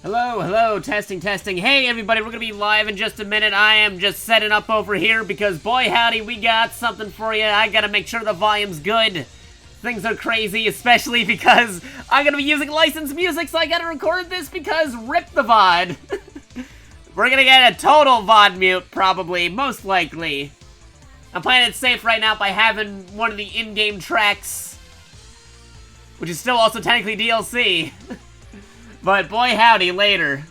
Hello, testing. Hey everybody, we're gonna be live in just a minute. I am just setting up over here because boy howdy, we got something for you. I gotta make sure the volume's good. Things are crazy, especially because I'm gonna be using licensed music, so I gotta record this because rip the VOD. We're gonna get a total VOD mute, probably, most likely. I'm playing it safe right now by having one of the in-game tracks, which is still also technically DLC. But boy howdy, later.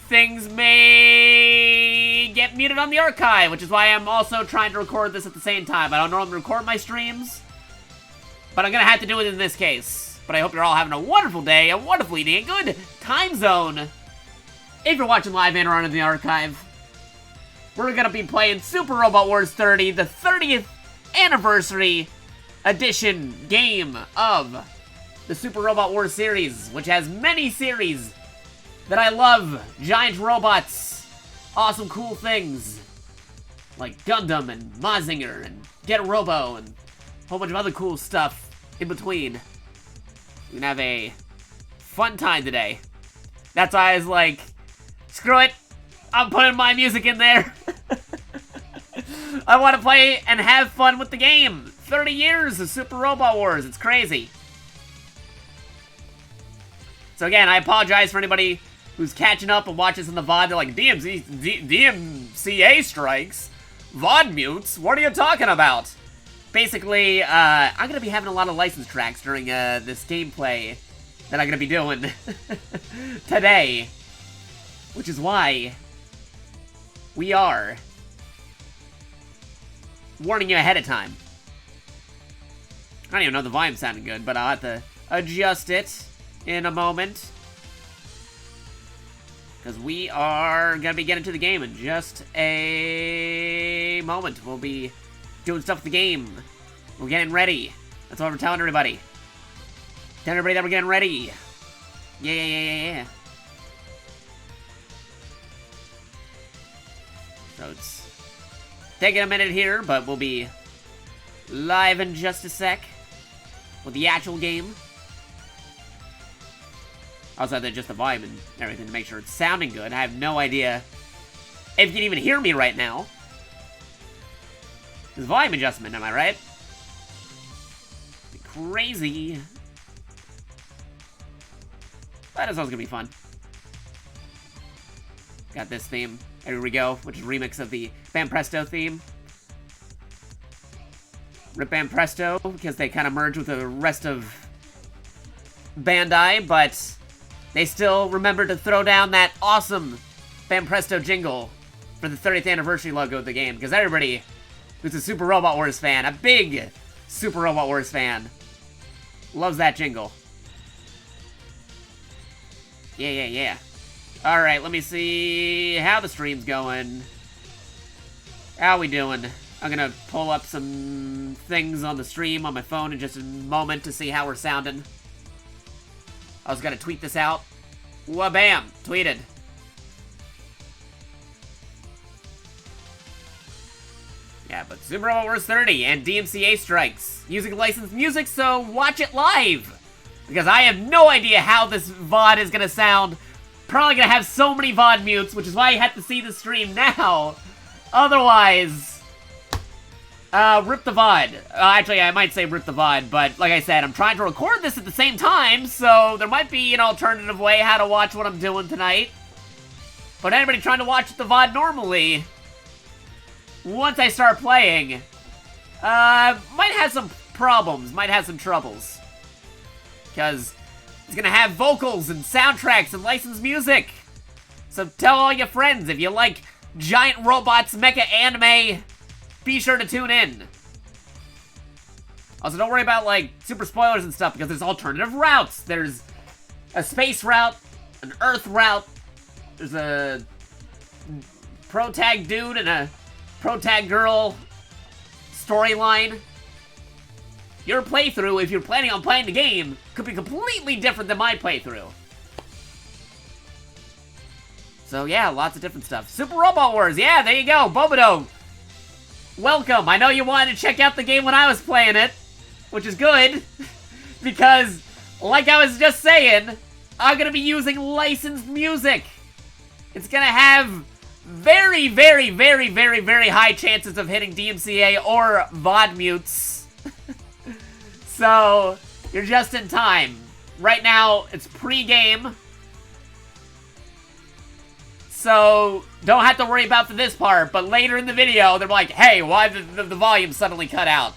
Things may get muted on the archive, which is why I'm also trying to record this at the same time. I don't normally record my streams, but I'm gonna have to do it in this case. But I hope you're all having a wonderful day, a wonderful evening, a good time zone. If you're watching live and or on the archive, we're gonna be playing Super Robot Wars 30, the 30th anniversary edition game of the Super Robot Wars series, which has many series that I love. Giant robots, awesome cool things, like Gundam and Mazinger and Get Robo and a whole bunch of other cool stuff in between. We're gonna have a fun time today. That's why I was like, screw it, I'm putting my music in there. I want to play and have fun with the game. 30 years of Super Robot Wars, it's crazy. So again, I apologize for anybody who's catching up and watches in the VOD. They're like, DMCA strikes? VOD mutes? What are you talking about? Basically, I'm going to be having a lot of license tracks during this gameplay that I'm going to be doing today. Which is why we are warning you ahead of time. I don't even know if the volume sounded good, but I'll have to adjust it in a moment, because we are gonna be getting to the game in just a moment. We'll be doing stuff with the game. We're getting ready. That's what we're telling everybody. Telling everybody that we're getting ready. Yeah. So it's taking a minute here, but we'll be live in just a sec with the actual game. Also, have to adjust the volume and everything to make sure it's sounding good. I have no idea if you can even hear me right now. This volume adjustment, am I right? Crazy. But this one's gonna be fun. Got this theme. Here we go, which is a remix of the Bam Presto theme. Rip Bam Presto, because they kind of merged with the rest of Bandai, but they still remember to throw down that awesome Bam Presto jingle for the 30th anniversary logo of the game, because everybody who's a Super Robot Wars fan, a big Super Robot Wars fan, loves that jingle. Yeah. Alright, let me see how the stream's going. How we doing? I'm gonna pull up some things on the stream on my phone in just a moment to see how we're sounding. I was gonna tweet this out. Wabam! Tweeted. Yeah, but Super Robot Wars 30 and DMCA strikes. Using licensed music, so watch it live! Because I have no idea how this VOD is gonna sound. Probably gonna have so many VOD mutes, which is why you have to see the stream now. Otherwise, rip the VOD. Actually, I might say rip the VOD, but like I said, I'm trying to record this at the same time, so there might be an alternative way how to watch what I'm doing tonight. But anybody trying to watch the VOD normally, once I start playing, might have some problems, might have some troubles. Because it's gonna have vocals and soundtracks and licensed music. So tell all your friends if you like giant robots, mecha anime, be sure to tune in. Also, don't worry about, like, super spoilers and stuff, because there's alternative routes. There's a space route, an Earth route, there's a pro-tag dude and a pro-tag girl storyline. Your playthrough, if you're planning on playing the game, could be completely different than my playthrough. So yeah, lots of different stuff. Super Robot Wars, yeah, there you go, Bobodo. Welcome. I know you wanted to check out the game when I was playing it, which is good, because, like I was just saying, I'm gonna be using licensed music. It's gonna have very, very, very, very, very high chances of hitting DMCA or VOD mutes. So, you're just in time. Right now, it's pre-game. So, don't have to worry about for this part, but later in the video, they're like, hey, why the volume suddenly cut out?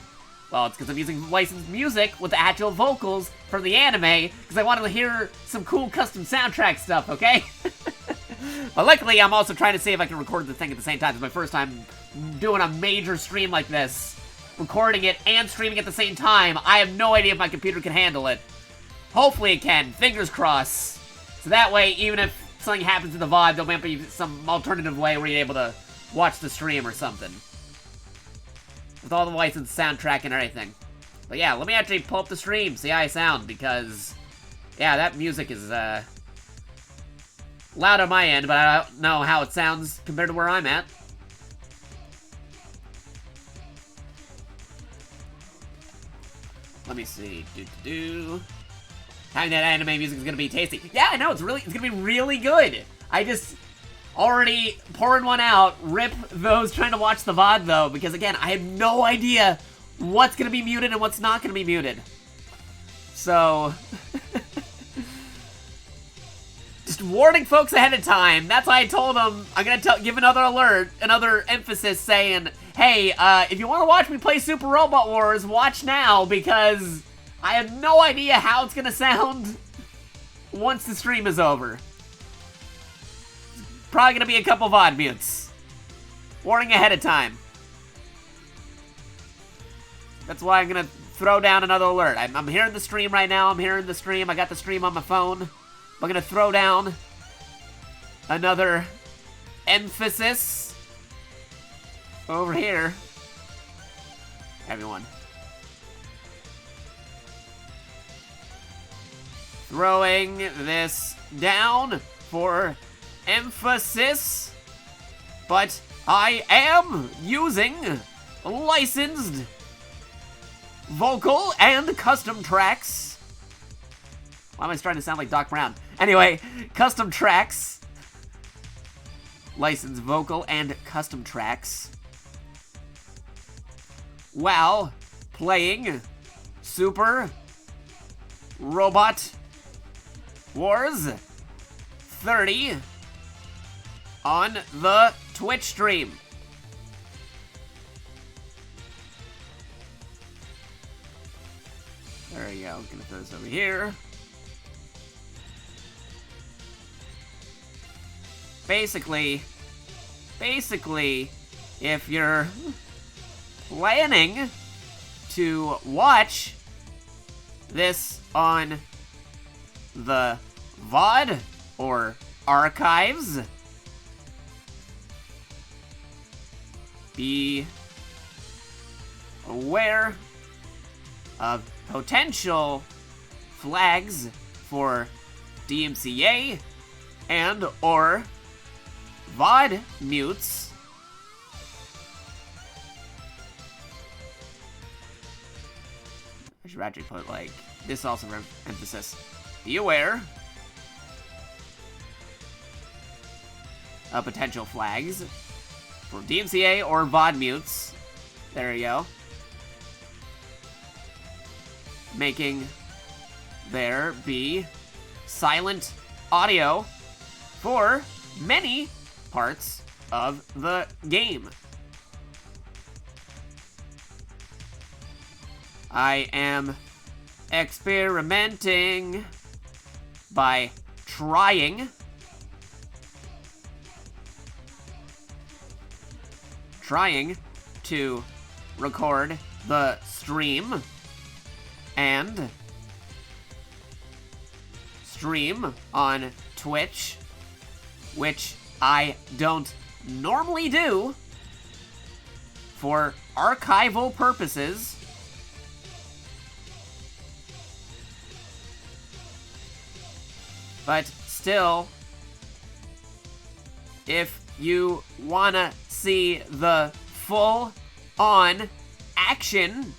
Well, it's because I'm using licensed music with actual vocals from the anime, because I wanted to hear some cool custom soundtrack stuff, okay? But luckily, I'm also trying to see if I can record the thing at the same time. It's my first time doing a major stream like this. Recording it and streaming at the same time. I have no idea if my computer can handle it. Hopefully it can. Fingers crossed. So that way, even if something happens to the VOD, there might be some alternative way where you're able to watch the stream or something. With all the licensed soundtrack and everything. But yeah, let me actually pull up the stream, see how I sound, because... yeah, that music is, loud on my end, but I don't know how it sounds compared to where I'm at. Let me see. Having that anime music is gonna be tasty. Yeah, I know, it's gonna be really good. I just already pouring one out. Rip those trying to watch the VOD though, because again, I have no idea what's gonna be muted and what's not gonna be muted. So just warning folks ahead of time. That's why I told them I'm gonna give another alert, another emphasis saying, hey, if you want to watch me play Super Robot Wars, watch now, because I have no idea how it's gonna sound once the stream is over. Probably gonna be a couple VOD mutes. Warning ahead of time. That's why I'm gonna throw down another alert. I'm hearing the stream right now. I'm hearing the stream. I got the stream on my phone. I'm gonna throw down another emphasis over here. Everyone. Throwing this down for emphasis, but I am using licensed vocal and custom tracks. Why am I starting to sound like Doc Brown? Anyway, custom tracks. Licensed vocal and custom tracks. While playing Super Robot Wars 30 on the Twitch stream. There we go. I'm gonna throw this over here. Basically, if you're planning to watch this on the VOD or archives, be aware of potential flags for DMCA and or VOD mutes. I should actually put like this also for emphasis. Be aware of potential flags for DMCA or VOD mutes. There you go. Making there be silent audio for many parts of the game. I am experimenting by trying to record the stream and stream on Twitch, which I don't normally do for archival purposes. But still, if you wanna see the full-on action,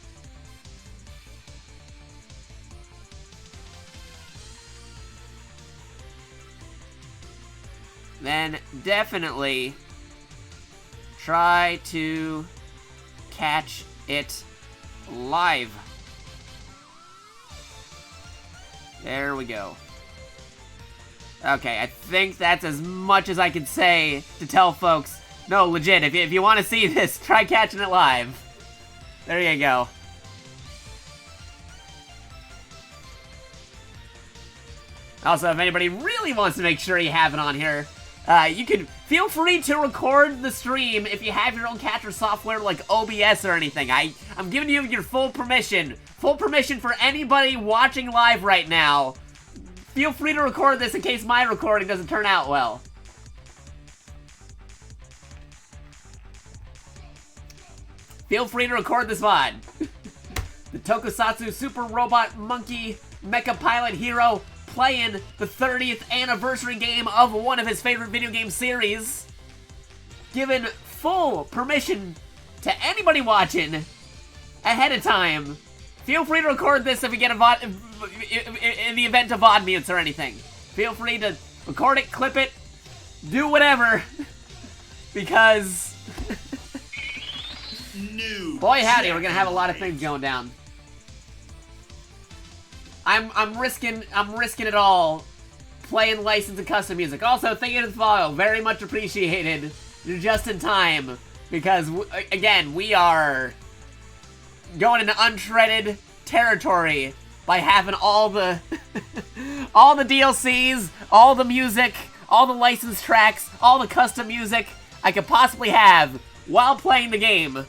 then definitely try to catch it live. There we go. Okay, I think that's as much as I can say to tell folks. No, legit, if you want to see this, try catching it live. There you go. Also, if anybody really wants to make sure you have it on here, you can feel free to record the stream if you have your own capture software like OBS or anything. I'm giving you your full permission. Full permission for anybody watching live right now. Feel free to record this in case my recording doesn't turn out well. Feel free to record this VOD. The Tokusatsu Super Robot Monkey Mecha Pilot Hero playing the 30th anniversary game of one of his favorite video game series. Given full permission to anybody watching ahead of time. Feel free to record this if you get a VOD, in the event of VOD mutes or anything. Feel free to record it, clip it, do whatever, because boy howdy, we're gonna have a lot of things going down. I'm risking it all, playing licensed and custom music. Also, thank you to the follow, very much appreciated. You're just in time, because again, we are going into untreaded territory by having all the all the DLCs, all the music, all the licensed tracks, all the custom music I could possibly have while playing the game.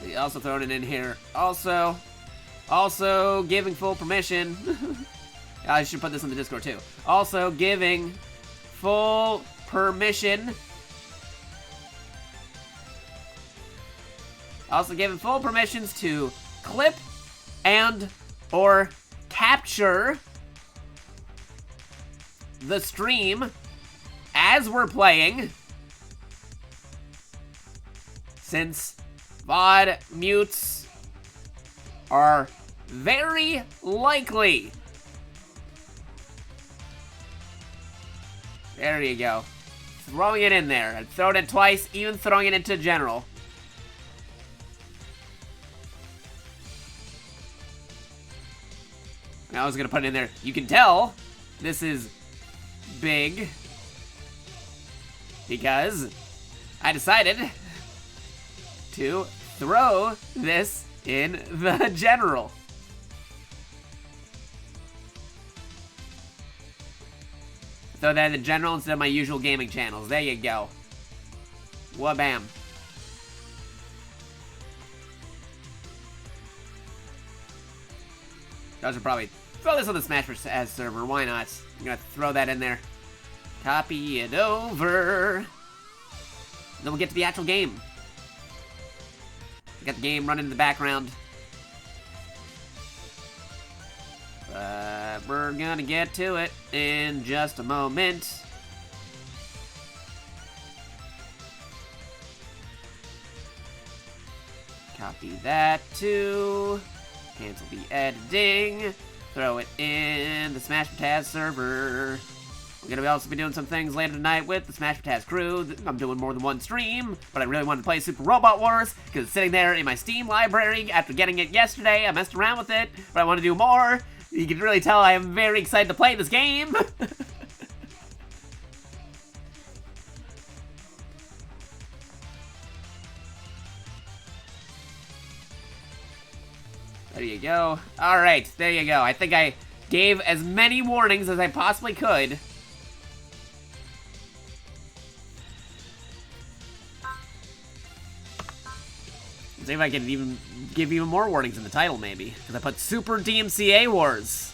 See, also throwing it in here. Also giving full permission. I should put this in the Discord too. Also giving full permission. Also giving full permissions to clip and or capture the stream as we're playing, since VOD mutes are very likely. There you go. Throwing it in there. I'd throw it twice, even throwing it into general. I was gonna put it in there. You can tell this is big because I decided to throw this in the general. Throw that in the general instead of my usual gaming channels. There you go. Wha-bam. I should probably throw this on the Smash Bros. As server. Why not? I'm gonna throw that in there. Copy it over. Then we'll get to the actual game. Got the game running in the background. But we're gonna get to it in just a moment. Copy that too. Cancel the editing. Throw it in the Smash Bros. Server. We're gonna also be doing some things later tonight with the Smash Bros. Crew. I'm doing more than one stream, but I really wanted to play Super Robot Wars because it's sitting there in my Steam library after getting it yesterday. I messed around with it, but I want to do more. You can really tell I am very excited to play this game. There you go. Alright, there you go. I think I gave as many warnings as I possibly could. See if I can even give even more warnings in the title, maybe. Because I put Super DMCA Wars.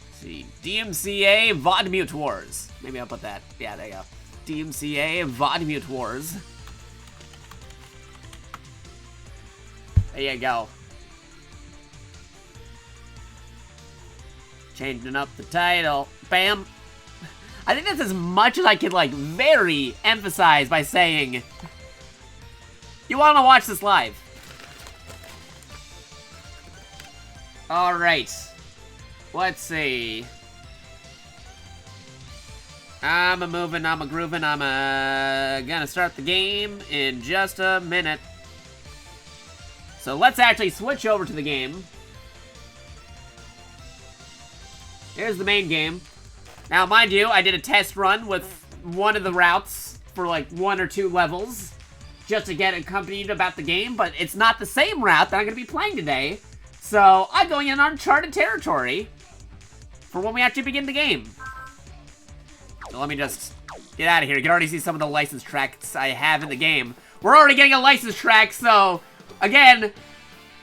Let's see, DMCA VOD Mute Wars. Maybe I'll put that. Yeah, there you go. DMCA VOD Mute Wars. There you go. Changing up the title. Bam. I think that's as much as I could, like, very emphasize by saying You want to watch this live. Alright. Let's see. I'm a-moving, I'm a-grooving, I'm gonna start the game in just a minute. So let's actually switch over to the game. Here's the main game. Now, mind you, I did a test run with one of the routes for like 1 or 2 levels just to get accompanied about the game, but it's not the same route that I'm gonna be playing today. So I'm going in uncharted territory for when we actually begin the game. So let me just get out of here. You can already see some of the license tracks I have in the game. We're already getting a license track, so again,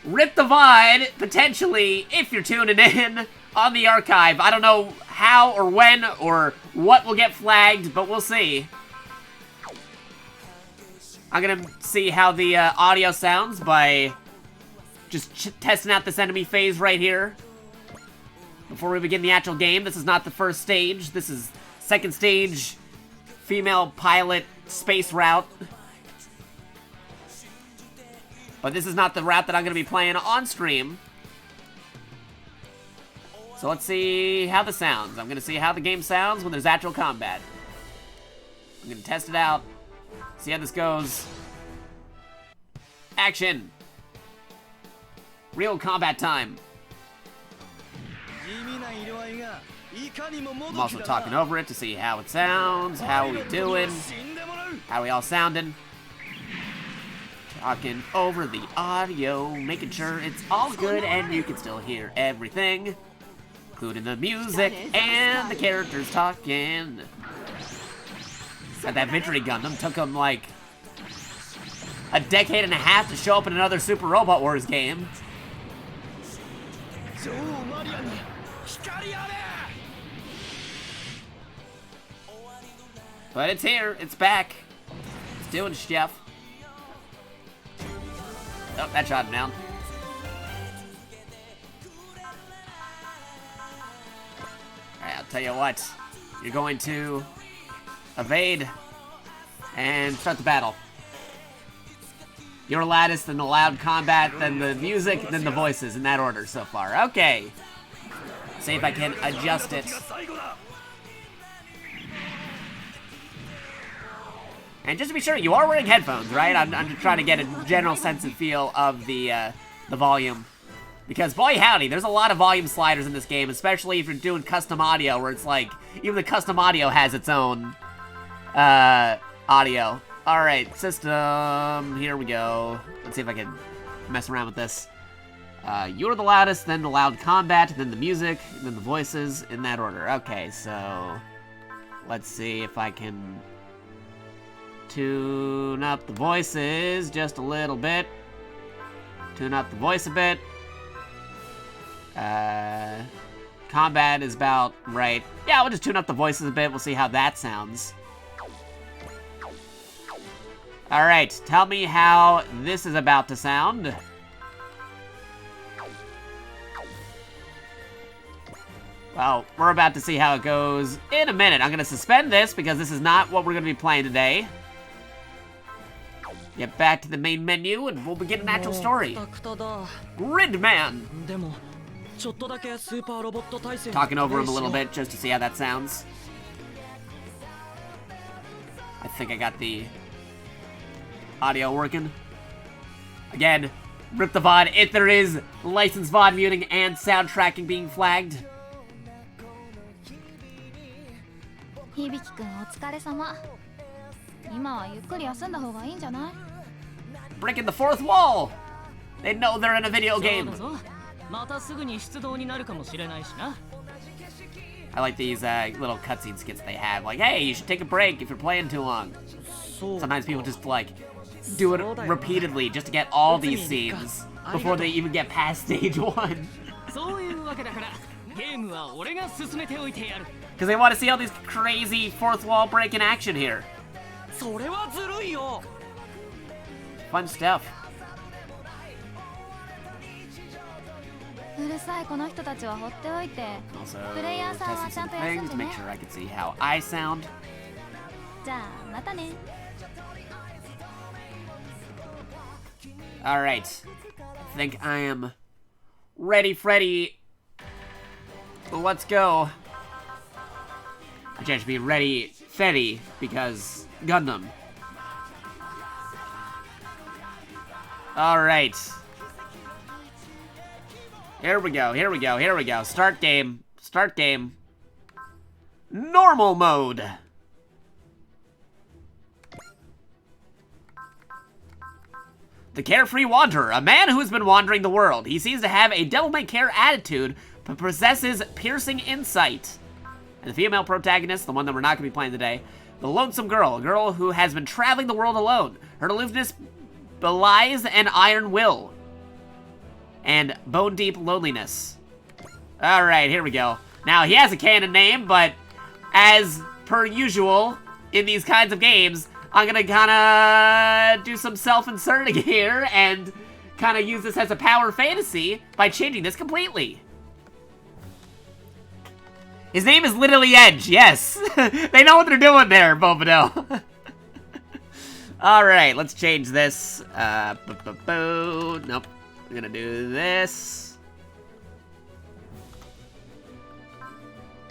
rip the VOD, potentially, if you're tuning in on the archive. I don't know how or when or what will get flagged, but we'll see. I'm gonna see how the audio sounds by just testing out this enemy phase right here. Before we begin the actual game, this is not the first stage. This is second stage, female pilot space route. But this is not the route that I'm gonna be playing on stream. So let's see how this sounds. I'm gonna see how the game sounds when there's actual combat. I'm gonna test it out, see how this goes. Action. Real combat time. I'm also talking over it to see how it sounds, how we doing, how we all sounding. Talking over the audio, making sure it's all good and you can still hear everything, including the music and the characters talking. Got that Victory Gundam, took them like a decade and a half to show up in another Super Robot Wars game. But it's here, it's back. It's doing stuff. Oh, that shot him down. Alright, I'll tell you what. You're going to evade and start the battle. Your loudest, then the loud combat, then the music, then the voices, in that order so far. Okay. See if I can adjust it. And just to be sure, you are wearing headphones, right? I'm just trying to get a general sense and feel of the volume. Because, boy howdy, there's a lot of volume sliders in this game, especially if you're doing custom audio, where it's like, even the custom audio has its own audio. Alright, system, here we go. Let's see if I can mess around with this. You're the loudest, then the loud combat, then the music, then the voices, in that order. Okay, so let's see if I can tune up the voices just a little bit. Tune up the voice a bit. Combat is about right. Yeah, we'll just tune up the voices a bit. We'll see how that sounds. Alright, tell me how this is about to sound. Well, we're about to see how it goes in a minute. I'm going to suspend this because this is not what we're going to be playing today. Get back to the main menu and we'll begin an actual story. Gridman! Talking over him a little bit just to see how that sounds. I think I got the audio working. Again, rip the VOD if there is licensed VOD muting and sound tracking being flagged. Breaking the fourth wall! They know they're in a video game. I like these little cutscene skits they have. Like, hey, you should take a break if you're playing too long. Sometimes people just, like, do it repeatedly just to get all these scenes before they even get past stage 1. Because they want to see all these crazy fourth wall breaking action here. Fun stuff. Also, testing some things to make sure I can see how I sound. Alright. I think I am ready, Freddy. Let's go. I should be ready, Freddy, because Gundam. Alright. Here we go, here we go, here we go. Start game. Start game. Normal mode. The Carefree Wanderer, a man who has been wandering the world. He seems to have a devil-may-care attitude, but possesses piercing insight. And the female protagonist, the one that we're not going to be playing today, the Lonesome Girl, a girl who has been traveling the world alone. Her aloofness belies an iron will and bone-deep loneliness. Alright, here we go. Now, he has a canon name, but as per usual in these kinds of games, I'm gonna kinda do some self-inserting here and kinda use this as a power fantasy by changing this completely. His name is literally Edge, yes. They know what they're doing there, Bobino. Alright, let's change this. Nope. We're gonna do this.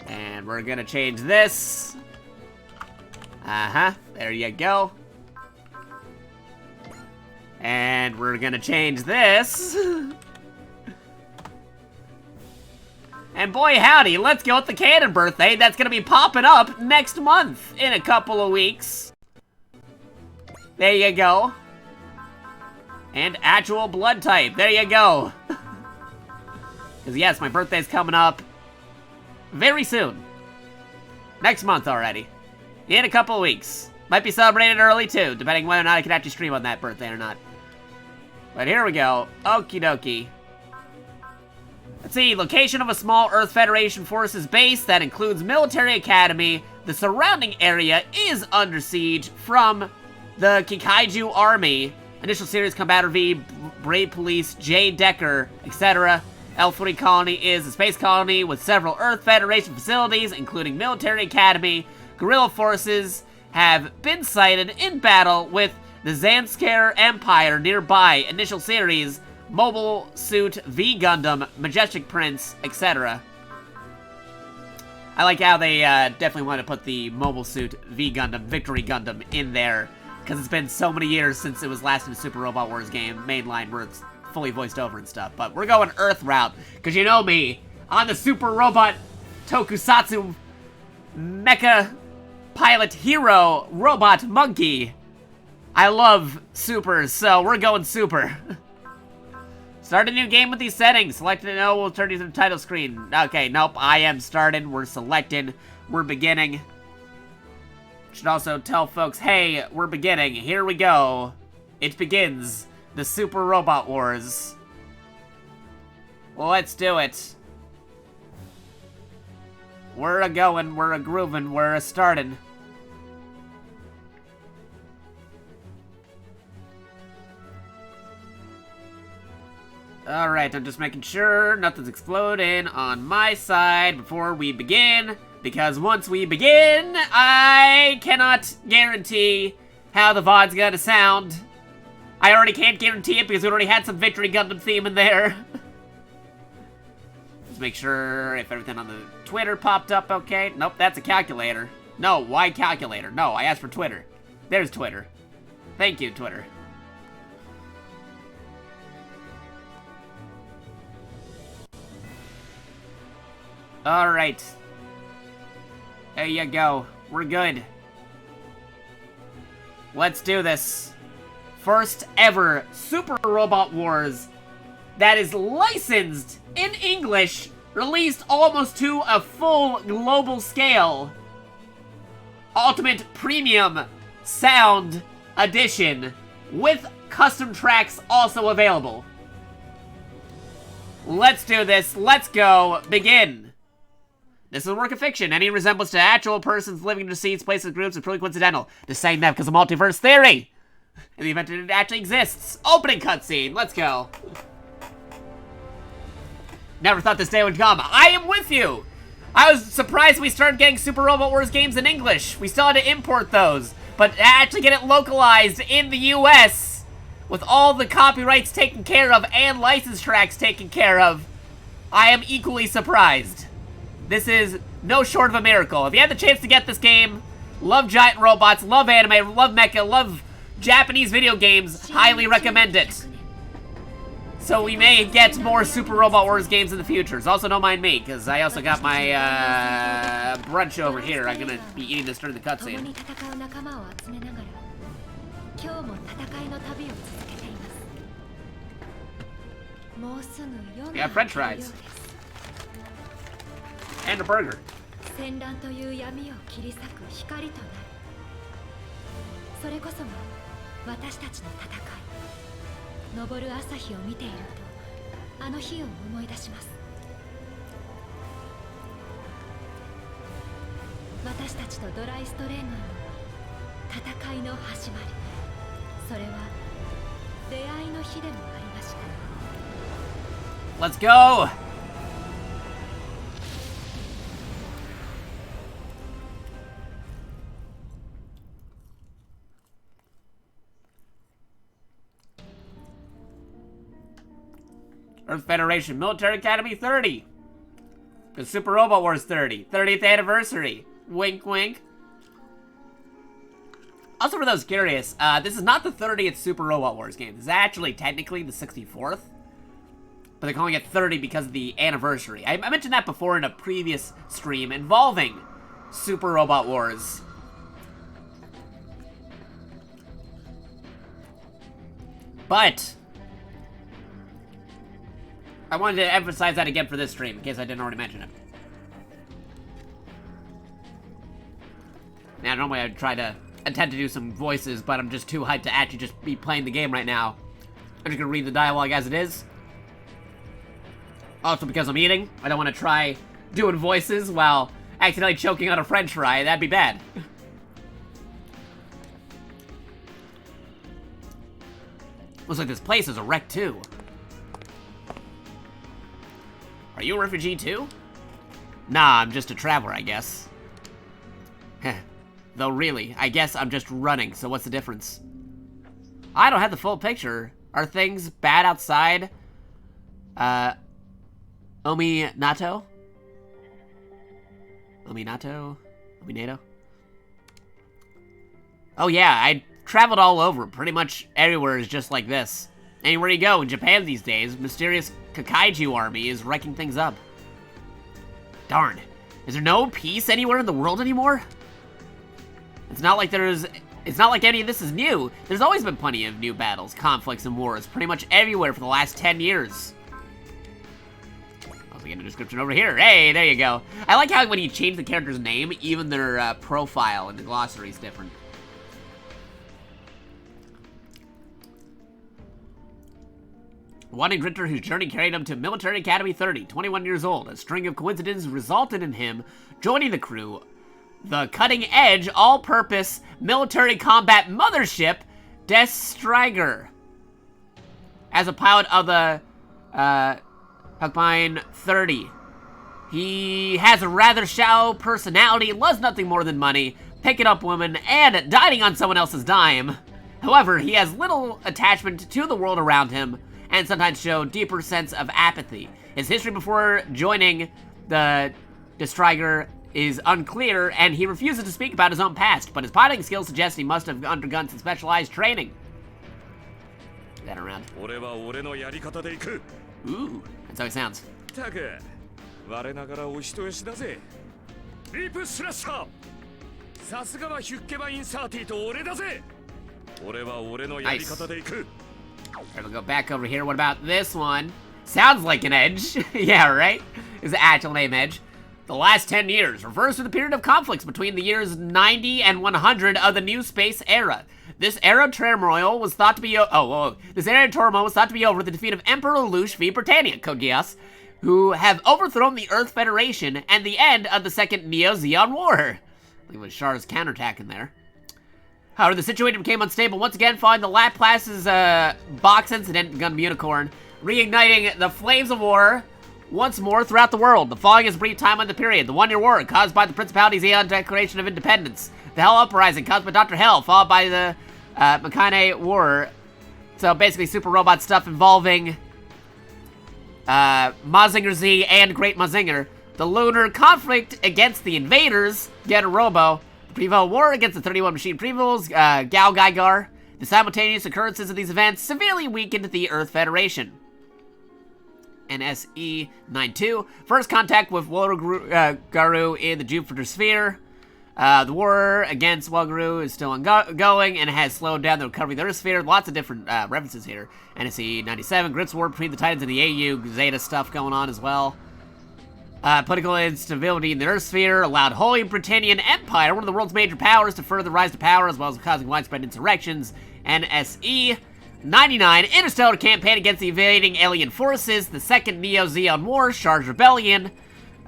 And we're gonna change this. There you go. And we're gonna change this. And boy howdy, let's go with the canon birthday that's gonna be popping up next month in a couple of weeks. There you go. And actual blood type, there you go. Because yes, my birthday's coming up very soon. Next month already. In a couple of weeks. Might be celebrated early too, depending whether or not I can actually stream on that birthday or not. But here we go. Okie dokie. Let's see, location of a small Earth Federation forces base that includes military academy. The surrounding area is under siege from the Kikaiju army. Initial series Combator V, Brave Police, J. Decker, etc. L3 colony is a space colony with several Earth Federation facilities, including military academy. Guerrilla forces have been sighted in battle with the Zanskar Empire nearby. Initial series, Mobile Suit V Gundam, Majestic Prince, etc. I like how they definitely want to put the Mobile Suit V Gundam, Victory Gundam, in there, because it's been so many years since it was last in a Super Robot Wars game, mainline, where it's fully voiced over and stuff. But we're going Earth route, because you know me, on the Super Robot Tokusatsu Mecha Pilot Hero Robot Monkey. I love supers, so we're going super. Start a new game with these settings. Select it, no, we'll turn you to the title screen. Okay, nope, I am started. We're selecting. We're beginning. Should also tell folks, hey, we're beginning. Here we go. It begins. The Super Robot Wars. Well, let's do it. We're a-going, we're a-grooving, we're a-starting. Alright, I'm just making sure nothing's exploding on my side before we begin, because once we begin, I cannot guarantee how the VOD's gonna sound. I already can't guarantee it because we already had some Victory Gundam theme in there. Let's make sure if everything on the Twitter popped up okay. Nope, that's a calculator. No, why calculator? No, I asked for Twitter. There's Twitter. Thank you, Twitter. Alright. There you go. We're good. Let's do this. First ever Super Robot Wars that is licensed in English, released almost to a full global scale. Ultimate Premium Sound Edition with custom tracks also available. Let's do this. Let's go. Begin. This is a work of fiction. Any resemblance to actual persons living in deceased places, groups is purely coincidental. Just saying that because of multiverse theory. In the event that it actually exists. Opening cutscene. Let's go. Never thought this day would come. I am with you. I was surprised we started getting Super Robot Wars games in English. We still had to import those. But to actually get it localized in the US with all the copyrights taken care of and license tracks taken care of, I am equally surprised. This is no short of a miracle. If you had the chance to get this game, love giant robots, love anime, love mecha, love Japanese video games, highly recommend it. So we may get more Super Robot Wars games in the future. Also, don't mind me, because I also got my brunch over here. I'm gonna be eating this during the cutscene. We have French fries. And a burger. Let's go! Earth Federation Military Academy 30. The Super Robot Wars 30. 30th anniversary. Wink, wink. Also, for those curious, this is not the 30th Super Robot Wars game. This is actually technically the 64th. But they're calling it 30 because of the anniversary. I mentioned that before in a previous stream involving Super Robot Wars. But I wanted to emphasize that again for this stream, in case I didn't already mention it. Now, normally I'd try to attempt to do some voices, but I'm just too hyped to actually just be playing the game right now. I'm just gonna read the dialogue as it is. Also, because I'm eating, I don't want to try doing voices while accidentally choking on a French fry. That'd be bad. Looks like this place is a wreck, too. Are you a refugee, too? Nah, I'm just a traveler, I guess. Heh. Though really, I guess I'm just running, so what's the difference? I don't have the full picture. Are things bad outside? Ominato? Ominato? Ominato? Oh yeah, I traveled all over. Pretty much everywhere is just like this. Anywhere you go in Japan these days, mysterious Kakaiju army is wrecking things up. Darn. Is there no peace anywhere in the world anymore? It's not like any of this is new. There's always been plenty of new battles, conflicts, and wars pretty much everywhere for the last 10 years. We get a description over here. Hey, there you go. I like how when you change the character's name, even their profile in the glossary is different. One Grinter whose journey carried him to Military Academy 30, 21 years old. A string of coincidences resulted in him joining the crew, the cutting-edge, all-purpose military combat mothership, Des Stryger. As a pilot of the, Huckmine 30. He has a rather shallow personality, loves nothing more than money, picking up women, and dining on someone else's dime. However, he has little attachment to the world around him, and sometimes show deeper sense of apathy. His history before joining the Stryger is unclear, and he refuses to speak about his own past, but his piloting skills suggest he must have undergone some specialized training. Get that around. Ooh, that's how he sounds. Nice. Alright, we'll go back over here. What about this one? Sounds like an Edge. Yeah, right? Is the actual name Edge. The last 10 years refers to the period of conflicts between the years 90 and 100 of the New Space Era. This era of turmoil was thought to be over with the defeat of Emperor Lelouch v. Britannia, Code Geass, who have overthrown the Earth Federation, and the end of the Second Neo-Zeon War. I think it was Char's counterattack in there. However, the situation became unstable once again following the Laplace's box incident, Gun Unicorn, reigniting the flames of war once more throughout the world. The following is a brief timeline of the period. The One-Year War, caused by the Principality's Aeon Declaration of Independence. The Hell Uprising, caused by Dr. Hell, followed by the Makane War, So basically super robot stuff involving Mazinger Z and Great Mazinger. The lunar conflict against the invaders, Get a Robo. The Prevo war against the 31 machine Prevos, Gal Gaigar. The simultaneous occurrences of these events severely weakened the Earth Federation. NSE-92. First contact with Garu in the Jupiter sphere. The war against Wagaru is still ongoing and has slowed down the recovery of the Earth sphere. Lots of different references here. NSE-97. Grit's war between the Titans and the AU. Zeta stuff going on as well. Political instability in the Earth sphere allowed Holy Britannian Empire, one of the world's major powers, to further rise to power, as well as causing widespread insurrections. NSE-99, interstellar campaign against the invading alien forces. The second Neo-Zeon War, Charge Rebellion.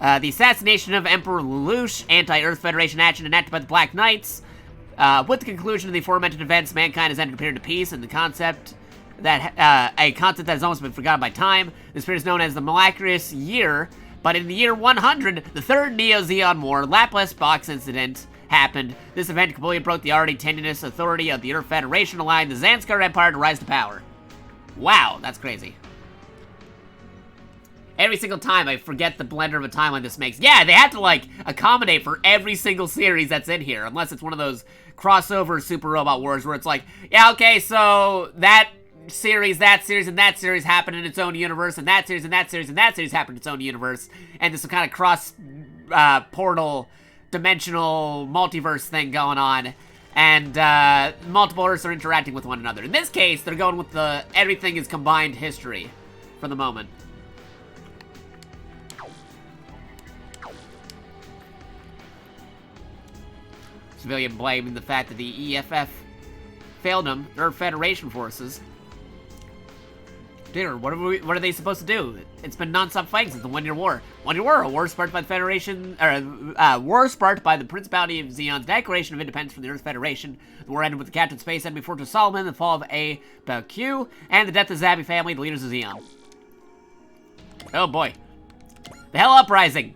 The assassination of Emperor Lelouch, anti-Earth Federation action enacted by the Black Knights. With the conclusion of the aforementioned events, mankind has entered a period of peace, and the concept that a concept that has almost been forgotten by time. This period is known as the Miraculous Year. But in the year 100, the third Neo-Zeon War, Laplace Box Incident, happened. This event completely broke the already tenuous authority of the Earth Federation, allowing the Zanskar Empire to rise to power. Wow, that's crazy. Every single time I forget the blender of a timeline this makes. Yeah, they have to, like, accommodate for every single series that's in here, unless it's one of those crossover Super Robot Wars where it's like, yeah, okay, so that series, and that series happened in its own universe, and that series, and that series, and that series happened in its own universe, and there's some kind of cross, portal, dimensional, multiverse thing going on, and, multiple Earths are interacting with one another. In this case, they're going with the everything is combined history for the moment. Civilian blaming the fact that the EFF failed them, Earth Federation forces. Dude, what are they supposed to do? It's been non-stop fighting since the 1 Year War. 1 Year War, a war sparked by the Federation, or war sparked by the Principality of Xeon's declaration of independence from the Earth Federation. The war ended with the captured space enemy Fortress Solomon, the fall of A. Q, and the death of the Zabi family, the leaders of Xeon. Oh boy. The Hell Uprising.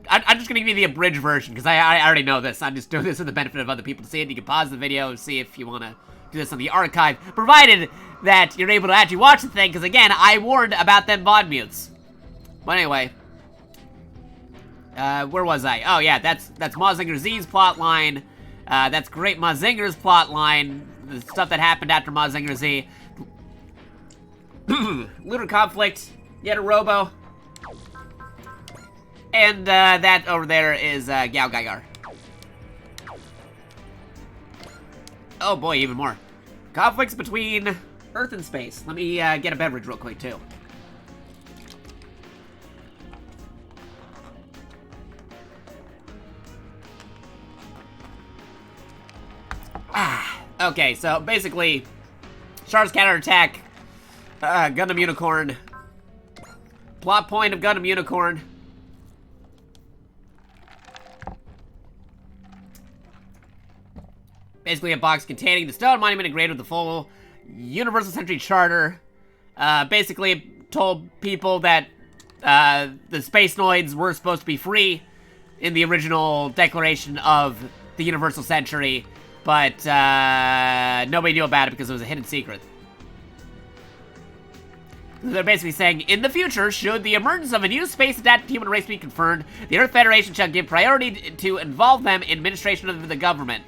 I'm just gonna give you the abridged version, because I already know this. I'm just doing this for the benefit of other people to see it. You can pause the video and see if you want to do this on the archive, provided that you're able to actually watch the thing, because again, I warned about them VOD mutes. But anyway, where was I? Oh yeah, that's Mazinger Z's plotline. That's Great Mazinger's plotline. The stuff that happened after Mazinger Z. Lunar conflict. Get a Robo. And that over there is Gal Gaigar. Oh boy, even more. Conflicts between Earth and space. Let me get a beverage real quick, too. Okay, so basically, Char's counterattack, Gundam Unicorn. Plot point of Gundam Unicorn. Basically a box containing the Stone Monument engraved with the full Universal Century Charter. Basically told people that the Space Noids were supposed to be free in the original declaration of the Universal Century, but nobody knew about it because it was a hidden secret. They're basically saying, in the future, should the emergence of a new space-adapted human race be confirmed, the Earth Federation shall give priority to involve them in administration of the government.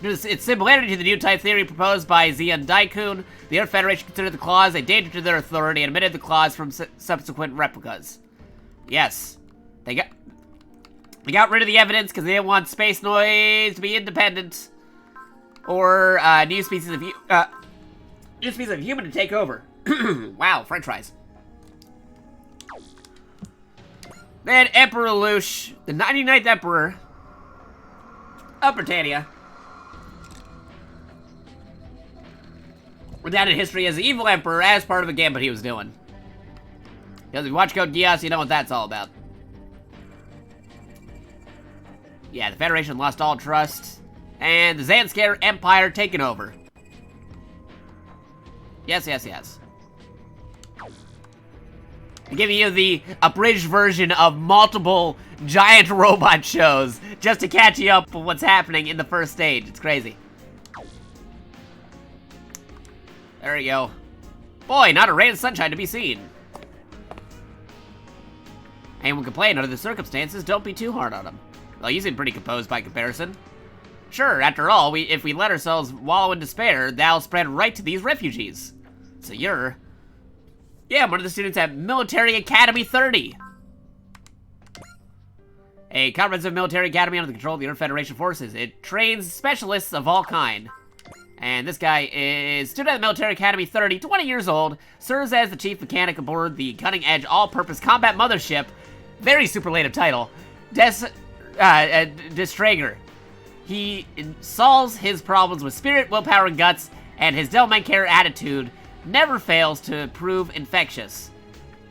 Its similarity to the new type theory proposed by Zeon Daikun, the Earth Federation considered the clause a danger to their authority and omitted the clause from subsequent replicas. Yes. They got rid of the evidence because they didn't want space noise to be independent. Or new species of human to take over. Wow, french fries. Then Emperor Lelouch, the 99th Emperor of Britannia, down in history as the evil emperor as part of a gambit he was doing. Because if you watch Code Geass, you know what that's all about. Yeah, the Federation lost all trust, and the Zanskar Empire taken over. Yes, yes, yes. I'm giving you the abridged version of multiple giant robot shows just to catch you up with what's happening in the first stage. It's crazy. There you go. Boy, not a ray of sunshine to be seen. Anyone complain under the circumstances, don't be too hard on him. Well, you seem pretty composed by comparison. Sure, after all, if we let ourselves wallow in despair, that'll spread right to these refugees. So you're... Yeah, I'm one of the students at Military Academy 30. A comprehensive military academy under the control of the Earth Federation forces. It trains specialists of all kind. And this guy is student at the Military Academy 30, 20 years old, serves as the chief mechanic aboard the cutting-edge all-purpose combat mothership. Very superlative title. Destrager. He solves his problems with spirit, willpower, and guts, and his devil-may-care attitude never fails to prove infectious.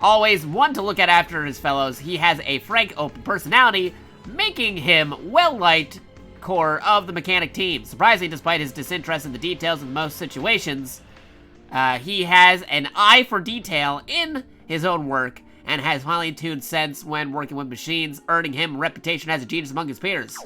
Always one to look at after his fellows, he has a frank, open personality, making him well-liked core of the mechanic team. Surprisingly, despite his disinterest in the details of most situations, he has an eye for detail in his own work and has finely tuned sense when working with machines, earning him a reputation as a genius among his peers.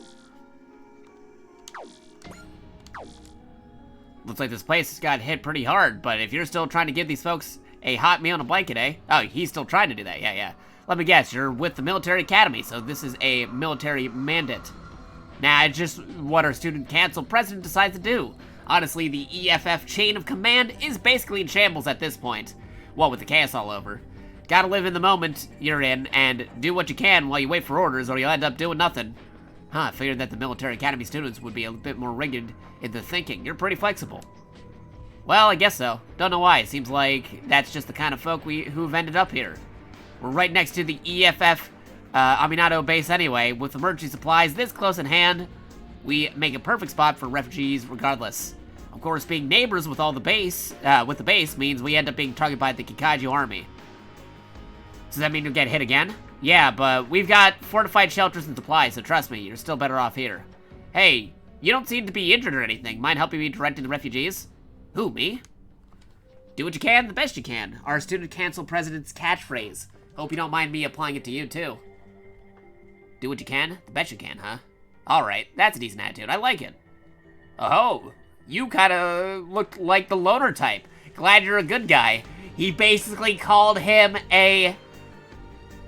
Looks like this place got hit pretty hard, but if you're still trying to give these folks a hot meal and a blanket, eh? Oh, he's still trying to do that, yeah. Let me guess, you're with the military academy, so this is a military mandate. Nah, it's just what our student council president decides to do. Honestly, the EFF chain of command is basically in shambles at this point. What with the chaos all over. Gotta live in the moment you're in, and do what you can while you wait for orders, or you'll end up doing nothing. I figured that the military academy students would be a bit more rigid in their thinking. You're pretty flexible. Well, I guess so. Don't know why. It seems like that's just the kind of folk who've ended up here. We're right next to the EFF Aminado base anyway. With emergency supplies this close in hand, we make a perfect spot for refugees regardless. Of course, being neighbors with the base means we end up being targeted by the Kikaiju army. Does that mean you'll get hit again? Yeah, but we've got fortified shelters and supplies, so trust me, you're still better off here. Hey, you don't seem to be injured or anything. Mind helping me directing the refugees? Who, me? Do what you can, the best you can. Our student council president's catchphrase. Hope you don't mind me applying it to you, too. Do what you can, the best you can, huh? Alright, that's a decent attitude. I like it. Oh, you kinda look like the loner type. Glad you're a good guy. He basically called him a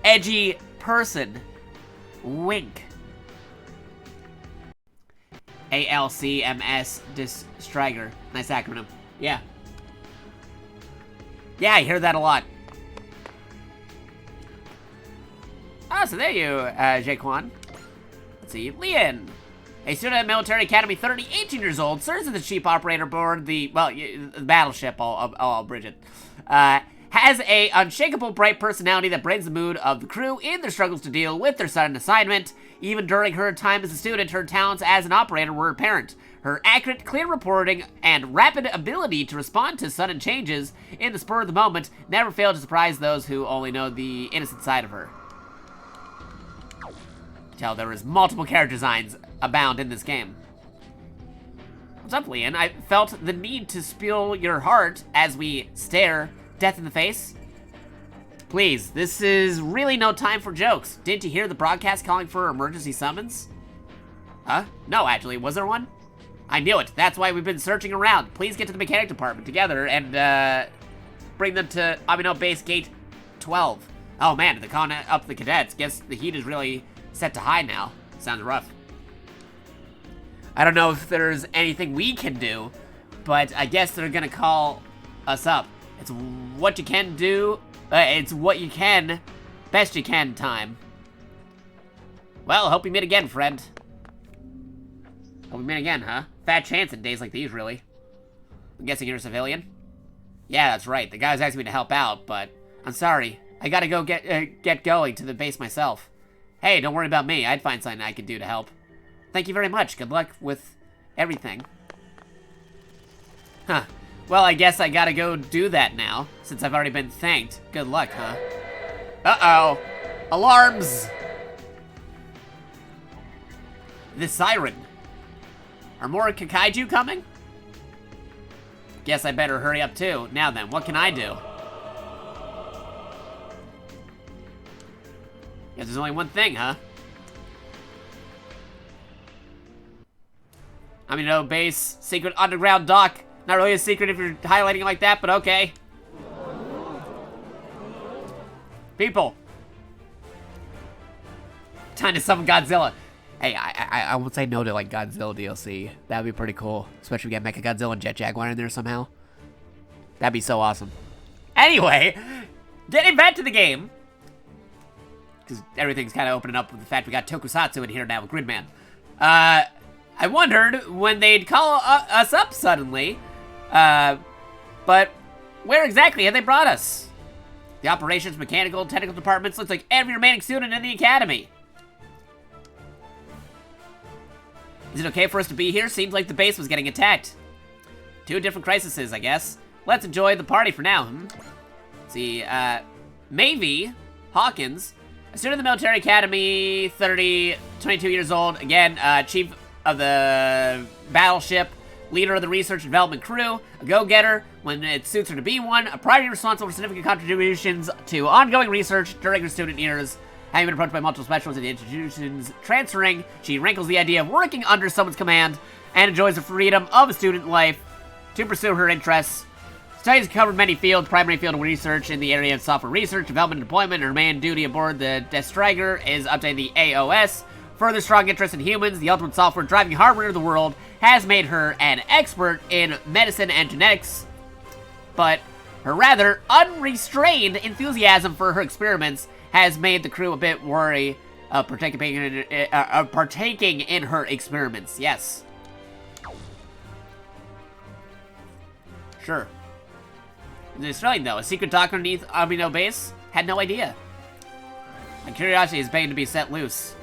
edgy person. Wink. ALCMS Distrager. Nice acronym. Yeah. Yeah, I hear that a lot. Oh, so there you, Jaquan. Let's see, Lian. A student at Military Academy 30, 18 years old, serves as the chief operator aboard the battleship, I'll bridge it. Has a unshakable, bright personality that brings the mood of the crew in their struggles to deal with their sudden assignment. Even during her time as a student, her talents as an operator were apparent. Her accurate, clear reporting and rapid ability to respond to sudden changes in the spur of the moment never failed to surprise those who only know the innocent side of her. Tell there is multiple character designs abound in this game. What's up, Lian? I felt the need to spill your heart as we stare death in the face. Please, this is really no time for jokes. Didn't you hear the broadcast calling for emergency summons? Huh? No, actually, was there one? I knew it. That's why we've been searching around. Please get to the mechanic department together and bring them to Amino Base Gate 12. Oh man, they're calling up the cadets. Guess the heat is really set to high now. Sounds rough. I don't know if there's anything we can do, but I guess they're gonna call us up. It's what you can do. It's what you can, best you can time. Well, hope we meet again, friend. Hope we meet again, huh? Fat chance in days like these, really. I'm guessing you're a civilian? Yeah, that's right. The guy was asking me to help out, but I'm sorry. I gotta go get going to the base myself. Hey, don't worry about me. I'd find something I could do to help. Thank you very much. Good luck with everything. Huh. Well, I guess I gotta go do that now, since I've already been thanked. Good luck, huh? Uh-oh. Alarms! The siren. Are more Kikaiju coming? Guess I better hurry up too. Now then, what can I do? Guess there's only one thing, huh? Amino Base, secret underground dock. Not really a secret if you're highlighting it like that, but okay. People. Time to summon Godzilla. Hey, I won't say no to, like, Godzilla DLC. That'd be pretty cool. Especially if we get Mechagodzilla and Jet Jaguar in there somehow. That'd be so awesome. Anyway, getting back to the game. Because everything's kind of opening up with the fact we got Tokusatsu in here now with Gridman. I wondered when they'd call us up suddenly. But where exactly had they brought us? The operations, mechanical, technical departments looks like every remaining student in the academy. Is it okay for us to be here? Seems like the base was getting attacked. 2 different crises, I guess. Let's enjoy the party for now. Let's see, Mavie Hawkins, a student of the military academy, 22 years old. Again, chief of the battleship, leader of the research and development crew, a go-getter when it suits her to be one, a private responsible for significant contributions to ongoing research during her student years. Having been approached by multiple specialists in the institutions transferring, she rankles the idea of working under someone's command and enjoys the freedom of a student life to pursue her interests. Studies covered many fields, primary field of research in the area of software research, development, and deployment. Her main duty aboard the Death Striker is updating the AOS. Further strong interest in humans, the ultimate software driving hardware of the world, has made her an expert in medicine and genetics. But her rather unrestrained enthusiasm for her experiments has made the crew a bit wary of partaking in her experiments. Yes. Sure. It's thrilling, though. A secret dock underneath Amino base? Had no idea. My curiosity is begging to be set loose.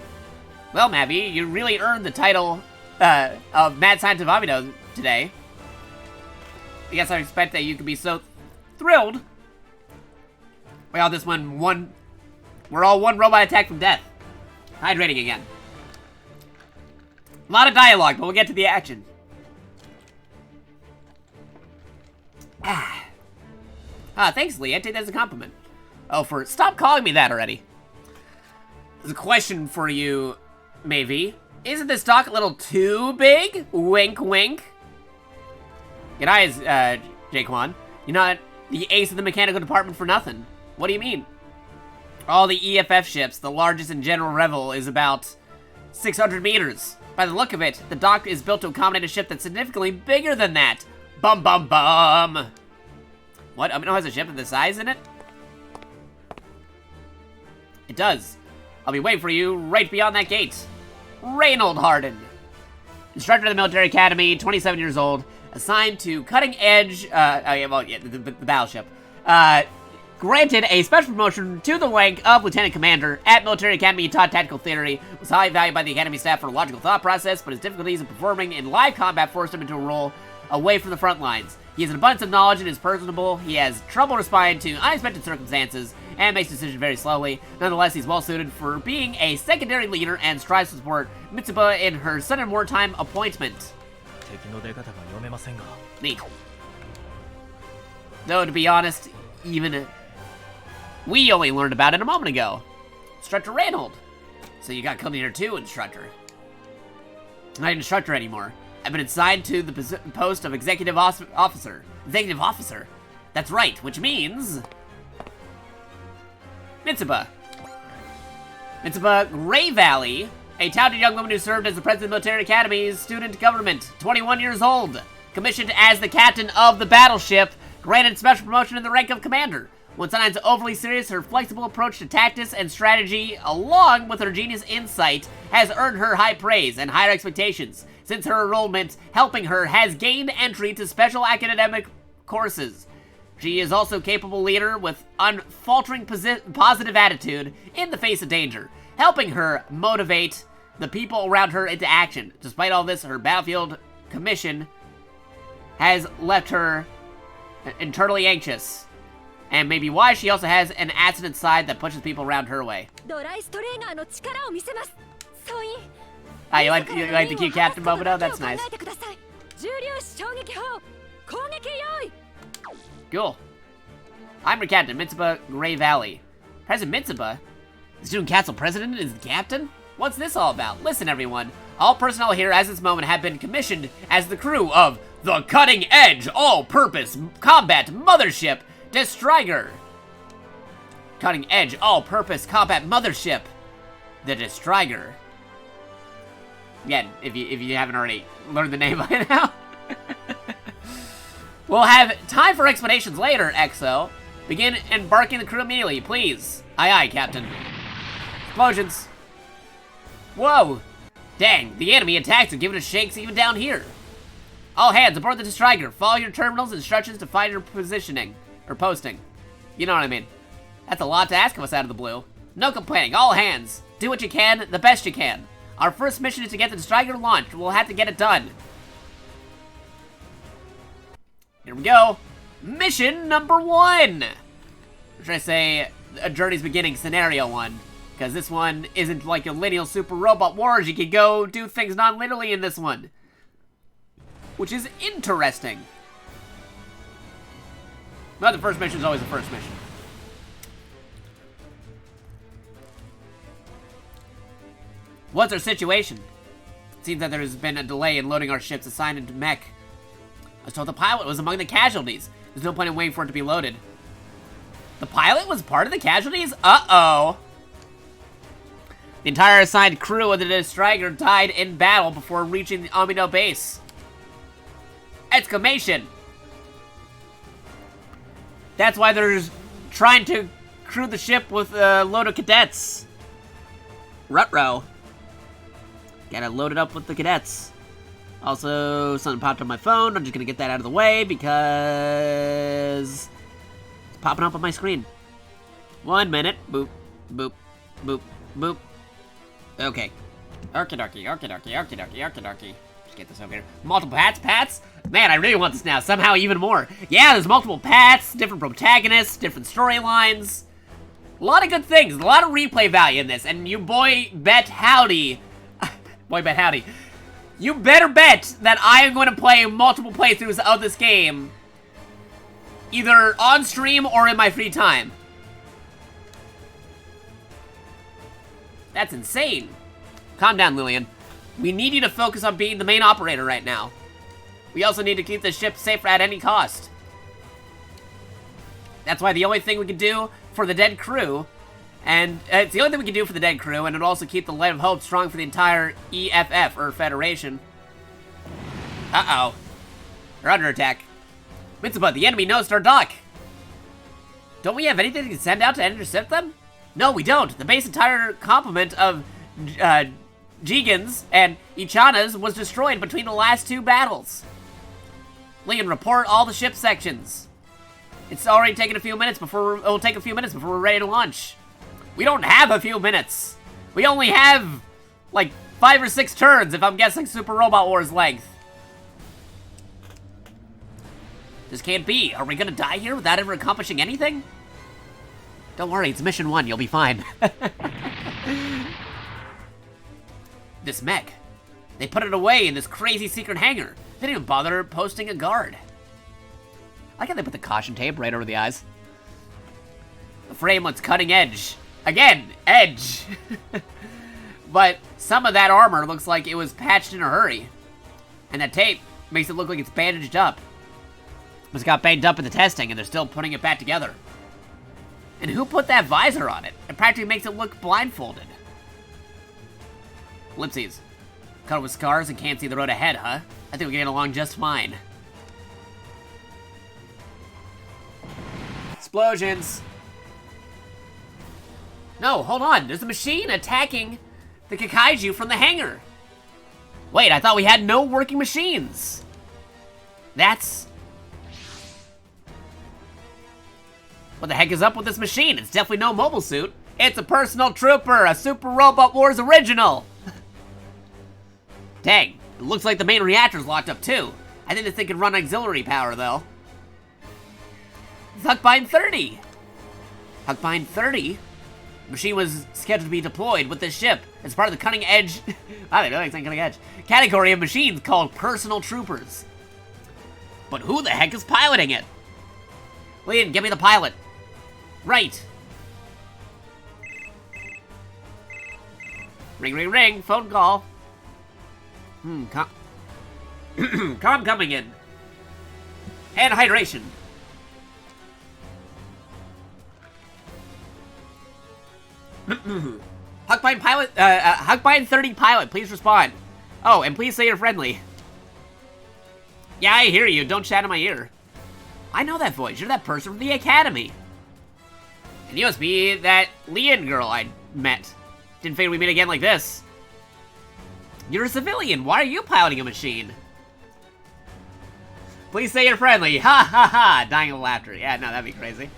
Well, Mavie, you really earned the title of Mad Scientist of Amino today. I guess I expect that you could be so thrilled. Well, this one... We're all one robot attack from death. Hydrating again. A lot of dialogue, but we'll get to the action. Thanks, Lee. I take that as a compliment. Oh, stop calling me that already. There's a question for you, Mavie. Isn't this dock a little too big? Wink, wink. Good eyes, Jaquan. You're not the ace of the mechanical department for nothing. What do you mean? All the EFF ships, the largest in General Revel, is about 600 meters. By the look of it, the dock is built to accommodate a ship that's significantly bigger than that. Bum bum bum! What? Amino has a ship of this size in it? It does. I'll be waiting for you right beyond that gate. Reynold Harden. Instructor of the military academy, 27 years old. Assigned to cutting edge, the battleship. Granted a special promotion to the rank of Lieutenant Commander. At Military Academy, he taught tactical theory, was highly valued by the Academy staff for a logical thought process, but his difficulties in performing in live combat forced him into a role away from the front lines. He has an abundance of knowledge and is personable. He has trouble responding to unexpected circumstances and makes decisions very slowly. Nonetheless, he's well suited for being a secondary leader and strives to support Mitsuba in her sudden wartime appointment. Neat. Though, to be honest, even we only learned about it a moment ago. Instructor Reynold. So you got coming here too, Instructor. I'm not an instructor anymore. I've been assigned to the post of Executive Officer. Executive Officer? That's right, which means... Mitsuba. Mitsuba Gray Valley, a talented young woman who served as the president of the Military Academy's student government, 21 years old. Commissioned as the captain of the battleship, granted special promotion in the rank of commander. When sometimes overly serious, her flexible approach to tactics and strategy, along with her genius insight, has earned her high praise and higher expectations. Since her enrollment, helping her has gained entry to special academic courses. She is also a capable leader with unfaltering positive attitude in the face of danger, helping her motivate the people around her into action. Despite all this, her battlefield commission has left her internally anxious. And maybe why she also has an accident side that pushes people around her way. Ah, you like the cute Captain Momodo? That's nice. Cool. I'm your captain, Mitsuba Gray Valley. President Mitsuba? The Student Council President is the captain? What's this all about? Listen, everyone. All personnel here as this moment have been commissioned as the crew of the cutting-edge, all-purpose combat mothership, Destroyer. Cutting-edge, all-purpose combat mothership, the Destroyer. Again, if you haven't already learned the name by now. We'll have time for explanations later, XO. Begin embarking the crew immediately, please. Aye, aye, Captain. Explosions. Whoa. Dang, the enemy attacks are giving us shakes even down here. All hands aboard the Destroyer. Follow your terminals instructions to find your positioning. Or posting. You know what I mean. That's a lot to ask of us out of the blue. No complaining, all hands. Do what you can, the best you can. Our first mission is to get the Destroyer launched. We'll have to get it done. Here we go. Mission number 1. Or should I say, a journey's beginning scenario 1. Because this one isn't like a lineal Super Robot Wars. You can go do things non-linearly in this one. Which is interesting. But the first mission is always the first mission. What's our situation? It seems that there has been a delay in loading our ships assigned into mech. I was told the pilot was among the casualties. There's no point in waiting for it to be loaded. The pilot was part of the casualties? Uh-oh. The entire assigned crew of the Destroyer died in battle before reaching the Amino base. Exclamation. That's why they're trying to crew the ship with a load of cadets. Rutrow. Gotta load it up with the cadets. Also, something popped on my phone. I'm just gonna get that out of the way because it's popping up on my screen. 1 minute. Boop, boop, boop, boop. Okay. Arkidarky, arkidarky, arkidarky, arkidarky. Just get this over here. Multiple pats? Man, I really want this now. Somehow even more. Yeah, there's multiple pats, different protagonists, different storylines. A lot of good things. A lot of replay value in this. And you boy bet howdy. Boy bet howdy. You better bet that I am going to play multiple playthroughs of this game. Either on stream or in my free time. That's insane. Calm down, Lillian. We need you to focus on being the main operator right now. We also need to keep the ship safe at any cost. That's why the only thing we can do for the dead crew, and it's the only thing we can do for the dead crew, and it'll also keep the light of hope strong for the entire EFF, or Federation. Uh-oh. They're under attack. Mitsuba, the enemy knows our dock. Don't we have anything to send out to intercept them? No, we don't. The base entire complement of Jigans and Ichanas was destroyed between the last 2 battles. Leon, report all the ship sections. It's already taken a few minutes before it'll take a few minutes before we're ready to launch. We don't have a few minutes. We only have like 5 or 6 turns if I'm guessing Super Robot Wars length. This can't be. Are we gonna die here without ever accomplishing anything? Don't worry, it's mission 1. You'll be fine. This mech. They put it away in this crazy secret hangar. They didn't even bother posting a guard. I like how they put the caution tape right over the eyes. The frame looks cutting edge. Again, edge. But some of that armor looks like it was patched in a hurry. And that tape makes it look like it's bandaged up. It was got banged up in the testing and they're still putting it back together. And who put that visor on it? It practically makes it look blindfolded. Ellipses. Covered with scars and can't see the road ahead, huh? I think we're getting along just fine. Explosions. No, hold on. There's a machine attacking the Kakaiju from the hangar. Wait, I thought we had no working machines. That's... What the heck is up with this machine? It's definitely no mobile suit. It's a personal trooper, a Super Robot Wars original. Dang, it looks like the main reactor's locked up too. I think this thing can run auxiliary power though. It's Huckbind 30. Huckbind 30? The machine was scheduled to be deployed with this ship as part of the cutting edge, I don't know, it's not cutting edge, category of machines called personal troopers. But who the heck is piloting it? Leon, give me the pilot. Right. Ring, ring, ring, phone call. Calm coming in. And hydration. Huckbind pilot, Huckbind 30 pilot, please respond. Oh, and please say you're friendly. Yeah, I hear you. Don't shout in my ear. I know that voice. You're that person from the academy. And you must be that Leon girl I met. Didn't figure we'd meet again like this. You're a civilian. Why are you piloting a machine? Please say you're friendly. Ha ha ha. Dying of laughter. Yeah, no, that'd be crazy.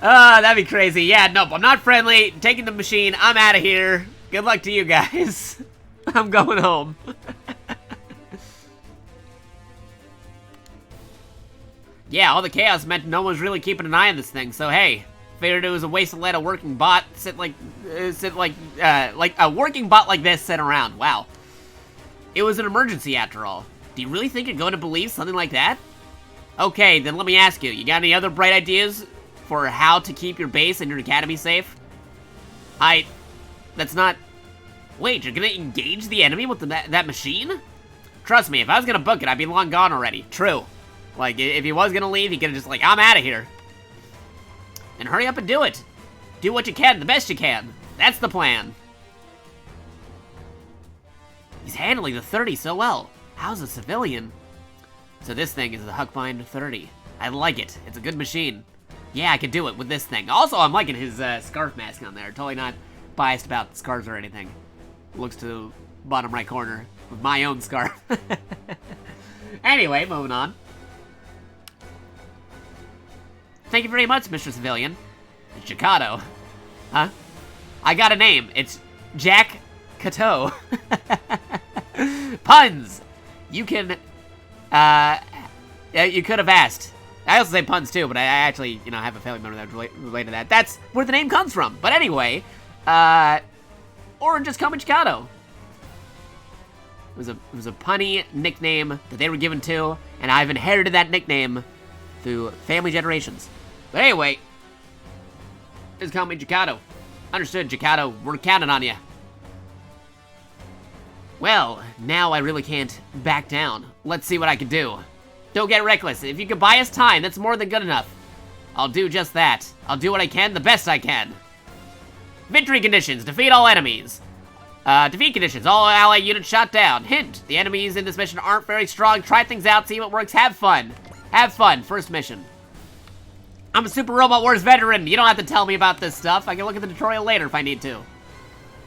That'd be crazy. Yeah, nope, I'm not friendly. Taking the machine. I'm out of here. Good luck to you guys. I'm going home. Yeah, all the chaos meant no one's really keeping an eye on this thing, so hey. Figured it was a waste to let a working bot sit like a working bot like this sit around. Wow. It was an emergency after all. Do you really think you're going to believe something like that? Okay, then let me ask you. You got any other bright ideas for how to keep your base and your academy safe? That's not... Wait, you're gonna engage the enemy with that machine? Trust me, if I was gonna book it, I'd be long gone already. True. Like, if he was gonna leave, he could've just like, I'm out of here. And hurry up and do it. Do what you can, the best you can. That's the plan. He's handling the 30 so well. How's a civilian? So this thing is the Huckbind 30. I like it. It's a good machine. Yeah, I could do it with this thing. Also, I'm liking his scarf mask on there. Totally not biased about scarves or anything. Looks to the bottom right corner with my own scarf. Anyway, moving on. Thank you very much, Mr. Civilian. It's Jakato. Huh? I got a name. It's JakatoX. Puns! You can, you could have asked. I also say puns too, but I actually, you know, have a family member that related to that. That's where the name comes from. But anyway, or just call me Jakato. It was a punny nickname that they were given to, and I've inherited that nickname through family generations. But anyway, just call me Jakato. Understood, Jakato. We're counting on you. Well, now I really can't back down. Let's see what I can do. Don't get reckless. If you can buy us time, that's more than good enough. I'll do just that. I'll do what I can, the best I can. Victory conditions. Defeat all enemies. Defeat conditions. All ally units shot down. Hint. The enemies in this mission aren't very strong. Try things out, see what works. Have fun. Have fun. First mission. I'm a Super Robot Wars veteran. You don't have to tell me about this stuff. I can look at the tutorial later if I need to.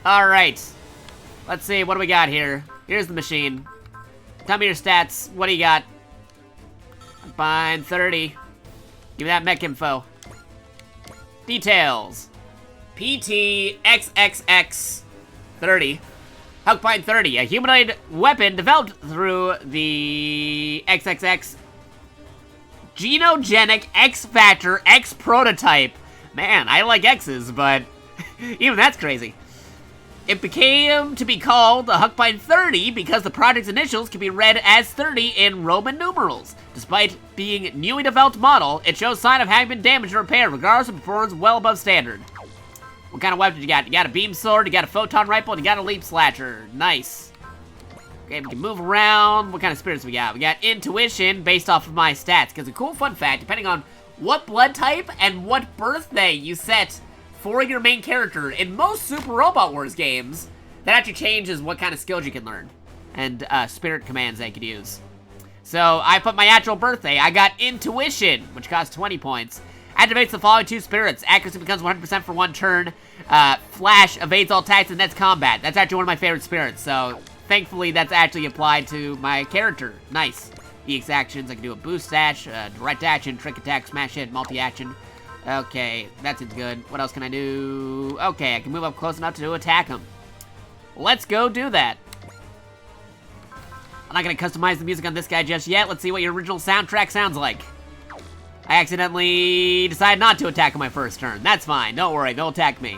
Alright. Let's see. What do we got here? Here's the machine. Tell me your stats. What do you got? Fine, 30. Give me that mech info. Details. PT XXX 30. Huckbind 30, a humanoid weapon developed through the XXX Genogenic X Factor X prototype. Man, I like X's, but even that's crazy. It became to be called the Huckbind 30 because the project's initials can be read as 30 in Roman numerals. Despite being a newly developed model, it shows sign of having been damaged or repaired, regardless of performance well above standard. What kind of weapon you got? You got a beam sword, you got a photon rifle, and you got a leap slasher. Nice. Okay, we can move around. What kind of spirits we got? We got intuition based off of my stats. Because a cool fun fact, depending on what blood type and what birthday you set for your main character, in most Super Robot Wars games, that actually changes what kind of skills you can learn. And spirit commands they could use. So I put my actual birthday. I got intuition, which costs 20 points. Activates the following 2 spirits. Accuracy becomes 100% for 1 turn. Flash evades all attacks and nets combat. That's actually one of my favorite spirits, so thankfully that's actually applied to my character. Nice. EX actions, I can do a boost dash, direct action, trick attack, smash hit, multi-action. Okay, that seems good. What else can I do? Okay, I can move up close enough to attack him. Let's go do that. I'm not gonna customize the music on this guy just yet. Let's see what your original soundtrack sounds like. I accidentally decided not to attack on my first turn. That's fine. Don't worry. They'll attack me.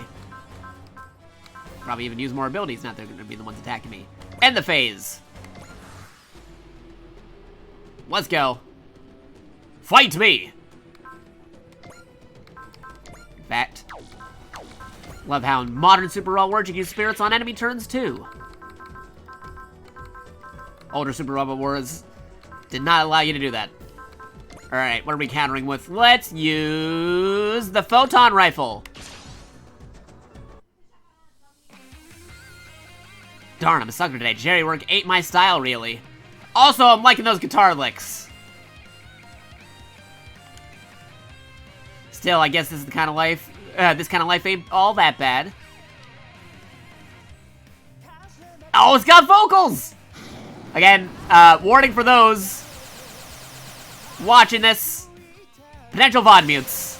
Probably even use more abilities. Not they're going to be the ones attacking me. End the phase. Let's go. Fight me. In fact, love how in modern Super Robot Wars you can use spirits on enemy turns too. Older Super Robot Wars did not allow you to do that. Alright, what are we countering with? Let's use the Photon Rifle. Darn, I'm a sucker today. Jerry work ate my style, really. Also, I'm liking those guitar licks. Still, I guess this is the kind of life, this kind of life ain't all that bad. Oh, it's got vocals! Again, warning for those watching this. Potential VOD mutes.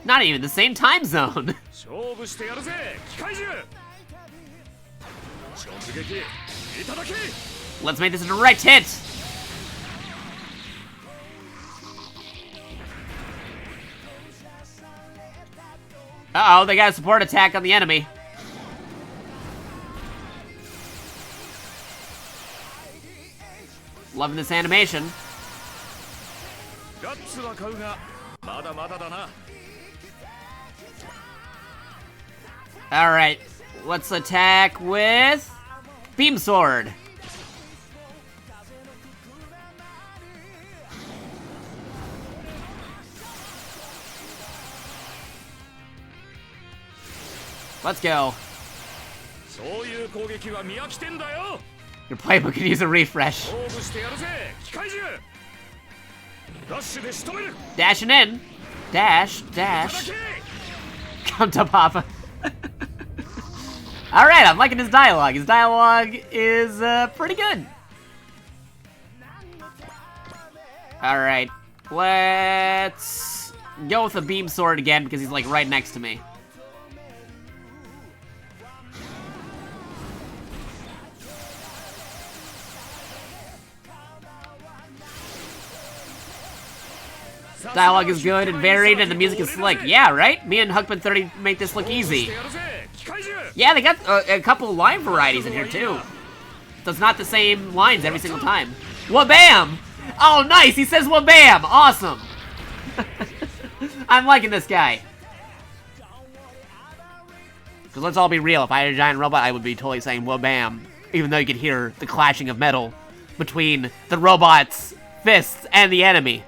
Not even the same time zone. Let's make this a direct hit. Uh-oh, they got a support attack on the enemy. Loving this animation. Alright, let's attack with Beam Sword. Let's go. Your playbook could use a refresh. Dashing in. Dash, dash. Come to Papa. Alright, I'm liking his dialogue. His dialogue is pretty good. Alright, let's go with the Beam Sword again because he's like right next to me. Dialogue is good and varied, and the music is slick. Yeah, right? Me and Huckman30 make this look easy. Yeah, they got a couple of line varieties in here, too. So it's not the same lines every single time. Wabam! Oh, nice! He says wabam! Awesome! I'm liking this guy. Because let's all be real, if I had a giant robot, I would be totally saying wabam. Even though you could hear the clashing of metal between the robot's fists and the enemy.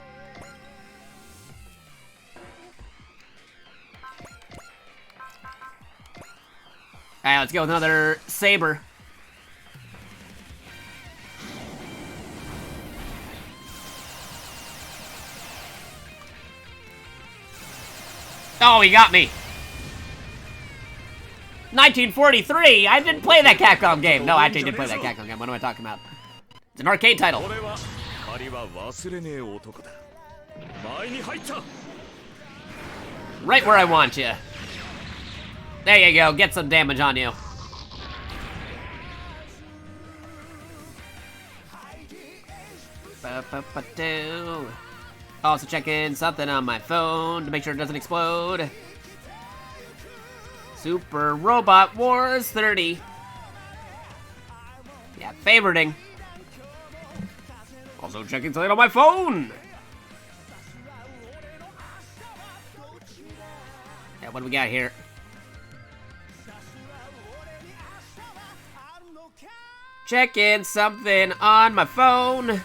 Alright, let's go with another saber. Oh, he got me. 1943? I didn't play that Capcom game. No, I actually didn't play that Capcom game. What am I talking about? It's an arcade title. Right where I want you. There you go, get some damage on you. Also checking something on my phone to make sure it doesn't explode. Super Robot Wars 30. Yeah, favoriting. Also checking something on my phone. Yeah, what do we got here? Checking something on my phone.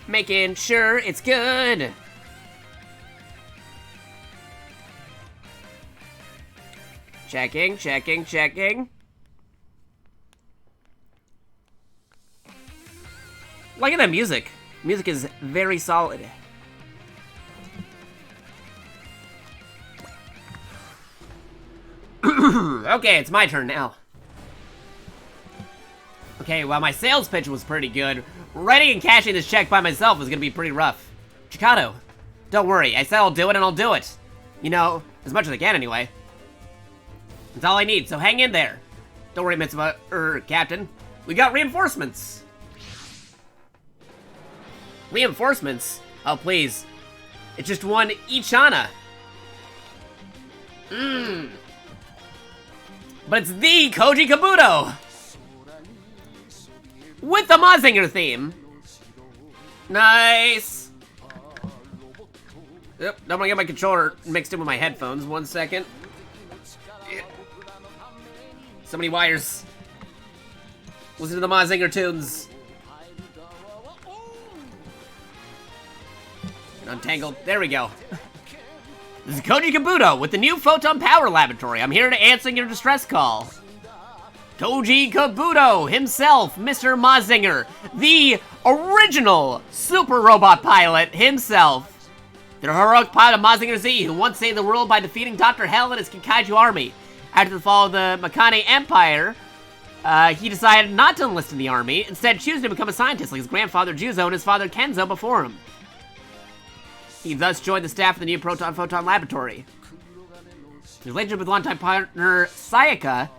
Making sure it's good. Checking, checking, checking. Look at that music. Music is very solid. Okay, it's my turn now. Okay, well, my sales pitch was pretty good. Writing and cashing this check by myself was gonna be pretty rough. Jakato, don't worry. I said I'll do it and I'll do it. You know, as much as I can anyway. That's all I need, so hang in there. Don't worry, Mitsuba, Captain. We got reinforcements. Reinforcements? Oh, please. It's just one Ichana. But it's the Koji Kabuto! With the Mazinger theme! Nice! Yep, don't want to get my controller mixed in with my headphones. 1 second. So many wires. Listen to the Mazinger tunes. Untangled. There we go. This is Koji Kabuto with the new Photon Power Laboratory. I'm here to answer your distress call. Koji Kabuto himself, Mr. Mazinger, the original super robot pilot himself. The heroic pilot of Mazinger Z, who once saved the world by defeating Dr. Hell and his Kaiju army. After the fall of the Makane Empire, he decided not to enlist in the army, instead choosing to become a scientist like his grandfather Juzo and his father Kenzo before him. He thus joined the staff of the new Proton Photon Laboratory. His relationship with longtime partner Sayaka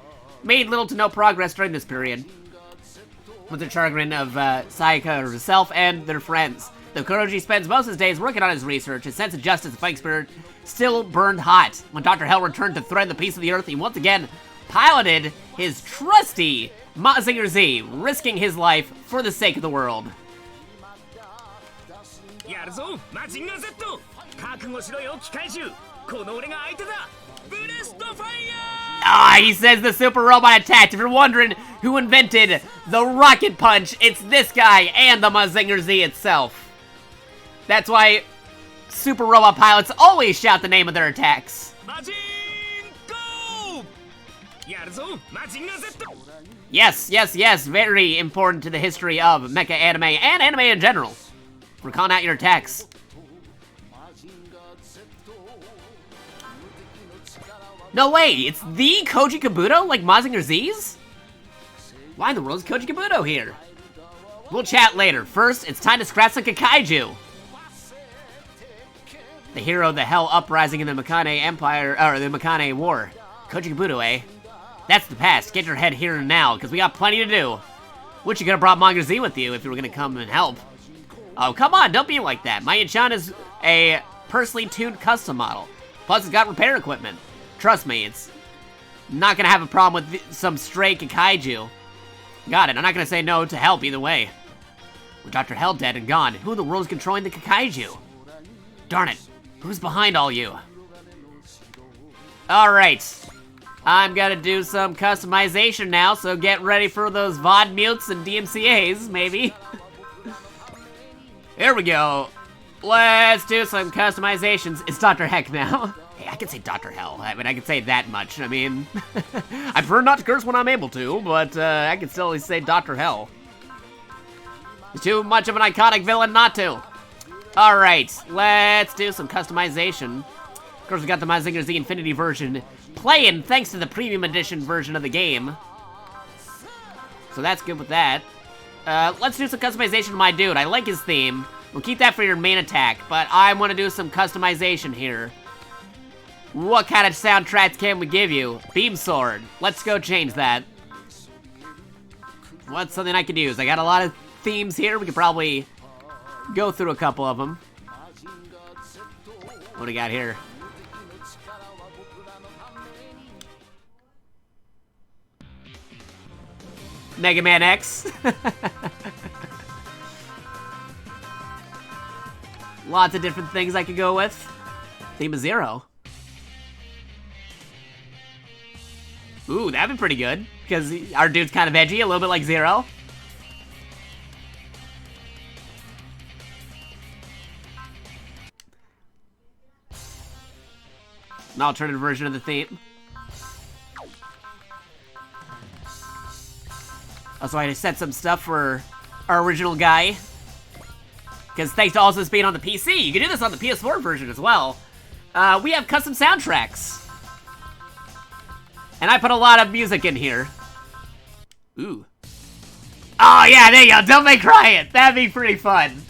made little to no progress during this period, with the chagrin of Sayaka herself and their friends. Though Kuroji spends most of his days working on his research, his sense of justice and fighting spirit still burned hot. When Dr. Hell returned to threaten the peace of the Earth, he once again piloted his trusty Mazinger Z, risking his life for the sake of the world. He says the super robot attacked. If you're wondering who invented the rocket punch, it's this guy and the Mazinger Z itself. That's why super robot pilots always shout the name of their attacks. Yes, yes, yes, very important to the history of mecha anime and anime in general. We're calling out your attacks. No way, it's the Koji Kabuto like Mazinger Z's? Why in the world is Koji Kabuto here? We'll chat later. First, it's time to scratch some Kaiju. The hero of the Hell Uprising in the Makane Empire, or the Makane War. Koji Kabuto, eh? That's the past. Get your head here and now, because we got plenty to do. Wish you could have brought Mazinger Z with you if you were going to come and help. Oh, come on, don't be like that. My Yanchan is a personally tuned custom model. Plus, it's got repair equipment. Trust me, it's not going to have a problem with some stray Kaiju. Got it, I'm not going to say no to help either way. With Dr. Hell dead and gone, who in the world is controlling the Kaiju? Darn it, who's behind all you? Alright, I'm going to do some customization now, so get ready for those VOD mutes and DMCAs, maybe. Here we go. Let's do some customizations. It's Dr. Heck now. Hey, I can say Dr. Hell. I mean, I can say that much. I mean, I prefer not to curse when I'm able to, but I can still say Dr. Hell. It's too much of an iconic villain not to. Alright, let's do some customization. Of course, we got the Mazinger Z Infinity version playing thanks to the premium edition version of the game. So that's good with that. Let's do some customization to my dude. I like his theme. We'll keep that for your main attack, but I want to do some customization here. What kind of soundtracks can we give you? Beam Sword. Let's go change that. What's something I could use? I got a lot of themes here. We could probably go through a couple of them. What do we got here? Mega Man X. Lots of different things I could go with. Theme of Zero. Ooh, that'd be pretty good. Because our dude's kind of edgy, a little bit like Zero. An alternative version of the theme. Also, I set some stuff for our original guy. Because thanks to also this being on the PC, you can do this on the PS4 version as well. We have custom soundtracks. And I put a lot of music in here. Ooh. Oh yeah, there you go, Don't Make Cry It. That'd be pretty fun.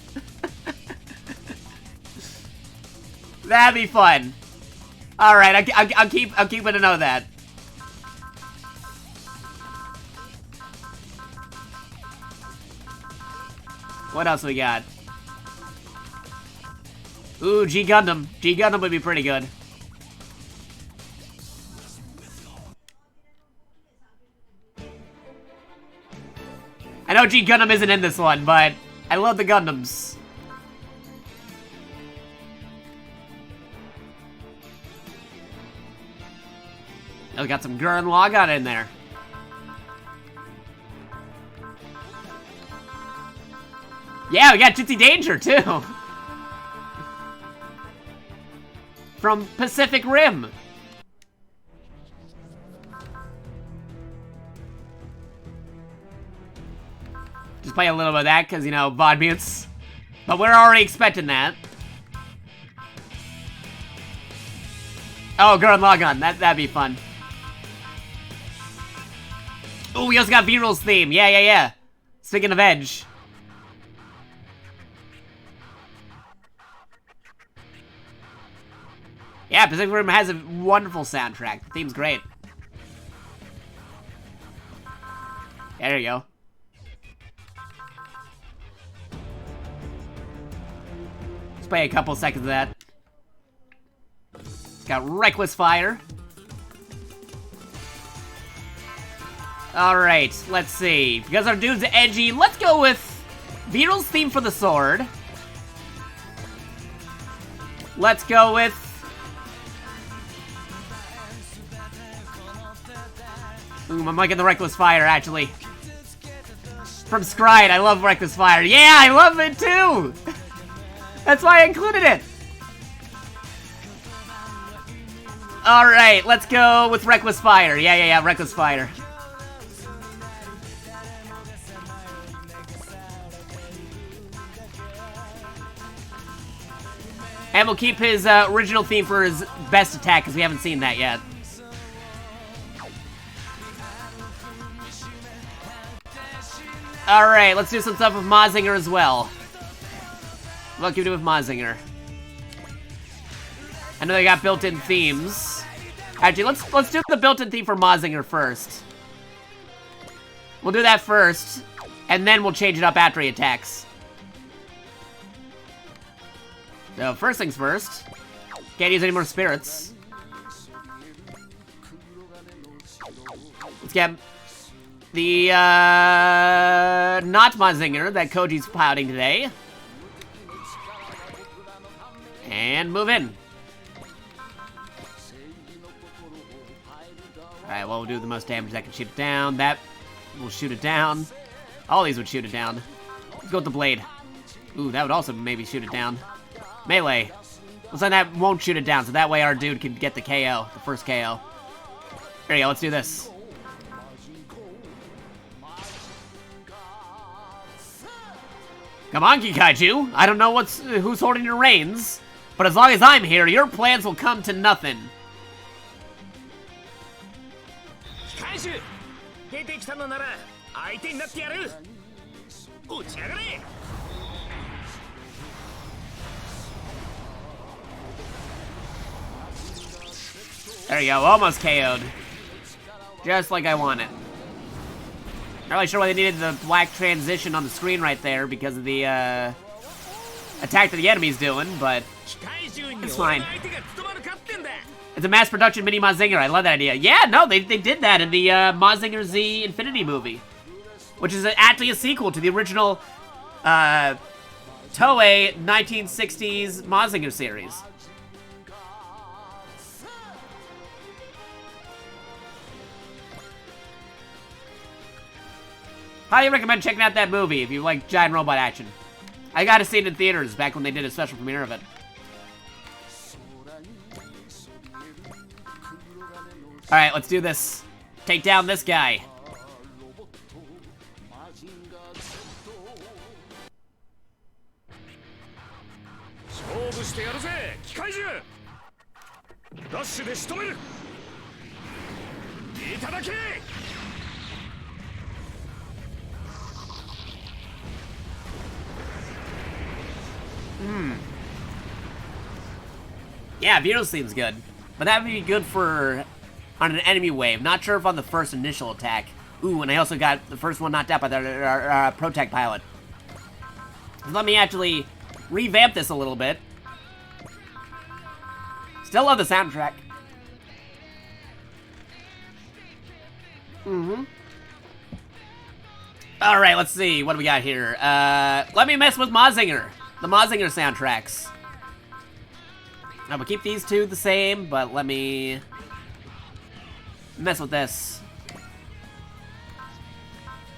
That'd be fun. Alright, I'll keep it to know that. What else we got? Ooh, G Gundam. G Gundam would be pretty good. I know G Gundam isn't in this one, but I love the Gundams. Oh, we got some Gurren Lagann in there. Yeah, we got Tootsie Danger, too. From Pacific Rim. Just play a little bit of that, because, you know, VOD mutes. But we're already expecting that. Oh, Gurren Lagann. That'd be fun. Oh, we also got V-Rule's theme. Yeah. Speaking of Edge. Yeah, Pacific Rim has a wonderful soundtrack. The theme's great. Yeah, there you go. Let's play a couple seconds of that. It's got Reckless Fire. Alright, let's see. Because our dude's edgy, let's go with V-Rule's theme for the sword. Let's go with... Ooh, I'm liking the Reckless Fire, actually. From Scryed, I love Reckless Fire. Yeah, I love it too! That's why I included it! Alright, let's go with Reckless Fire. Yeah, Reckless Fire. And we'll keep his original theme for his best attack, because we haven't seen that yet. Alright, let's do some stuff with Mazinger as well. What can we do with Mazinger? I know they got built-in themes. Actually, let's do the built-in theme for Mazinger first. We'll do that first, and then we'll change it up after he attacks. So, first things first. Can't use any more spirits. Let's get the, not Mazinger that Koji's piloting today. And move in. Alright, well, we'll do the most damage that can shoot it down. That will shoot it down. All these would shoot it down. Let's go with the blade. Ooh, that would also maybe shoot it down. Melee. Looks like that won't shoot it down, so that way our dude can get the KO, the first KO. There you go, let's do this. Come on, Kikaiju. I don't know who's holding your reins, but as long as I'm here, your plans will come to nothing. There you go, almost KO'd. Just like I wanted. Not really sure why they needed the black transition on the screen right there because of the attack that the enemy's doing, but it's fine. It's a mass production mini Mazinger. I love that idea. Yeah, no, they did that in the Mazinger Z Infinity movie, which is actually a sequel to the original Toei 1960s Mazinger series. Highly recommend checking out that movie if you like giant robot action. I got to see it in theaters back when they did a special premiere of it. Alright, let's do this. Take down this guy. Yeah, Vito seems good. But that would be good for on an enemy wave. Not sure if on the first initial attack. Ooh, and I also got the first one knocked out by the Protect pilot. Let me actually revamp this a little bit. Still love the soundtrack. Alright, let's see. What do we got here? Let me mess with Mazinger. The Mazinger soundtracks. I'm gonna keep these two the same, but let me mess with this.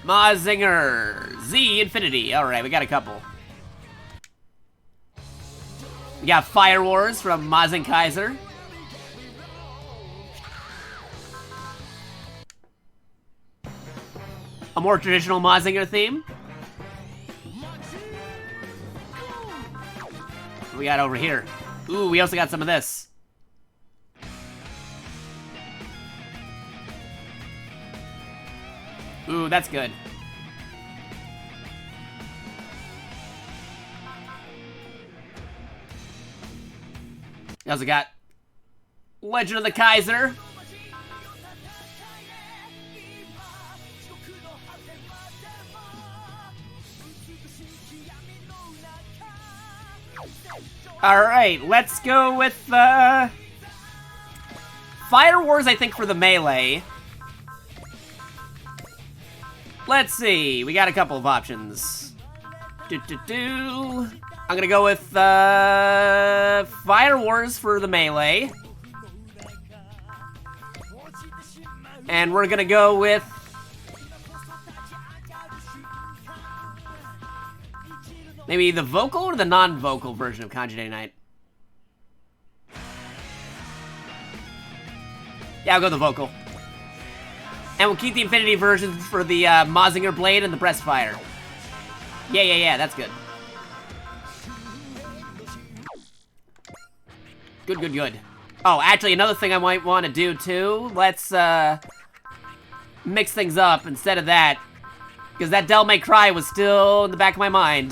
Mazinger Z Infinity. Alright, we got a couple. We got Fire Wars from Mazen Kaiser. A more traditional Mazinger theme. What we got over here? Ooh, we also got some of this. Ooh, that's good. We also got Legend of the Kaiser. Alright, let's go with, Fire Wars, I think, for the melee. Let's see, we got a couple of options. I'm gonna go with, Fire Wars for the melee. And we're gonna go with... maybe the vocal or the non-vocal version of Kanji Day Night? Yeah, I'll go the vocal. And we'll keep the Infinity version for the Mazinger Blade and the Breastfire. Yeah, that's good. Good. Oh, actually, another thing I might want to do, too. Let's, mix things up instead of that. Because that Devil May Cry was still in the back of my mind.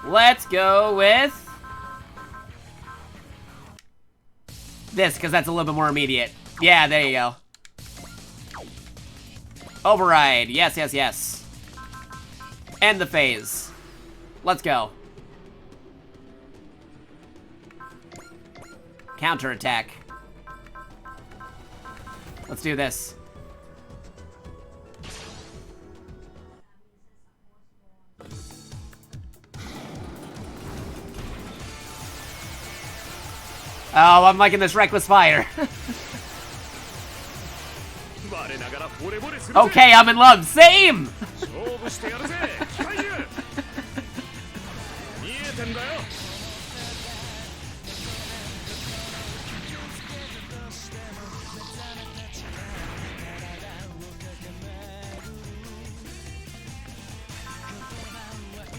Let's go with... this, because that's a little bit more immediate. Yeah, there you go. Override. Yes. End the phase. Let's go. Counterattack. Let's do this. Oh, I'm liking this reckless fire. Okay, I'm in love. Same!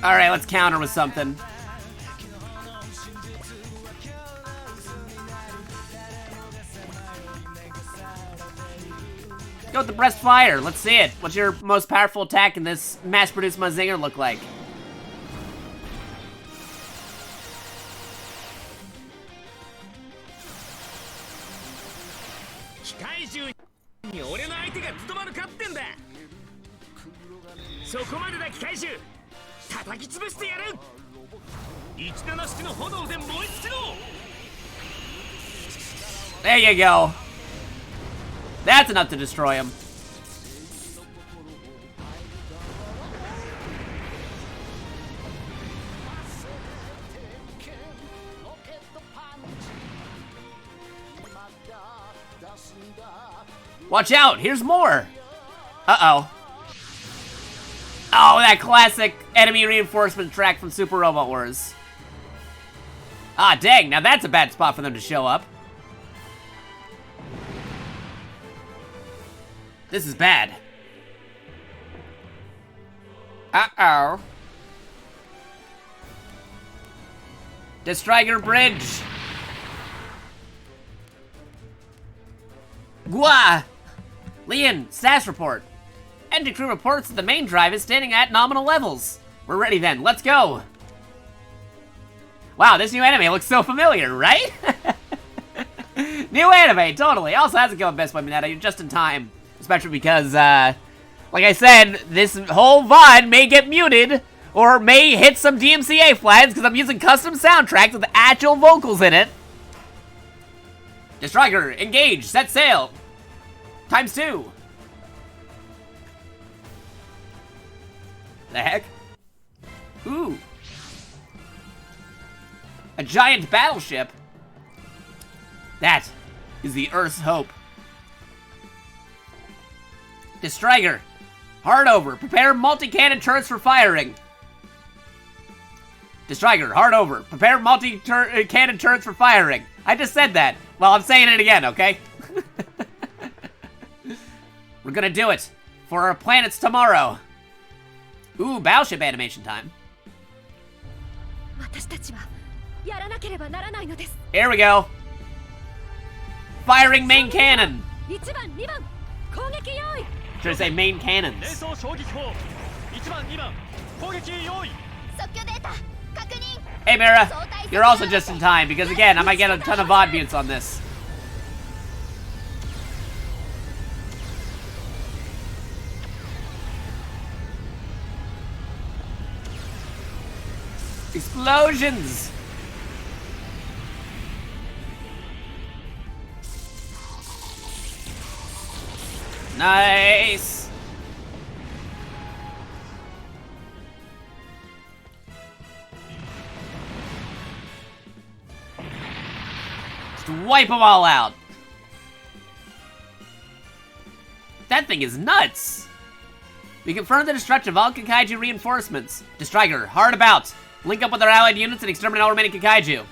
Alright, let's counter with something. Go with the Breastfire. Let's see it. What's your most powerful attack in this mass-produced Mazinger look like? There you go. That's enough to destroy him. Watch out, here's more. Uh-oh. Oh, that classic enemy reinforcement track from Super Robot Wars. Ah, dang, now that's a bad spot for them to show up. This is bad. Uh-oh. Destriger Bridge. Gua! Leon, status report. Engine crew reports that the main drive is standing at nominal levels. We're ready then, let's go. Wow, this new anime looks so familiar, right? New anime, totally. Also hasn't killed Best Boy Mineta, you're just in time. Especially because, like I said, this whole VOD may get muted, or may hit some DMCA flags, because I'm using custom soundtracks with actual vocals in it. Destriger, engage, set sail. ×2. The heck? Ooh. A giant battleship? That is the Earth's hope. Destriger, hard over. Prepare multi-cannon turrets for firing. Striker, hard over. Prepare multi-cannon turrets for firing. I just said that. Well, I'm saying it again, okay? We're gonna do it for our planets tomorrow. Ooh, battleship animation time. Here we go. Firing main cannon. Should I say main cannons? Hey Mira, you're also just in time because again, I might get a ton of VOD mutes on this. Explosions! Nice! Just wipe them all out. That thing is nuts! We confirmed the destruction of all Kakaiju reinforcements. Striker, hard about. Link up with our allied units and exterminate all remaining Kakaiju.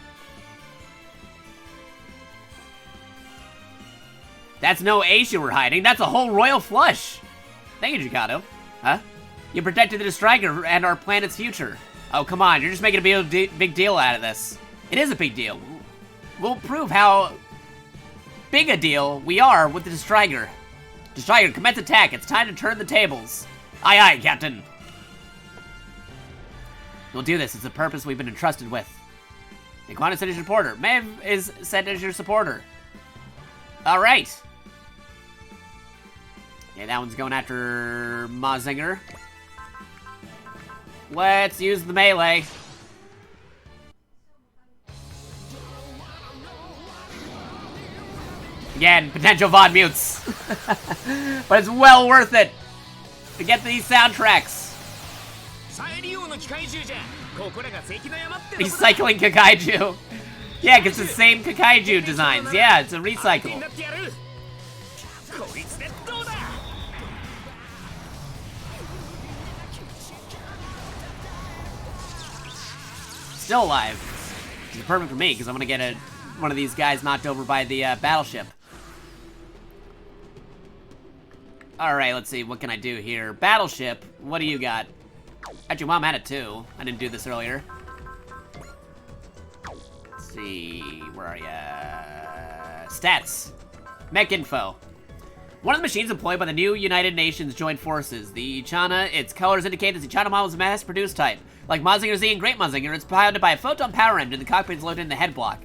That's no Ace you were hiding. That's a whole royal flush. Thank you, Jakato. Huh? You protected the Striker and our planet's future. Oh, come on. You're just making a big deal out of this. It is a big deal. We'll prove how big a deal we are with the Striker. Striker, commence attack. It's time to turn the tables. Aye, aye, Captain. We'll do this. It's a purpose we've been entrusted with. Iguana sent as your supporter. Maeve is sent as your supporter. Alright. Okay, that one's going after Mazinger. Let's use the melee. Again, potential VOD mutes. But it's well worth it to get these soundtracks. Recycling Kakaiju. Yeah, because it's the same Kakaiju designs. Yeah, it's a recycle. Still alive. Which is perfect for me, because I'm going to get one of these guys knocked over by the battleship. Alright, let's see. What can I do here? Battleship. What do you got? Actually, Mom had it too. I didn't do this earlier. Let's see. Where are ya? Stats. Mech info. One of the machines employed by the new United Nations Joint Forces, the Ichana. Its colors indicate that the Ichana model is a mass-produced type. Like Mazinger Z and Great Mazinger, it's powered by a photon power engine. The cockpit is loaded in the head block.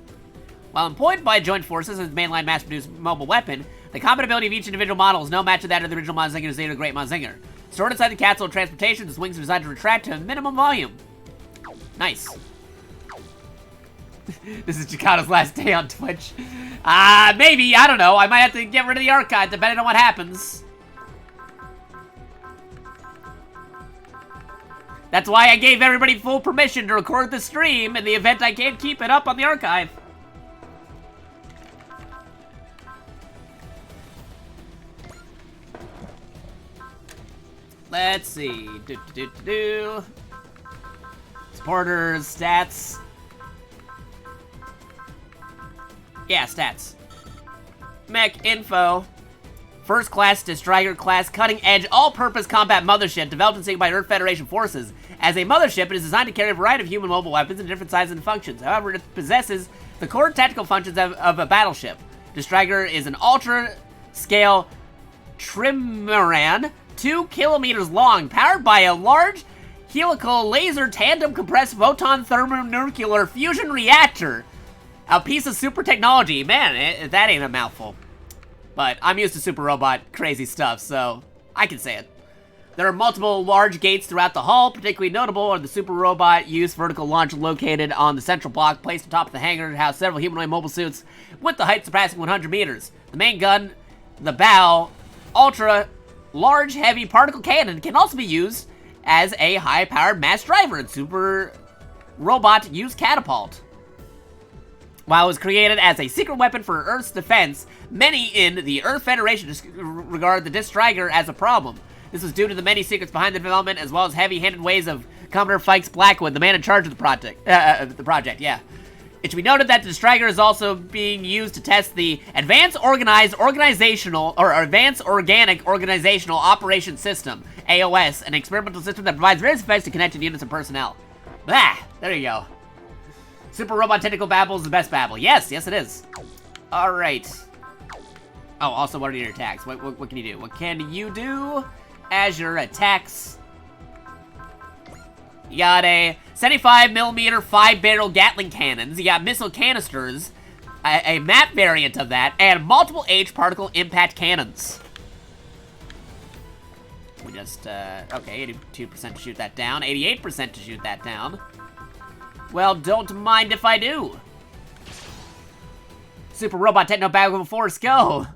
While employed by Joint Forces as a mainline mass-produced mobile weapon, the combat ability of each individual model is no match to that of the original Mazinger Z or Great Mazinger. Stored inside the capsule of transportation, the wings are designed to retract to a minimum volume. Nice. This is Jakato's last day on Twitch. Maybe, I don't know. I might have to get rid of the archive depending on what happens. That's why I gave everybody full permission to record the stream in the event I can't keep it up on the archive. Let's see. Supporters, stats. Yeah, stats. Mech info. First class Striker class cutting edge all-purpose combat mothership developed and saved by Earth Federation forces. As a mothership, it is designed to carry a variety of human mobile weapons in different sizes and functions. However, it possesses the core tactical functions of a battleship. The Striker is an ultra-scale trimaran, 2 kilometers long, powered by a large helical laser tandem compressed photon thermonuclear fusion reactor. A piece of super technology. Man, that ain't a mouthful. But I'm used to Super Robot crazy stuff, so I can say it. There are multiple large gates throughout the hull. Particularly notable are the Super Robot use vertical launch located on the central block, placed on top of the hangar to house several humanoid mobile suits with the height surpassing 100 meters. The main gun, the bow, ultra large heavy particle cannon can also be used as a high-powered mass driver and Super Robot use catapult. While it was created as a secret weapon for Earth's defense, many in the Earth Federation regard the Striker as a problem. This was due to the many secrets behind the development, as well as heavy-handed ways of Commodore Fikes Blackwood, the man in charge of the project. Yeah. It should be noted that the Striker is also being used to test the Advanced Organic Organizational Operation System, AOS, an experimental system that provides various effects to connected units and personnel. Blah! There you go. Super Robot Tentacle Babble is the best babble. Yes, yes it is. Alright. Oh, also, what are your attacks? What can you do? What can you do as your attacks? You got a 75mm 5-barrel Gatling cannons. You got missile canisters, a map variant of that, and multiple H-particle impact cannons. We just, okay, 82% to shoot that down, 88% to shoot that down. Well, don't mind if I do. Super Robot Techno Battle Force, go!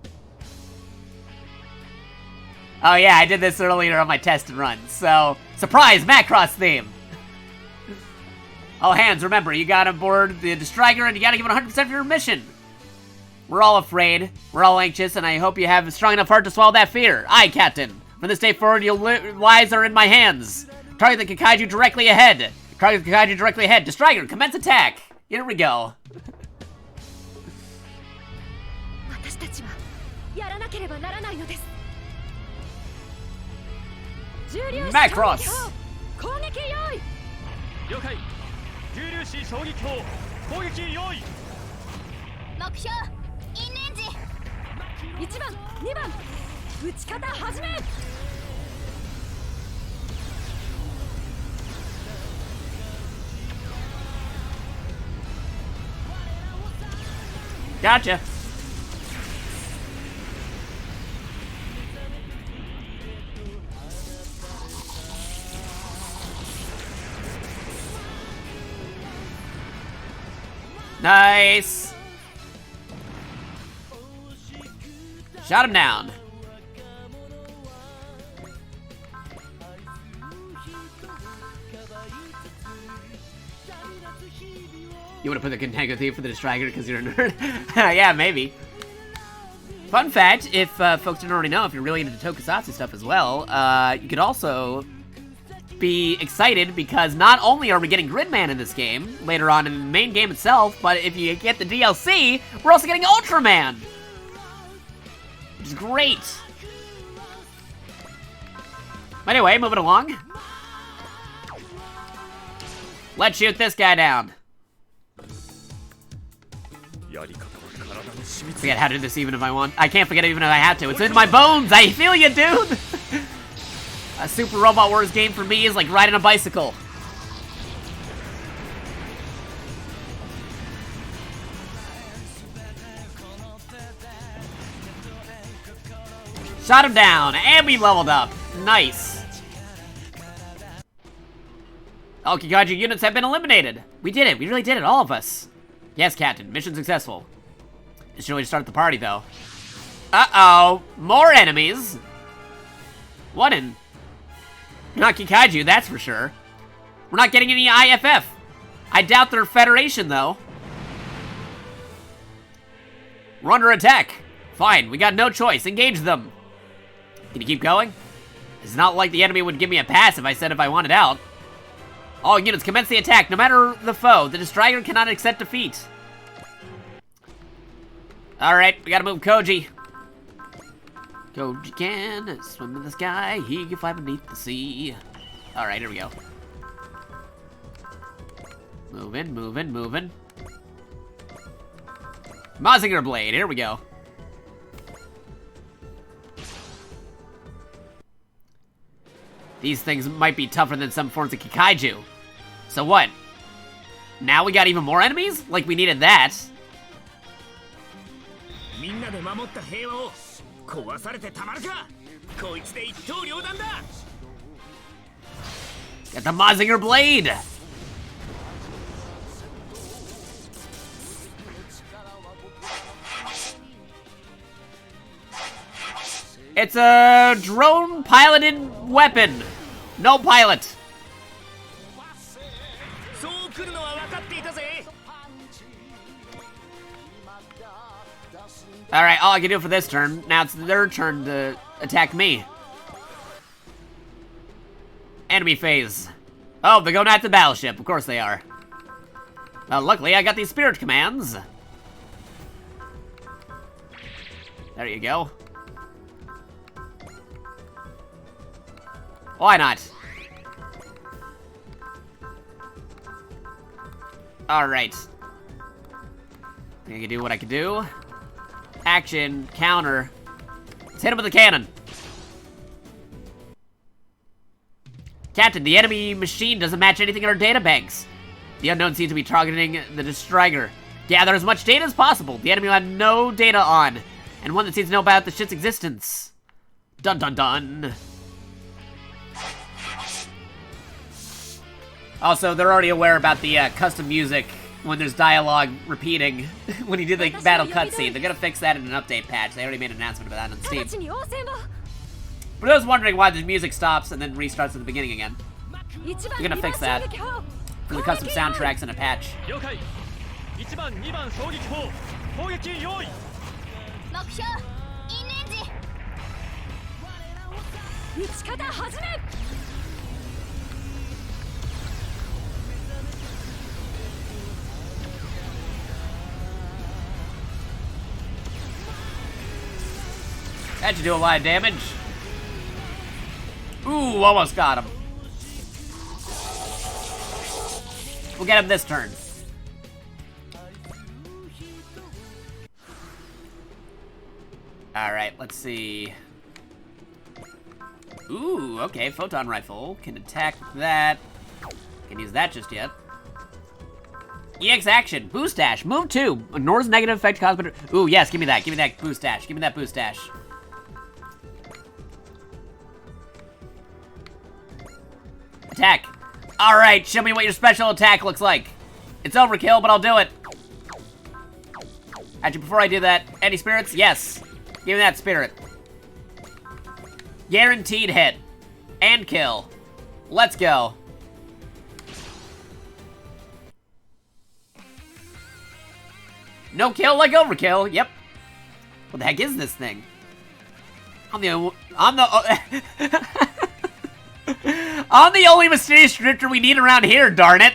Oh yeah, I did this earlier on my test run, so... Surprise, Macross theme! All hands, remember, you got on board the Striker and you gotta give it 100% of your mission. We're all afraid, we're all anxious, and I hope you have a strong enough heart to swallow that fear. Aye, Captain. From this day forward, your lives are in my hands. Target the Kikaiju directly ahead. Target the Kikaiju directly ahead. The Striker, commence attack. Here we go. Macross. 重粒子衝撃砲攻撃用意目標因縁時1番2番撃ち方始め Gotcha. Nice. Shot him down. You want to put the Contango theme for the Striker because you're a nerd? Yeah, maybe. Fun fact, if folks didn't already know, if you're really into Tokusatsu stuff as well, you could also be excited because not only are we getting Gridman in this game, later on in the main game itself, but if you get the DLC, we're also getting Ultraman! Which is great! Anyway, moving along. Let's shoot this guy down. Forget how to do this even if I want. I can't forget it even if I have to. It's in my bones! I feel you, dude! A Super Robot Wars game for me is like riding a bicycle. Shot him down, and we leveled up. Nice. All Kikaiju units have been eliminated. We did it, we really did it, all of us. Yes, Captain, mission successful. It should really start the party, though. Uh-oh, more enemies. What in... Not Kikaiju, that's for sure. We're not getting any IFF. I doubt they're Federation, though. We're under attack. Fine, we got no choice. Engage them. Can you keep going? It's not like the enemy would give me a pass if I wanted out. All units, commence the attack, no matter the foe. The Striker cannot accept defeat. Alright, we gotta move Koji. Koji can swim in the sky, he can fly beneath the sea. Alright, here we go. Moving, moving, moving. Mazinger Blade, here we go. These things might be tougher than some forms of Kikaiju. So what? Now we got even more enemies? Like we needed that. Got the Mazinger Blade! It's a drone-piloted weapon. No pilot. Alright, all I can do for this turn, now it's their turn to attack me. Enemy phase. Oh, they're going after the battleship. Of course they are. Well, luckily I got these spirit commands. There you go. Why not? Alright. I can do what I can do. Action, counter. Let's hit him with a cannon. Captain, the enemy machine doesn't match anything in our data banks. The unknown seems to be targeting the Striker. Gather as much data as possible. The enemy will have no data on, and one that seems to know about the ship's existence. Dun dun dun. Also, they're already aware about the custom music when there's dialogue repeating when you do the battle cutscene. They're gonna fix that in an update patch. They already made an announcement about that on Steam. But I was wondering why the music stops and then restarts at the beginning again. They're gonna fix that for the custom soundtracks in a patch. 了解1番2番衝撃砲攻撃用意目標インレンジ撃ち方始め That should do a lot of damage. Ooh, almost got him. We'll get him this turn. Alright, let's see. Ooh, okay, photon rifle. Can attack with that. Can't use that just yet. EX action, boost dash, move 2. Ignores negative effect caused by... Ooh, yes, give me that boost dash. Give me that boost dash. Attack. Alright, show me what your special attack looks like. It's overkill, but I'll do it. Actually, before I do that, any spirits? Yes. Give me that spirit. Guaranteed hit. And kill. Let's go. No kill like overkill. Yep. What the heck is this thing? I'm the only mysterious drifter we need around here, darn it.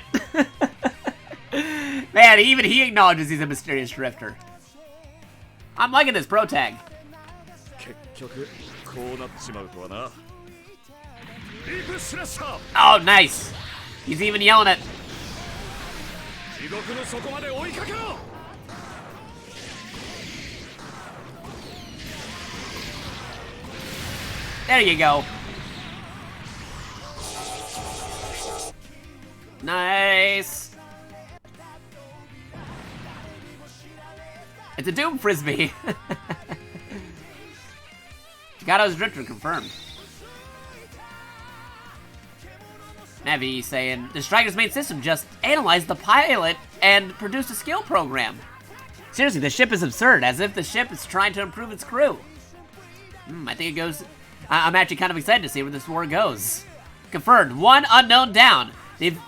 Man, even he acknowledges he's a mysterious drifter. I'm liking this pro tag. 結局こうなっちまうとはなディープスラッシャー Oh, nice. He's even yelling it. 地獄の底まで追いかけろ There you go. Nice. It's a Doom Frisbee. JakatoX drifter confirmed. Navi saying, the Striker's main system just analyzed the pilot and produced a skill program. Seriously, the ship is absurd, as if the ship is trying to improve its crew. I think it goes... I'm actually kind of excited to see where this war goes. Confirmed, 1 unknown down.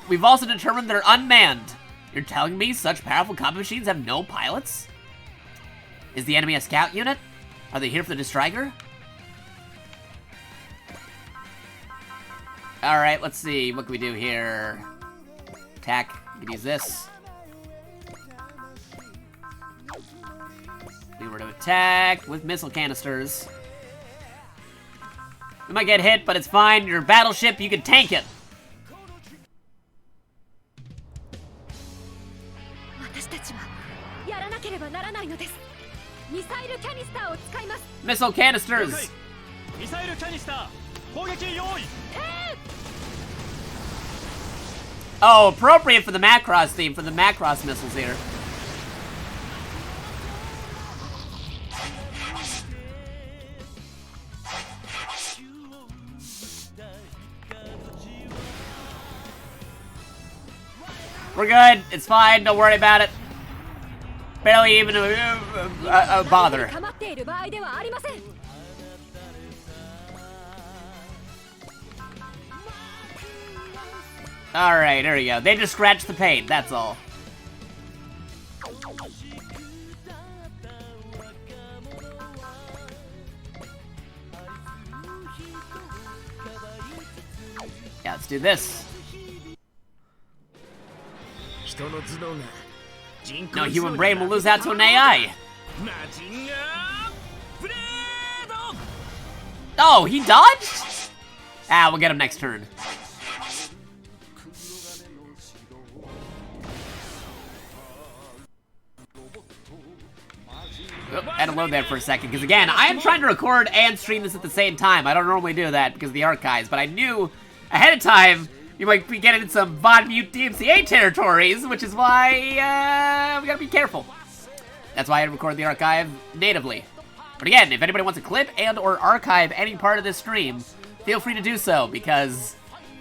We've also determined they're unmanned. You're telling me such powerful combat machines have no pilots? Is the enemy a scout unit? Are they here for the Striker? Alright, let's see. What can we do here? Attack. We can use this. We were to attack with missile canisters. We might get hit, but it's fine. Your battleship, you can tank it. Missile canisters. ミサイルキャニスター攻撃用意 Oh, appropriate for the Macross theme, for the Macross missiles here. We're good. It's fine. Don't worry about it. Barely even a bother. Alright, there we go. They just scratched the paint, that's all. Yeah, let's do this. No human brain will lose out to an AI. Oh, he dodged? Ah, we'll get him next turn. Oh, had to load that for a second, because again, I am trying to record and stream this at the same time. I don't normally do that because of the archives, but I knew ahead of time you might be getting in some VOD mute DMCA territories, which is why we gotta be careful. That's why I record the archive natively. But again, if anybody wants to clip and or archive any part of this stream, feel free to do so, because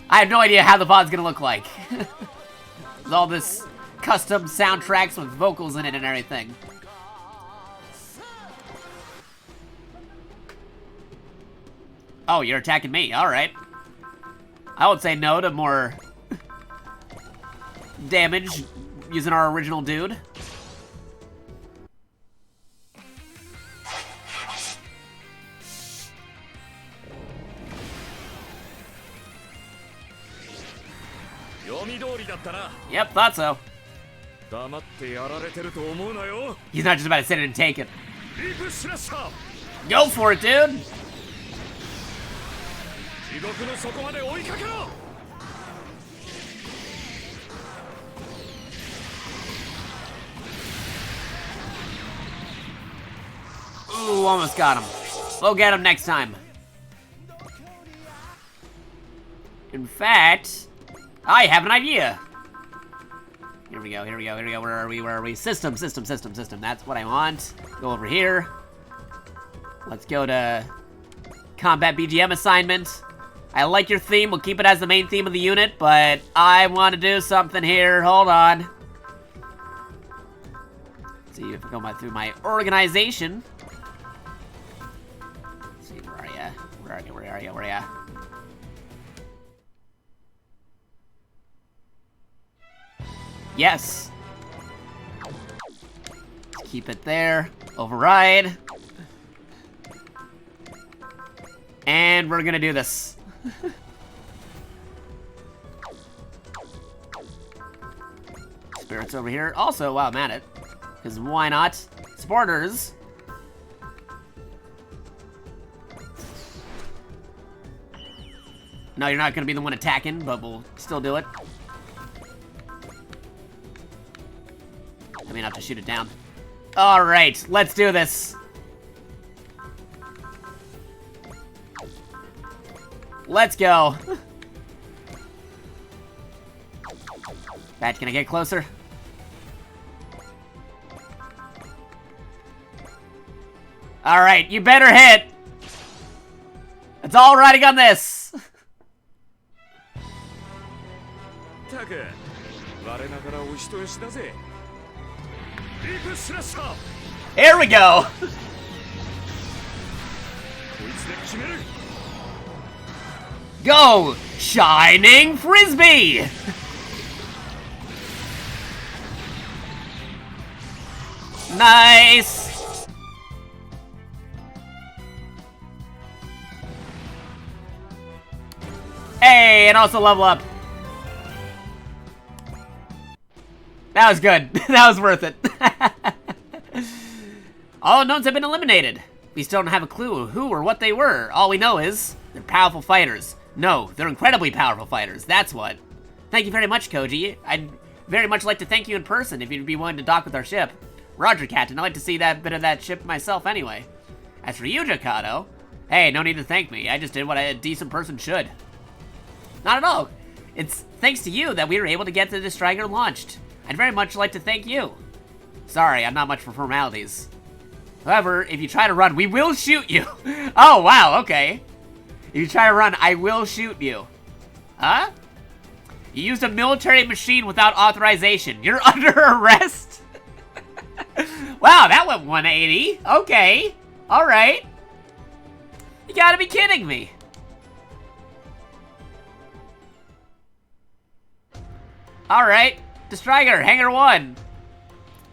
I have no idea how the VOD's gonna look like. With all this custom soundtracks with vocals in it and everything. Oh, you're attacking me. Alright. I would say no to more damage using our original dude. Yep, thought so. He's not just about to sit and take it. Go for it, dude! Ooh, almost got him. We'll get him next time. In fact, I have an idea. Here we go, here we go, here we go. Where are we, where are we? System, system, system, system. That's what I want. Go over here. Let's go to combat BGM assignment. I like your theme. We'll keep it as the main theme of the unit, but I want to do something here. Hold on. Let's see if I go through my organization. Let's see, where are ya? Where are you? Where are you? Where are ya? Yes. Let's keep it there. Override. And we're gonna do this. Spirits over here. Also, while I'm at it, because why not? Supporters. No, you're not gonna be the one attacking, but we'll still do it. I mean, I have to shoot it down. All right, let's do this. Let's go. Bat, can I get closer? All right, you better hit. It's all riding on this. Here we go. Go, Shining Frisbee! Nice! Hey, and also level up. That was good. That was worth it. All unknowns have been eliminated. We still don't have a clue who or what they were. All we know is they're powerful fighters. No, they're incredibly powerful fighters, that's what. Thank you very much, Koji. I'd very much like to thank you in person if you'd be willing to dock with our ship. Roger, Captain. I'd like to see that bit of that ship myself anyway. As for you, Jakato, hey, no need to thank me. I just did what a decent person should. Not at all. It's thanks to you that we were able to get the Striker launched. I'd very much like to thank you. Sorry, I'm not much for formalities. However, if you try to run, we will shoot you. Oh, wow, okay. If you try to run, I will shoot you. Huh? You used a military machine without authorization. You're under arrest? Wow, that went 180. Okay. Alright. You gotta be kidding me. Alright. Striker, Hangar 1.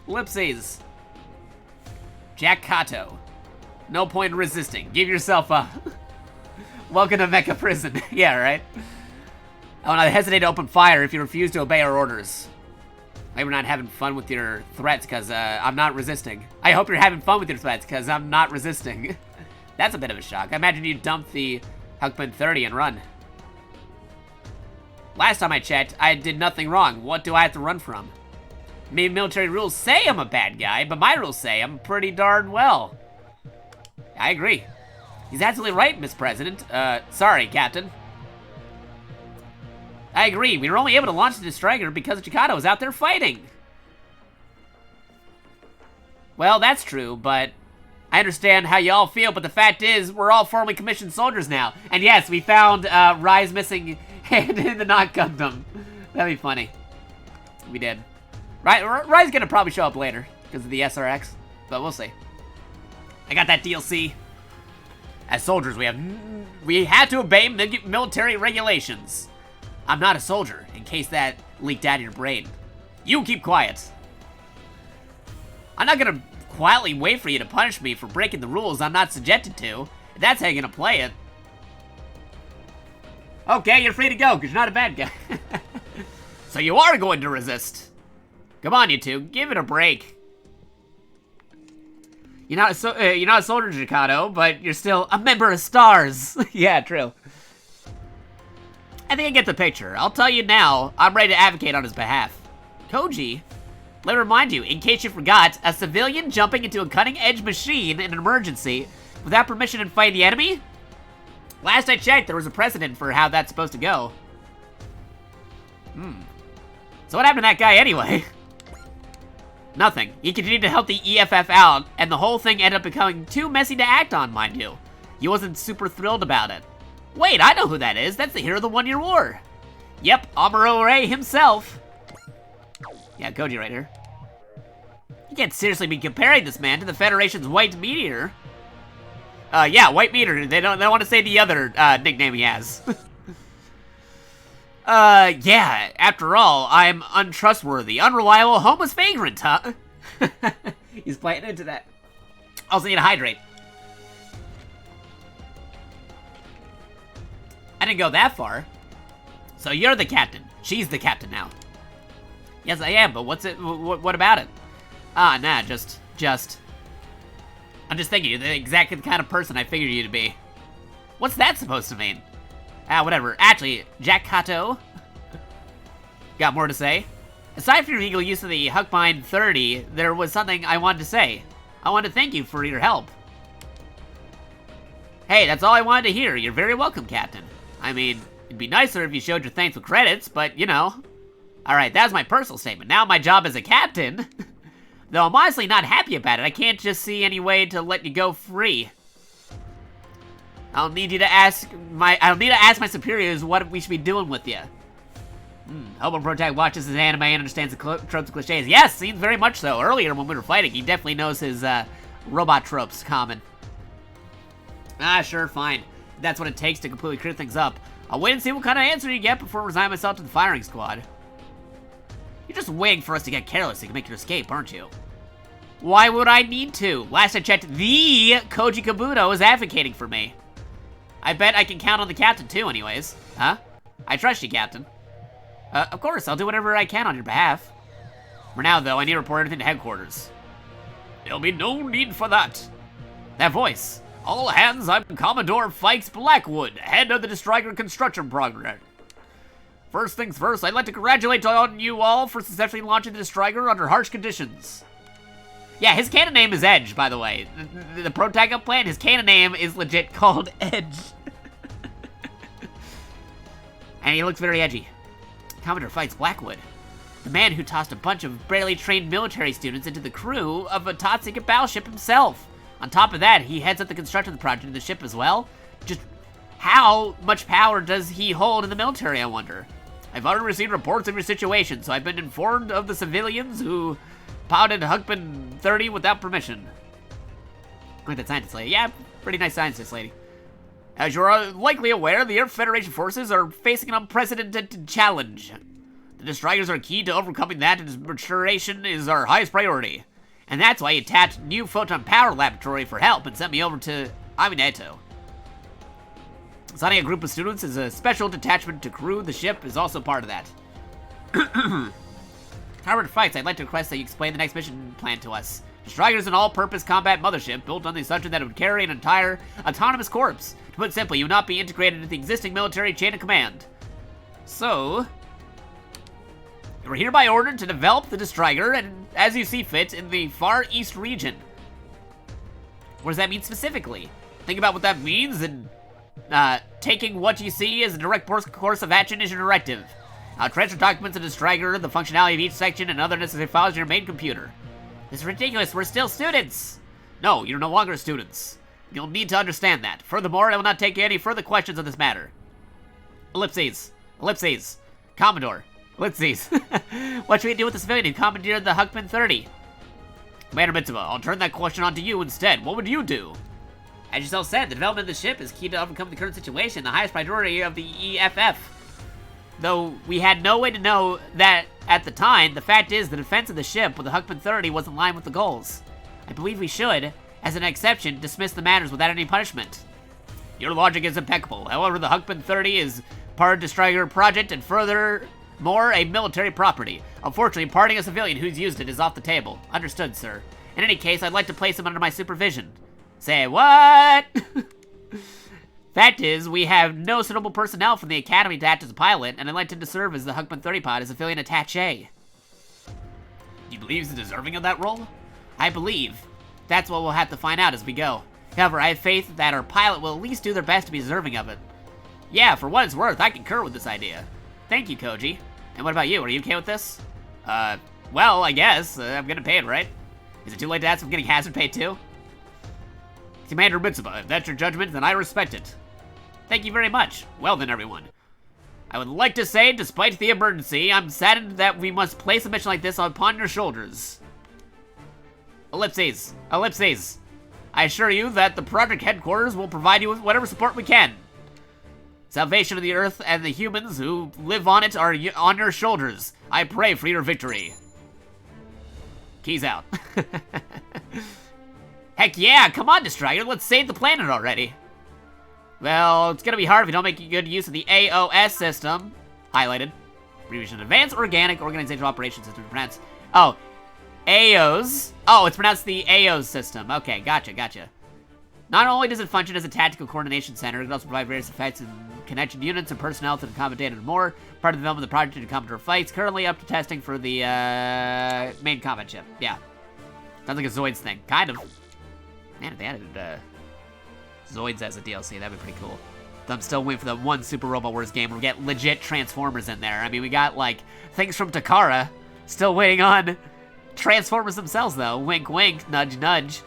Ellipses. Jakato. No point in resisting. Give yourself up. Welcome to Mecha Prison. Yeah, right? I will not hesitate to open fire if you refuse to obey our orders. Maybe we're not having fun with your threats, because I'm not resisting. I hope you're having fun with your threats, because I'm not resisting. That's a bit of a shock. I imagine you dumped the Huckman 30 and run. Last time I checked, I did nothing wrong. What do I have to run from? Maybe military rules say I'm a bad guy, but my rules say I'm pretty darn well. I agree. He's absolutely right, Miss President. Sorry, Captain. I agree. We were only able to launch the Striker because Jakato was out there fighting. Well, that's true, but I understand how y'all feel, but the fact is, we're all formally commissioned soldiers now. And yes, we found Rai's missing hand in the Not Gundam. That'd be funny. We did. Rai's gonna probably show up later because of the SRX, but we'll see. I got that DLC. As soldiers, we have to obey military regulations. I'm not a soldier, in case that leaked out of your brain. You keep quiet. I'm not gonna quietly wait for you to punish me for breaking the rules I'm not subjected to. If that's how you're gonna play it. Okay, you're free to go, because you're not a bad guy. So you are going to resist. Come on, you two, give it a break. You're not a soldier, Jakato, but you're still a member of STARS. Yeah, true. I think I get the picture. I'll tell you now, I'm ready to advocate on his behalf. Koji, let me remind you, in case you forgot, a civilian jumping into a cutting-edge machine in an emergency without permission and fighting the enemy? Last I checked, there was a precedent for how that's supposed to go. So what happened to that guy anyway? Nothing. He continued to help the EFF out, and the whole thing ended up becoming too messy to act on, mind you. He wasn't super thrilled about it. Wait, I know who that is. That's the hero of the One-Year War. Yep, Amuro Ray himself. Yeah, Koji right here. You can't seriously be comparing this man to the Federation's White Meteor. Yeah, White Meteor. They don't want to say the other nickname he has. Yeah, after all, I'm untrustworthy, unreliable, homeless vagrant, huh? He's playing into that. Also need to hydrate. I didn't go that far. So you're the captain. She's the captain now. Yes, I am, but what's it? What about it? Nah, just. I'm just thinking you're the exactly the kind of person I figured you to be. What's that supposed to mean? Whatever. Actually, Jakato. Got more to say? Aside from your legal use of the Huckmine 30, there was something I wanted to say. I wanted to thank you for your help. Hey, that's all I wanted to hear. You're very welcome, Captain. I mean, it'd be nicer if you showed your thanks with credits, but, you know. Alright, that's my personal statement. Now my job as a captain. Though I'm honestly not happy about it, I can't just see any way to let you go free. I'll need to ask my superiors what we should be doing with you. Hope Protag watches his anime and understands the tropes and cliches. Yes, seems very much so. Earlier when we were fighting, he definitely knows his robot tropes common. Sure, fine. That's what it takes to completely clear things up. I'll wait and see what kind of answer you get before I resign myself to the firing squad. You're just waiting for us to get careless so you can make your escape, aren't you? Why would I need to? Last I checked, the Koji Kabuto is advocating for me. I bet I can count on the captain too anyways. Huh? I trust you, Captain. Of course, I'll do whatever I can on your behalf. For now, though, I need to report everything to headquarters. There'll be no need for that. That voice. All hands, I'm Commodore Fikes Blackwood, head of the Striker construction program. First things first, I'd like to congratulate on you all for successfully launching the Striker under harsh conditions. Yeah, his canon name is Edge, by the way. The Protag plan, his canon name is legit called Edge. And he looks very edgy. Commodore Fikes Blackwood. The man who tossed a bunch of barely trained military students into the crew of a top-secret battleship himself. On top of that, he heads up the construction project of the ship as well. Just how much power does he hold in the military, I wonder? I've already received reports of your situation, so I've been informed of the civilians who piloted Huckman 30 without permission. Look at that scientist lady. Yeah, pretty nice scientist lady. As you're likely aware, the Earth Federation forces are facing an unprecedented challenge. The Destroyers are key to overcoming that, and its maturation is our highest priority. And that's why he attached new Photon Power Laboratory for help and sent me over to Aminato. Assigning a group of students as a special detachment to crew the ship is also part of that. However, fights, I'd like to request that you explain the next mission plan to us. Striker is an all-purpose combat mothership built on the assumption that it would carry an entire autonomous corps. To put it simply, you would not be integrated into the existing military chain of command. So, we're hereby ordered to develop the Striker, and as you see fit, in the Far East region. What does that mean specifically? Think about what that means, and taking what you see as a direct course of action is your directive. Transfer documents into Striker, the functionality of each section, and other necessary files to your main computer. This is ridiculous, we're still students! No, you're no longer students. You'll need to understand that. Furthermore, I will not take any further questions on this matter. Ellipses. Ellipses. Commodore. Ellipses. What should we do with the civilian who commandeered the Huckman 30? Commander Mitsuba, I'll turn that question on to you instead. What would you do? As yourself said, the development of the ship is key to overcome the current situation, the highest priority of the EFF. Though we had no way to know that at the time, the fact is the defense of the ship with the Huckman 30 was in line with the goals. I believe we should, as an exception, dismiss the matters without any punishment. Your logic is impeccable. However, the Huckman 30 is part of the Striker project and furthermore a military property. Unfortunately, parting a civilian who's used it is off the table. Understood, sir. In any case, I'd like to place him under my supervision. Say what? Fact is, we have no suitable personnel from the Academy to act as a pilot, and I'd like him to serve as the Huckman 30 pod as a civilian attaché. Do you believe he's deserving of that role? I believe. That's what we'll have to find out as we go. However, I have faith that our pilot will at least do their best to be deserving of it. Yeah, for what it's worth, I concur with this idea. Thank you, Koji. And what about you? Are you okay with this? Well, I guess. I'm getting paid, right? Is it too late to ask if I'm getting hazard pay too? Commander Mitsuba, if that's your judgment, then I respect it. Thank you very much. Well then, everyone. I would like to say, despite the emergency, I'm saddened that we must place a mission like this upon your shoulders. Ellipses. Ellipses. I assure you that the project headquarters will provide you with whatever support we can. Salvation of the Earth and the humans who live on it are on your shoulders. I pray for your victory. Keys out. Heck yeah, come on, Destroyer, let's save the planet already. Well, it's gonna be hard if we don't make good use of the AOS system. Highlighted. Abbreviation Advanced Organic Organizational Operations System. Pronounced. Oh, AOS. Oh, it's pronounced the AOS system. Okay, gotcha. Not only does it function as a tactical coordination center, it can also provide various effects and connection units and personnel to the combat data and more. Part of the development of the project to Commodore fights. Currently up to testing for the main combat ship. Yeah. Sounds like a Zoids thing. Kind of. Man, if they added Zoids as a DLC, that'd be pretty cool. I'm still waiting for the one Super Robot Wars game where we get legit Transformers in there. I mean, we got, like, things from Takara. Still waiting on Transformers themselves, though. Wink, wink, nudge, nudge.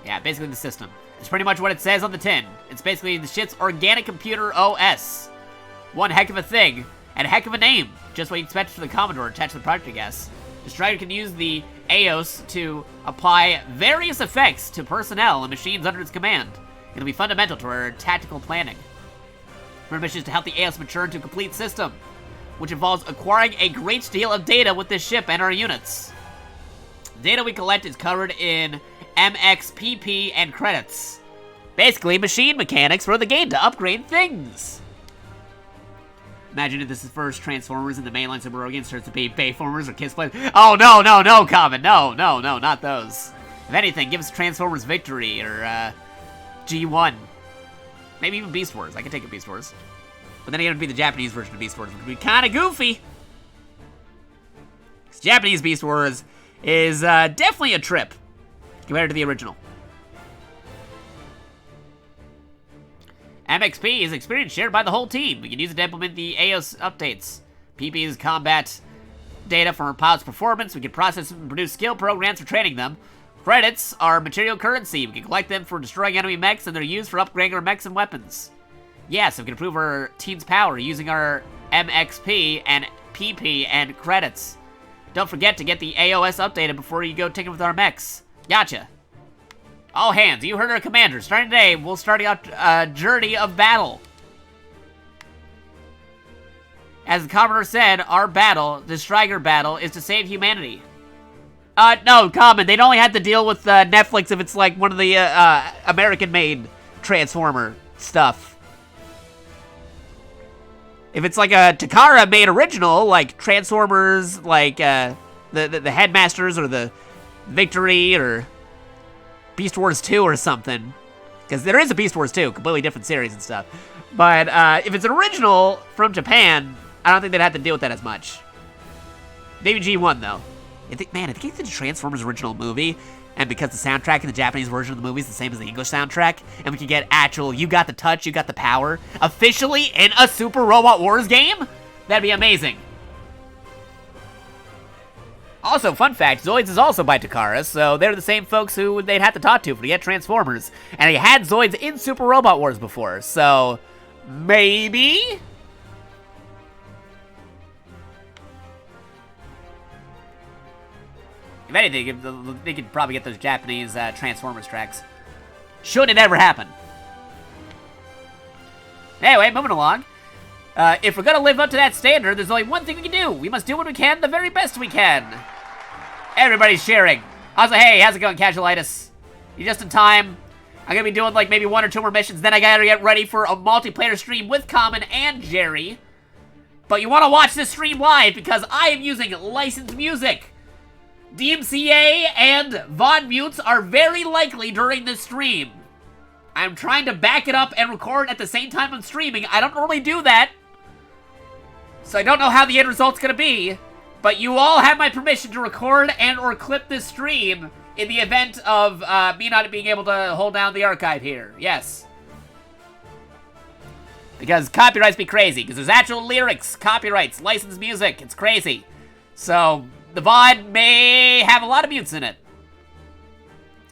Yeah, basically the system. It's pretty much what it says on the tin. It's basically the ship's organic computer OS. One heck of a thing, and a heck of a name. Just what you expect for the Commodore attached to the project, I guess. The Striker can use the AOS to apply various effects to personnel and machines under its command. It'll be fundamental to our tactical planning. Our mission is to help the AOS mature into a complete system, which involves acquiring a great deal of data with this ship and our units. The data we collect is covered in MXPP and credits. Basically, machine mechanics for the game to upgrade things. Imagine if this is first Transformers and the mainline Super Rogan starts to be Bayformers or Kissplays. Oh, no, Common. No, not those. If anything, give us Transformers Victory or G1. Maybe even Beast Wars. I could take a Beast Wars. But then again, it would be the Japanese version of Beast Wars, which would be kind of goofy. Because Japanese Beast Wars is definitely a trip compared to the original. MXP is experience shared by the whole team. We can use it to implement the AOS updates. PP is combat data from our pilot's performance. We can process and produce skill programs for training them. Credits are material currency. We can collect them for destroying enemy mechs, and they're used for upgrading our mechs and weapons. Yes, we can improve our team's power using our MXP and PP and credits. Don't forget to get the AOS updated before you go tinker with our mechs. Gotcha. All hands, you heard our commander. Starting today, we'll start out a journey of battle. As the Commodore said, our battle, the Striker battle, is to save humanity. No, Common, they'd only have to deal with Netflix if it's like one of the American-made Transformer stuff. If it's like a Takara made original, like Transformers, like the Headmasters or the Victory or Beast Wars 2 or something, because there is a Beast Wars 2, completely different series and stuff. But if it's an original from Japan, I don't think they'd have to deal with that as much. Maybe G1 though. I think it's a Transformers original movie, and because the soundtrack in the Japanese version of the movie is the same as the English soundtrack, and we could get actual "You Got the Touch, You Got the Power" officially in a Super Robot Wars game, that'd be amazing. Also, fun fact, Zoids is also by Takara, so they're the same folks who they'd have to talk to get Transformers. And they had Zoids in Super Robot Wars before, so maybe? If anything, they could probably get those Japanese Transformers tracks. Should it ever happen. Anyway, moving along. If we're gonna live up to that standard, there's only one thing we can do. We must do what we can, the very best we can. Everybody's sharing. Hey, how's it going, Casualitis? You just in time. I'm gonna be doing like maybe 1 or 2 more missions, then I gotta get ready for a multiplayer stream with Common and Jerry. But you wanna watch this stream live because I am using licensed music. DMCA and VOD mutes are very likely during this stream. I'm trying to back it up and record at the same time I'm streaming. I don't normally do that, so I don't know how the end result's gonna be, but you all have my permission to record and or clip this stream in the event of me not being able to hold down the archive here. Yes. Because copyrights be crazy, because there's actual lyrics, copyrights, licensed music, it's crazy. So the VOD may have a lot of mutes in it.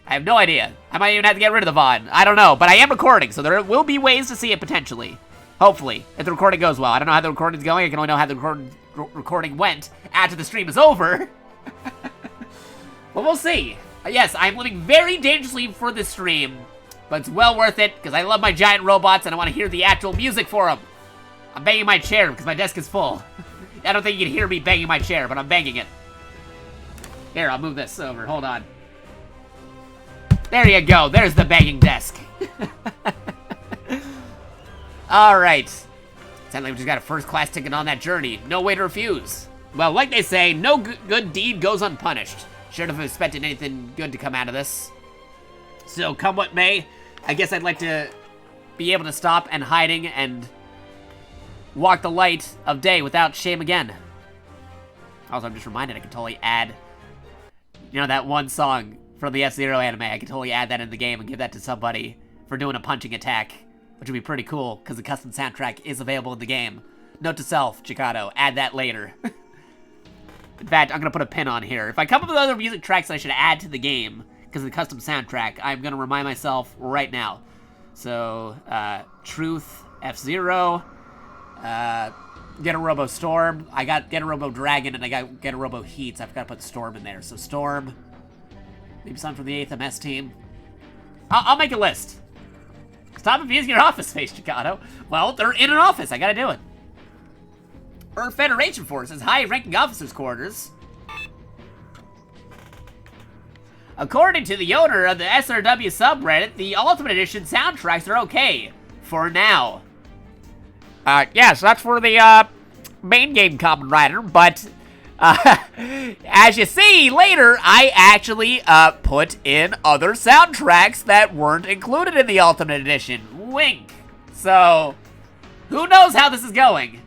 I have no idea. I might even have to get rid of the VOD. I don't know, but I am recording, so there will be ways to see it potentially. Hopefully, if the recording goes well. I don't know how the recording's going. I can only know how the recording went after the stream is over. But we'll see. Yes, I'm living very dangerously for this stream, but it's well worth it because I love my giant robots and I want to hear the actual music for them. I'm banging my chair because my desk is full. I don't think you can hear me banging my chair, but I'm banging it. Here, I'll move this over. Hold on. There you go. There's the banging desk. Alright. Sounds like we just got a first-class ticket on that journey. No way to refuse. Well, like they say, no good deed goes unpunished. Shouldn't have expected anything good to come out of this. So, come what may, I guess I'd like to be able to stop and hiding and walk the light of day without shame again. Also, I'm just reminded I can totally add, you know, that one song from the F-Zero anime. I can totally add that in the game and give that to somebody for doing a punching attack, which would be pretty cool, because the custom soundtrack is available in the game. Note to self, Jakato, add that later. In fact, I'm going to put a pin on here. If I come up with other music tracks I should add to the game, because of the custom soundtrack, I'm going to remind myself right now. So, Truth, F-Zero, Get a Robo Storm. I got Get a Robo Dragon, and I got Get a Robo Heats. I forgot to put Storm in there. So, Storm. Maybe something from the 8th MS team. I'll make a list. Stop abusing your office space, Jakato. Well, they're in an office. I gotta do it. Earth Federation Forces, high-ranking officers' quarters. According to the owner of the SRW subreddit, the Ultimate Edition soundtracks are okay. For now. Yes, that's for the, main game Kamen Rider, but, as you see later, I actually, put in other soundtracks that weren't included in the Ultimate Edition. Wink. So, who knows how this is going?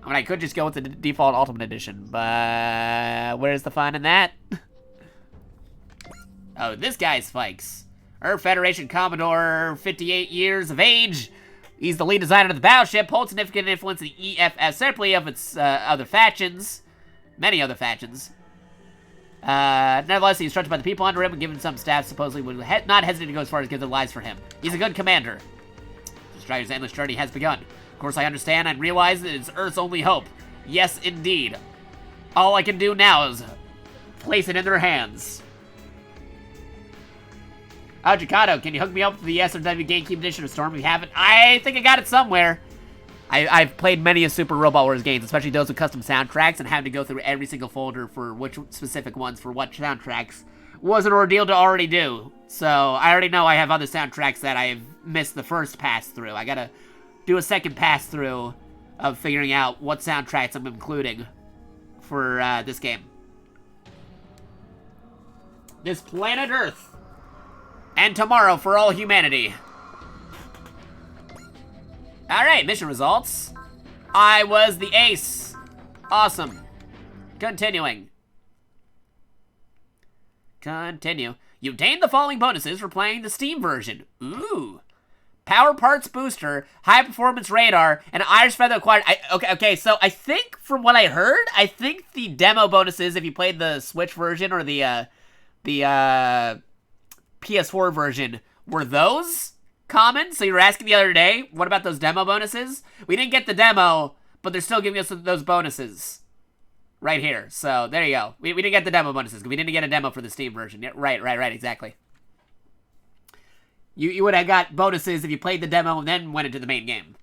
I mean, I could just go with the default Ultimate Edition, but where's the fun in that? Oh, this guy's spikes. Earth Federation Commodore, 58 years of age. He's the lead designer of the battleship, holds significant influence in the EFF separately of its other factions. Many other factions. Nevertheless, he's trusted by the people under him and given some staff supposedly would not hesitate to go as far as give their lives for him. He's a good commander. The Strider's endless journey has begun. Of course, I understand and realize that it's Earth's only hope. Yes, indeed. All I can do now is place it in their hands. Oh, Jakato, can you hook me up with the SRW GameCube edition of Storm if you haven't? I think I got it somewhere. I've played many of Super Robot Wars games, especially those with custom soundtracks, and having to go through every single folder for which specific ones for what soundtracks was an ordeal to already do. So, I already know I have other soundtracks that I've missed the first pass through. I gotta do a second pass through of figuring out what soundtracks I'm including for this game. This planet Earth. And tomorrow for all humanity. Alright, mission results. I was the ace. Awesome. Continuing. Continue. You obtained the following bonuses for playing the Steam version. Ooh. Power Parts Booster, High Performance Radar, and Irish Feather Acquired. Okay, so I think from what I heard, I think the demo bonuses, if you played the Switch version or the PS4 version, were those common? So you were asking the other day, what about those demo bonuses? We didn't get the demo, but they're still giving us those bonuses right here. So there you go. We didn't get the demo bonuses. We didn't get a demo for the Steam version. Yeah, right, exactly. You would have got bonuses if you played the demo and then went into the main game.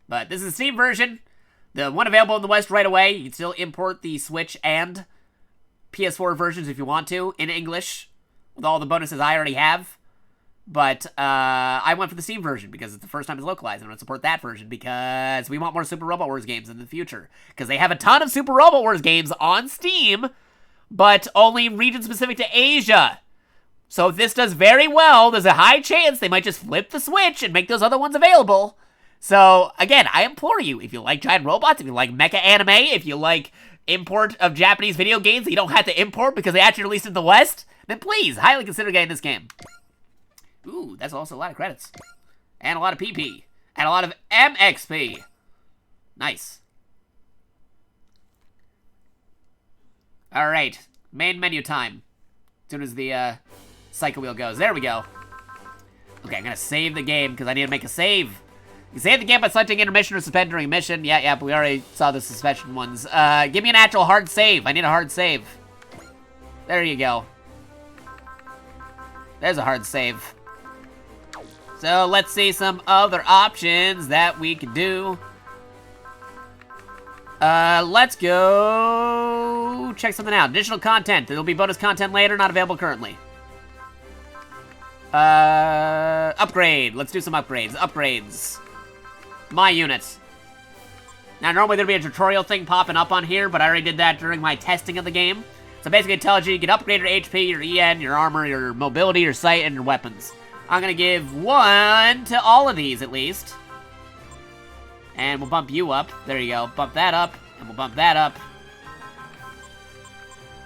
But this is the Steam version. The one available in the West right away. You can still import the Switch and PS4 versions if you want to in English with all the bonuses I already have. But I went for the Steam version because it's the first time it's localized. And I'm going to support that version because we want more Super Robot Wars games in the future. Because they have a ton of Super Robot Wars games on Steam, but only region-specific to Asia. So if this does very well, there's a high chance they might just flip the Switch and make those other ones available. So, again, I implore you, if you like giant robots, if you like mecha anime, if you like import of Japanese video games that you don't have to import because they actually released in the West, then please, highly consider getting this game. Ooh, that's also a lot of credits. And a lot of PP. And a lot of MXP. Nice. Alright, main menu time. As soon as the, cycle wheel goes. There we go. Okay, I'm gonna save the game because I need to make a save. You save the game by selecting intermission or suspend during mission. Yeah, but we already saw the suspension ones. Give me an actual hard save. I need a hard save. There you go. There's a hard save. So let's see some other options that we can do. Let's go check something out. Additional content. There'll be bonus content later, not available currently. Upgrade. Let's do some upgrades. Upgrades. My units. Now, normally there'd be a tutorial thing popping up on here, but I already did that during my testing of the game. So basically it tells you can upgrade your HP, your EN, your armor, your mobility, your sight, and your weapons. I'm gonna give 1 to all of these, at least. And we'll bump you up. There you go. Bump that up, and we'll bump that up.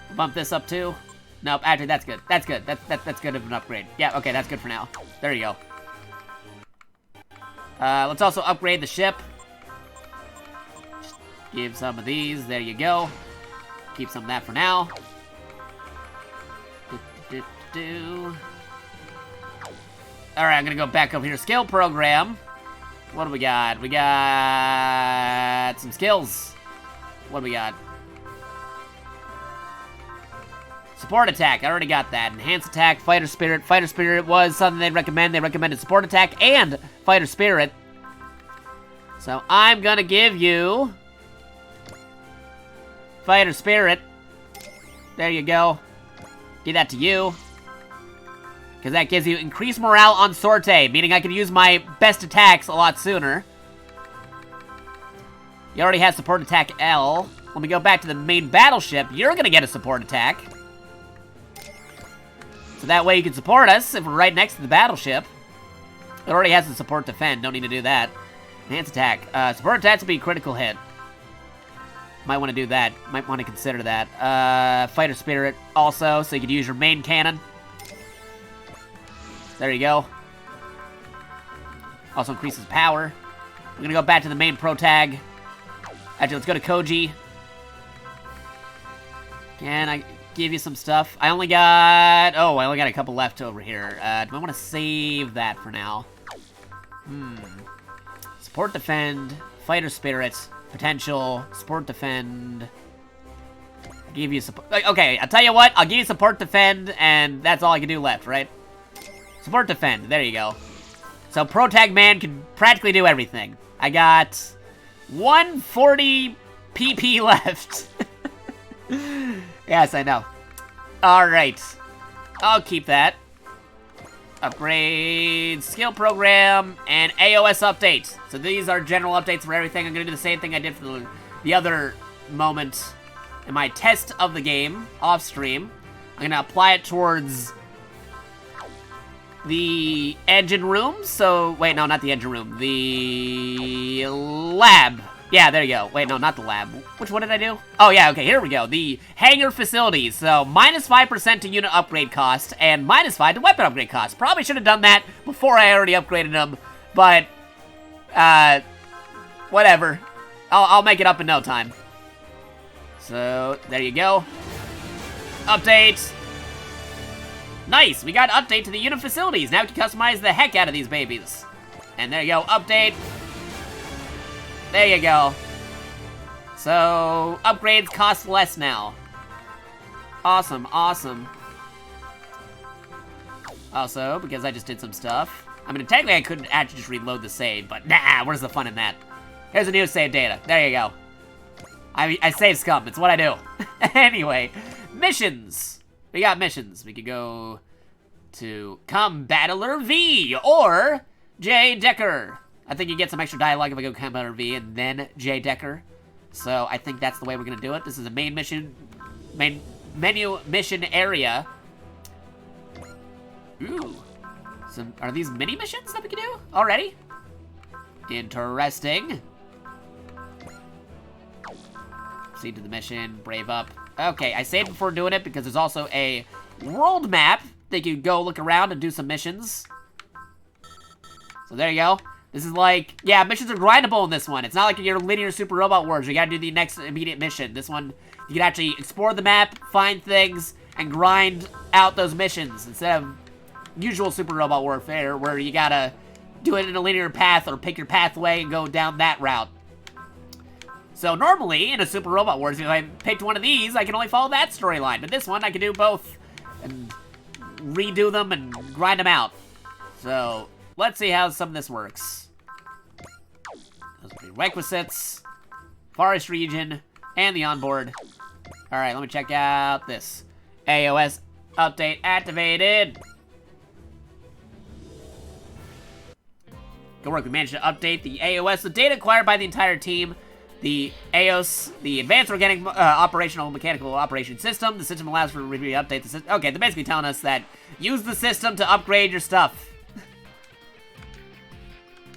We'll bump this up, too. Nope, actually, that's good. That's good. That's good of an upgrade. Yeah, okay, that's good for now. There you go. Let's also upgrade the ship. Just give some of these. There you go. Keep some of that for now. Alright, I'm gonna go back over here. Skill program. What do we got? We got some skills. What do we got? Support attack, I already got that. Enhanced attack, fighter spirit. Fighter spirit was something they'd recommend. They recommended support attack and fighter spirit. So I'm gonna give you fighter spirit. There you go. Give that to you. Because that gives you increased morale on sortie, meaning I can use my best attacks a lot sooner. You already have support attack L. When we go back to the main battleship, you're gonna get a support attack. So that way you can support us if we're right next to the battleship. It already has the support defend, don't need to do that. Enhanced attack. Support attacks will be critical hit. Might want to do that. Might want to consider that. Fighter spirit also, so you could use your main cannon. There you go. Also increases power. We're gonna go back to the main pro tag. Actually, let's go to Koji. Can I give you some stuff? I only got a couple left over here. Do I want to save that for now? Support defend, fighter spirit, potential, support defend. I'll give you support. Okay, I'll tell you what. I'll give you support defend, and that's all I can do left, right? Support defend. There you go. So pro tag man can practically do everything. I got 140 PP left. Yes, I know. Alright. I'll keep that. Upgrade, skill program, and AOS update. So these are general updates for everything. I'm gonna do the same thing I did for the other moment in my test of the game off stream. I'm gonna apply it towards the engine room. So, wait, no, not the engine room. The lab. Yeah, there you go. Wait, no, not the lab. Which one did I do? Oh, yeah, okay, here we go. The hangar facilities. So, minus 5% to unit upgrade cost, and minus 5 to weapon upgrade cost. Probably should have done that before I already upgraded them, but, whatever. I'll make it up in no time. So, there you go. Update. Nice, we got an update to the unit facilities. Now we can customize the heck out of these babies. And there you go, update. There you go. So, upgrades cost less now. Awesome, awesome. Also, because I just did some stuff. I mean, technically I could actually just reload the save, but nah, where's the fun in that? Here's a new save data. There you go. I save scum, it's what I do. Anyway, missions. We got missions. We could go to Combattler V or J. Decker. I think you get some extra dialogue if I go Combattler V and then J. Decker. So I think that's the way we're gonna do it. This is a main menu mission area. Ooh. So are these mini missions that we can do already? Interesting. Proceed to the mission, brave up. Okay, I saved before doing it because there's also a world map that you can go look around and do some missions. So there you go. This is like, yeah, missions are grindable in this one. It's not like your linear Super Robot Wars. You gotta do the next immediate mission. This one, you can actually explore the map, find things, and grind out those missions instead of usual Super Robot Warfare where you gotta do it in a linear path or pick your pathway and go down that route. So normally, in a Super Robot Wars, if I picked one of these, I can only follow that storyline. But this one, I can do both and redo them and grind them out. So, let's see how some of this works. Those prerequisites, forest region, and the onboard. Alright, let me check out this. AOS update activated. Good work, we managed to update the AOS with data acquired by the entire team. The AOS, the Advanced Organic Operational Mechanical Operation System. The system allows for review update the system. Okay, they're basically telling us that use the system to upgrade your stuff.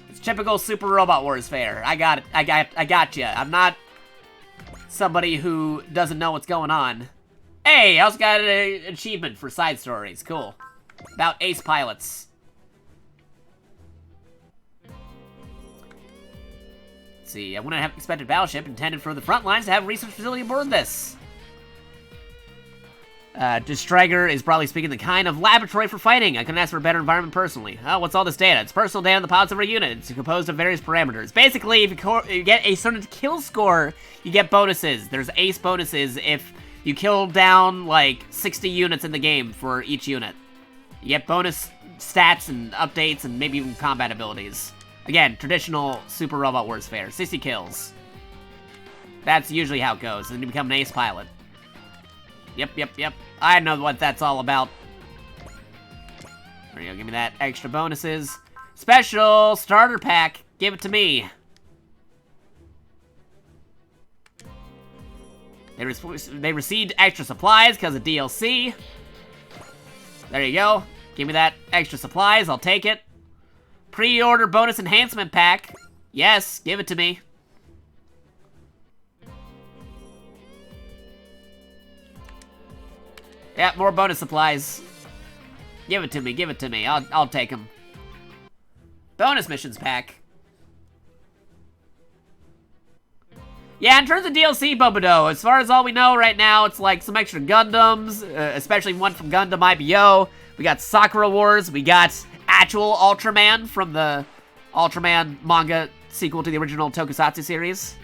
It's typical Super Robot Wars fare. I got it. I got you. I'm not somebody who doesn't know what's going on. Hey, I also got an achievement for side stories. Cool. About ace pilots. See, I wouldn't have expected battleship intended for the front lines to have a research facility aboard this. Distrager is broadly speaking the kind of laboratory for fighting. I couldn't ask for a better environment personally. Oh, what's all this data? It's personal data on the pilots of our unit. It's composed of various parameters. Basically, if you get a certain kill score, you get bonuses. There's ace bonuses if you kill down like 60 units in the game for each unit. You get bonus stats and updates and maybe even combat abilities. Again, traditional Super Robot Wars fare. 60 kills. That's usually how it goes, and then you become an ace pilot. Yep. I know what that's all about. There you go, give me that extra bonuses. Special starter pack. Give it to me. They received extra supplies because of DLC. There you go. Give me that extra supplies, I'll take it. Pre-order bonus enhancement pack. Yes, give it to me. Yeah, more bonus supplies. Give it to me. I'll take them. Bonus missions pack. Yeah, in terms of DLC, Bobodo, as far as all we know right now, it's like some extra Gundams, especially one from Gundam IBO. We got Sakura Wars. We got actual Ultraman from the Ultraman manga sequel to the original Tokusatsu series.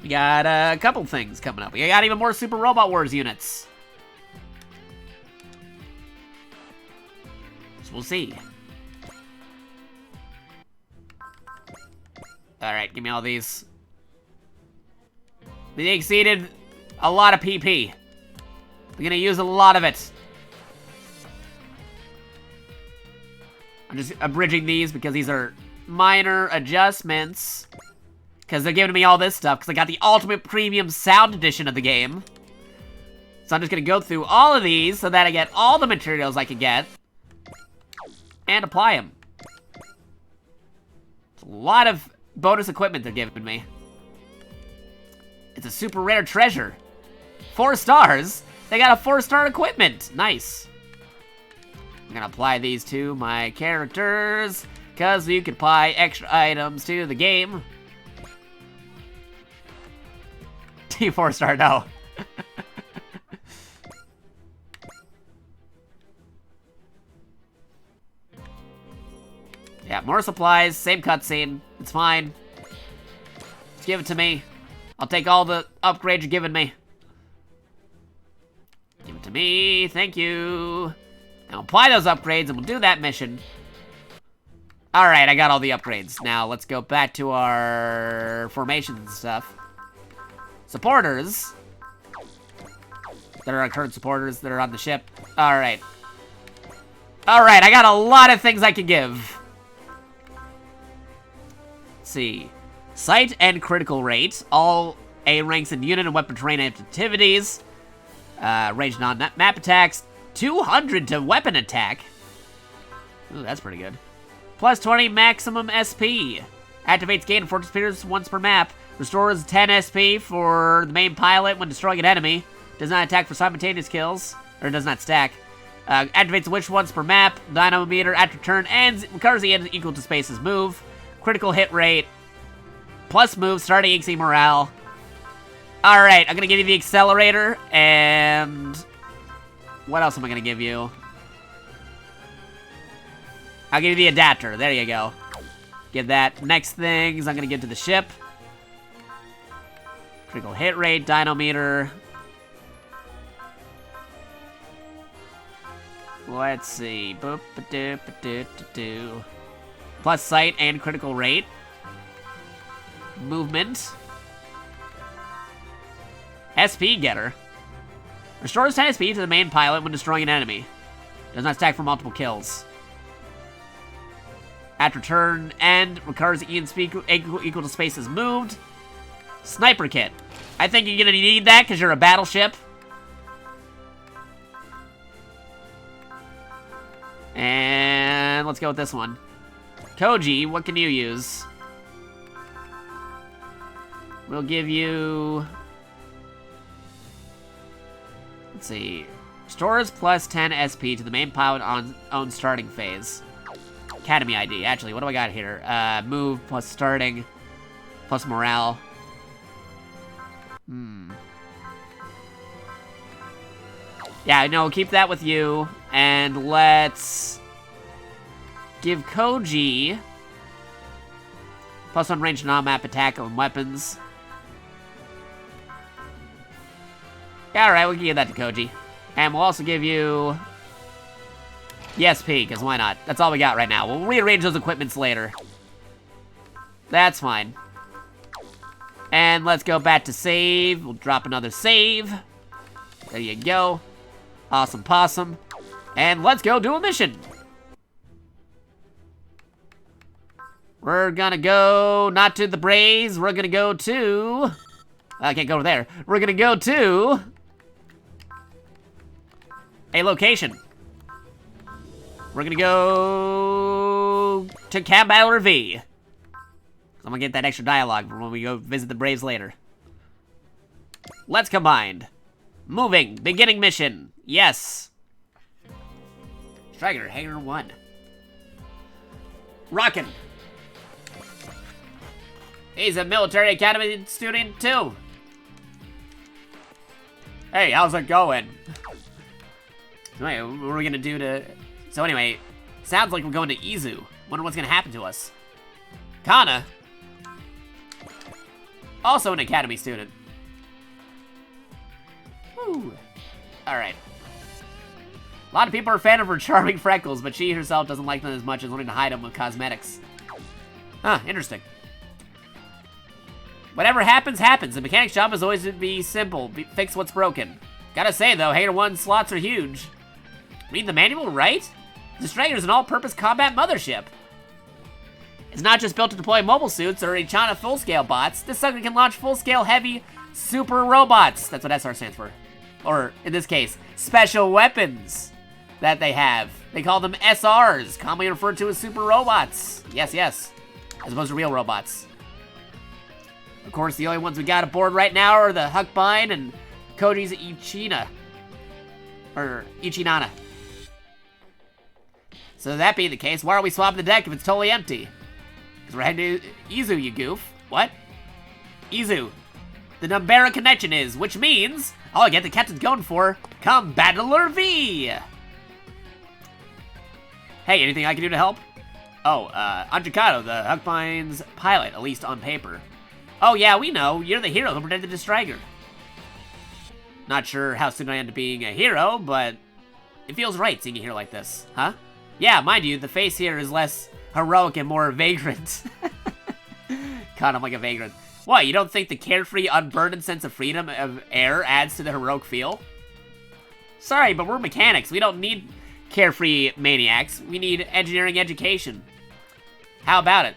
We got a couple things coming up. We got even more Super Robot Wars units. So we'll see. Alright, give me all these. They exceeded a lot of PP. We're gonna use a lot of it. I'm just abridging these because these are minor adjustments. Because they're giving me all this stuff because I got the Ultimate Premium Sound Edition of the game. So I'm just going to go through all of these so that I get all the materials I can get. And apply them. It's a lot of bonus equipment they're giving me. It's a super rare treasure. 4 stars? They got a 4-star equipment. Nice. I'm going to apply these to my characters because you can apply extra items to the game. Team 4-star, no. Yeah, more supplies, same cutscene. It's fine. Just give it to me. I'll take all the upgrades you're giving me. Give it to me, thank you. Now apply those upgrades and we'll do that mission. Alright, I got all the upgrades. Now let's go back to our formations and stuff. Supporters. That are our current supporters that are on the ship. Alright. Alright, I got a lot of things I can give. Let's see. Sight and critical rate. All A ranks in unit and weapon terrain activities. Range non-map attacks. 200 to weapon attack. Ooh, that's pretty good. Plus 20 maximum SP. Activates gain fortress spears once per map. Restores 10 SP for the main pilot when destroying an enemy. Does not attack for simultaneous kills. Or does not stack. Activates the wish once per map. Dynamometer after turn. And recovers the end equal to space's move. Critical hit rate. Plus move starting XE morale. Alright, I'm gonna give you the accelerator. And what else am I gonna give you? I'll give you the adapter. There you go. Give that. Next things I'm gonna give to the ship. Critical hit rate, dynometer. Let's see. Boop, ba-doop, ba-doop, ba-doo. Plus sight and critical rate. Movement. SP getter. Restores 10 SP to the main pilot when destroying an enemy. Does not stack for multiple kills. After turn end, recovers Ian speed equal to spaces moved. Sniper kit. I think you're gonna need that because you're a battleship. And let's go with this one. Koji, what can you use? We'll give you... Let's see. Restores plus 10 SP to the main pilot on own starting phase. Academy ID. Actually, what do I got here? Move plus starting plus morale. Yeah, no, keep that with you. And let's give Koji plus 1 range non-map attack on weapons. Yeah, alright, we can give that to Koji. And we'll also give you the SP, because why not? That's all we got right now. We'll rearrange those equipments later. That's fine. And let's go back to save. We'll drop another save. There you go. Awesome possum. And let's go do a mission. We're gonna go, not to the Braves, we're gonna go to... I can't go over there. We're gonna go to... a location. We're gonna go to Camp LRV. I'm gonna get that extra dialogue for when we go visit the Braves later. Let's combine. Moving. Beginning mission. Yes. Striker, Hangar 1. Rockin'. He's a military academy student too. Hey, how's it going? Anyway, what are we gonna do to... So anyway, sounds like we're going to Izu. Wonder what's gonna happen to us. Kana. Also an academy student. Woo. Alright. A lot of people are a fan of her charming freckles, but she herself doesn't like them as much as wanting to hide them with cosmetics. Huh, interesting. Whatever happens, happens. The mechanic's job is always to be simple. Fix what's broken. Gotta say, though, Hater 1 slots are huge. Read the manual, right? The Striker is an all-purpose combat mothership. It's not just built to deploy mobile suits or Ichana full-scale bots. This sucker can launch full-scale heavy super robots. That's what SR stands for. Or, in this case, special weapons that they have. They call them SRs, commonly referred to as super robots. Yes, yes. As opposed to real robots. Of course, the only ones we got aboard right now are the Huckbine and Koji's Ichina. Or, Ichinana. So that being the case, why are we swapping the deck if it's totally empty? Because we're heading to Izu, you goof. What? Izu. The Numbera connection is, which means all I get the captain's going for Combattler V. Hey, anything I can do to help? Oh, I'm Jakato, the Huckbine's pilot, at least on paper. Oh yeah, we know. You're the hero who protected the Striker. Not sure how soon I end up being a hero, but it feels right seeing a hero like this, huh? Yeah, mind you, the face here is less heroic and more vagrant. God, I'm like a vagrant. What, you don't think the carefree, unburdened sense of freedom of air adds to the heroic feel? Sorry, but we're mechanics. We don't need carefree maniacs. We need engineering education. How about it?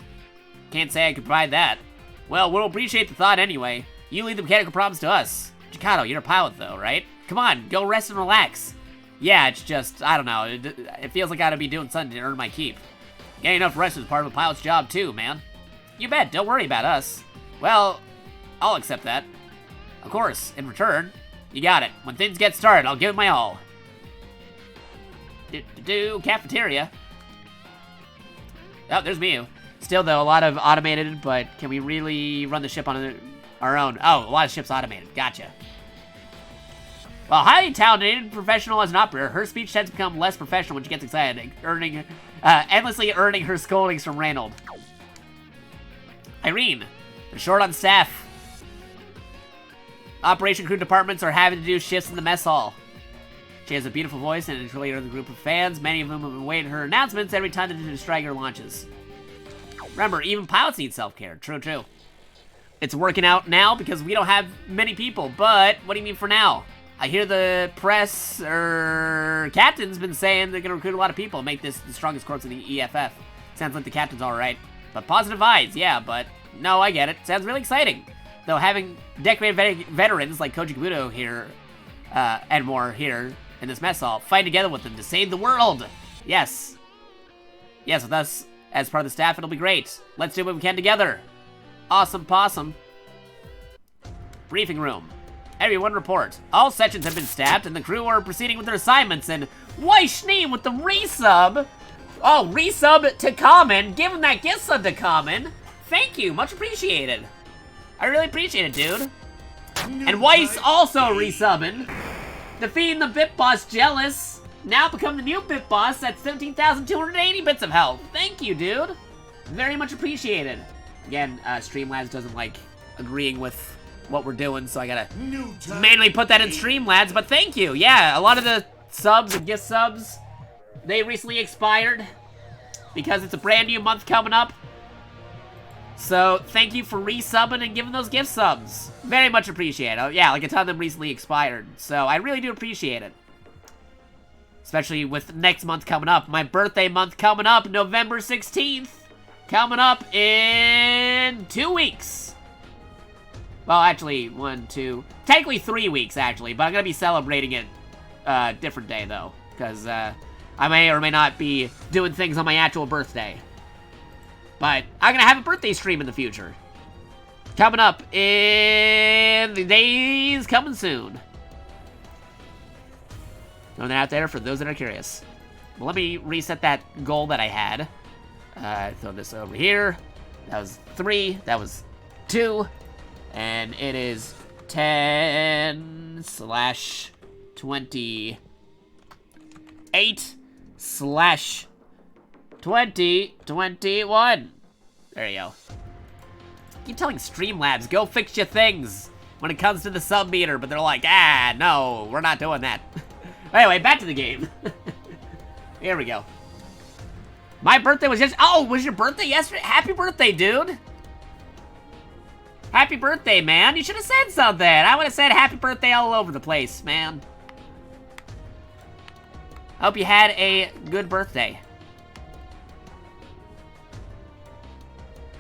Can't say I could provide that. Well, we'll appreciate the thought anyway. You leave the mechanical problems to us. Jakato, you're a pilot though, right? Come on, go rest and relax. Yeah, it's just, I don't know, it feels like I gotta be doing something to earn my keep. Getting enough rest is part of a pilot's job too, man. You bet, don't worry about us. Well, I'll accept that. Of course, in return, you got it. When things get started, I'll give it my all. Cafeteria. Oh, there's Miu. Still though, a lot of automated, but can we really run the ship on our own? Oh, a lot of ships automated, gotcha. Well, highly talented and professional as an operator, her speech tends to become less professional when she gets excited, endlessly earning her scoldings from Reynold. Irene, they're short on staff. Operation crew departments are having to do shifts in the mess hall. She has a beautiful voice and is really a group of fans, many of whom have been waiting her announcements every time the Striker launches. Remember, even pilots need self-care. True, true. It's working out now because we don't have many people, but what do you mean for now? I hear the press, captain's been saying they're going to recruit a lot of people and make this the strongest corps in the EFF. Sounds like the captain's alright. But positive vibes, yeah, but no, I get it. Sounds really exciting. Though having decorated veterans like Koji Kabuto here, and more here in this mess hall, fight together with them to save the world. Yes. Yes, with us as part of the staff, it'll be great. Let's do what we can together. Awesome possum. Briefing room. Everyone report. All sections have been staffed and the crew are proceeding with their assignments, and Waishni with the resub. Oh, resub to Common. Give him that gift sub to Common. Thank you, much appreciated. I really appreciate it, dude. And Weiss also resubbing. Defeating the Bit Boss Jealous. Now become the new Bit Boss at 17,280 bits of health. Thank you, dude. Very much appreciated. Again, Streamlabs doesn't like agreeing with what we're doing, so I gotta mainly put that in Streamlabs, but thank you. Yeah, a lot of the subs and gift subs, they recently expired because it's a brand new month coming up. So thank you for resubbing and giving those gift subs. Very much appreciated. Yeah, like a ton of them recently expired, so I really do appreciate it. Especially with next month coming up. My birthday month coming up, November 16th. Coming up in 2 weeks. Well, actually, 1, 2, technically 3 weeks, actually, but I'm going to be celebrating it a different day, though, because I may or may not be doing things on my actual birthday. But I'm going to have a birthday stream in the future. Coming up in the days coming soon. Throwing that out there for those that are curious. Well, let me reset that goal that I had. Throw this over here. That was 3. That was 2. And it is 10/28/2021. There you go. Keep telling Streamlabs, go fix your things when it comes to the sub meter, but they're like, ah, no, we're not doing that. Anyway, back to the game. Here we go. My birthday was just... Oh, was your birthday yesterday? Happy birthday, dude. Happy birthday, man. You should have said something. I would have said happy birthday all over the place, man. I hope you had a good birthday.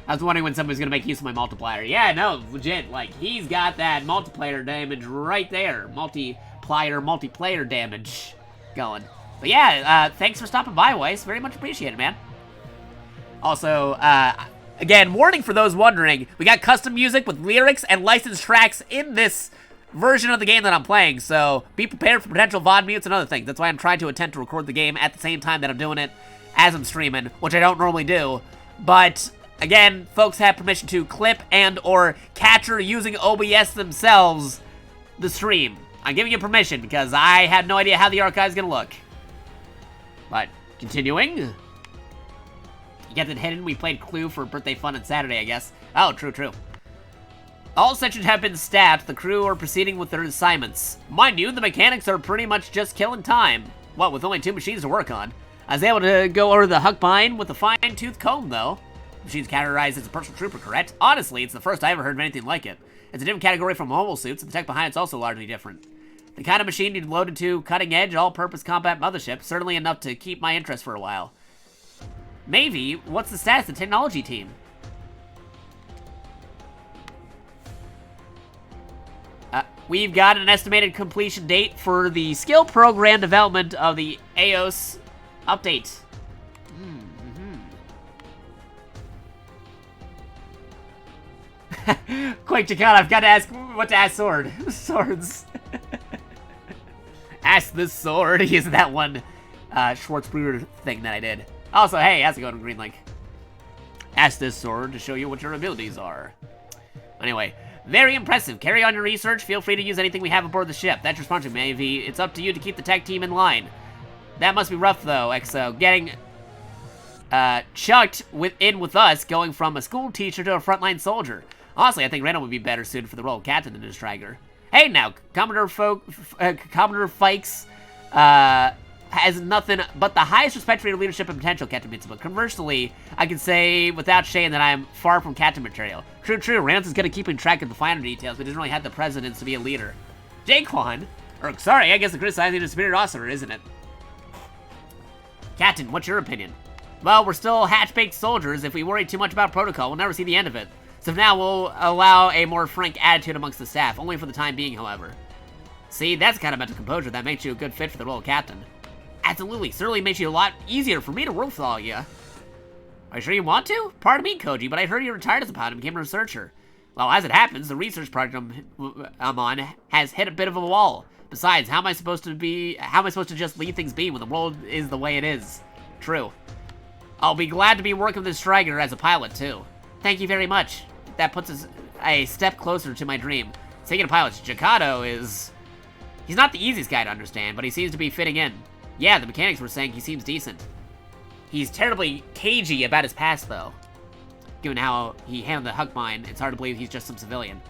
I was wondering when somebody was gonna make use of my multiplier. Yeah, no, legit. Like, he's got that multiplier damage right there. Multiplayer damage going. But yeah, thanks for stopping by, Weiss. Very much appreciated, man. Also, again, warning for those wondering, we got custom music with lyrics and licensed tracks in this version of the game that I'm playing, so be prepared for potential VOD mutes and other things. That's why I'm trying to attempt to record the game at the same time that I'm doing it as I'm streaming, which I don't normally do. But, again, folks have permission to clip and or capture using OBS themselves the stream. I'm giving you permission because I had no idea how the archive's gonna look. But, continuing. You get it hidden, we played Clue for birthday fun on Saturday, I guess. Oh, true. All sections have been staffed, the crew are proceeding with their assignments. Mind you, the mechanics are pretty much just killing time. What, with only 2 machines to work on? I was able to go over the Huckbind with a fine-tooth comb, though. The machine's categorized as a personal trooper, correct? Honestly, it's the first I ever heard of anything like it. It's a different category from mobile suits, and the tech behind it's also largely different. The kind of machine you'd load into cutting-edge, all-purpose combat mothership, certainly enough to keep my interest for a while. Maybe, what's the status of the technology team? We've got an estimated completion date for the skill program development of the AOS update. Quick, Jakato, I've got to ask what to ask swords. Ask this sword. Isn't that one Schwarzbrüder thing that I did? Also, hey, how's it going, Green Link? Ask this sword to show you what your abilities are. Anyway, very impressive. Carry on your research. Feel free to use anything we have aboard the ship. That's your responsibility, Maybe. It's up to you to keep the tech team in line. That must be rough, though, XO. Getting chucked with us, going from a school teacher to a frontline soldier. Honestly, I think Reynold would be better suited for the role of captain than a striker. Hey, now, Commodore Fikes has nothing but the highest respect for your leadership and potential, Captain Mitsuba. Conversely, I can say without shame that I am far from captain material. True, Rance is good at keeping track of the finer details, but doesn't really have the presence to be a leader. Jaquan, or sorry, I guess the criticizing is superior officer, isn't it? Captain, what's your opinion? Well, we're still hatch-baked soldiers. If we worry too much about protocol, we'll never see the end of it. So for now, we'll allow a more frank attitude amongst the staff, only for the time being, however. See, that's the kind of mental composure that makes you a good fit for the role of captain. Absolutely, certainly makes you a lot easier for me to work with all of you. Are you sure you want to? Pardon me, Koji, but I heard you retired as a pilot and became a researcher. Well, as it happens, the research project I'm on has hit a bit of a wall. Besides, how am I supposed to just leave things be when the world is the way it is? True. I'll be glad to be working with this striker as a pilot, too. Thank you very much. That puts us a step closer to my dream. Speaking of pilots, Jakato is... He's not the easiest guy to understand, but he seems to be fitting in. Yeah, the mechanics were saying he seems decent. He's terribly cagey about his past, though. Given how he handled the Huckbind, it's hard to believe he's just some civilian.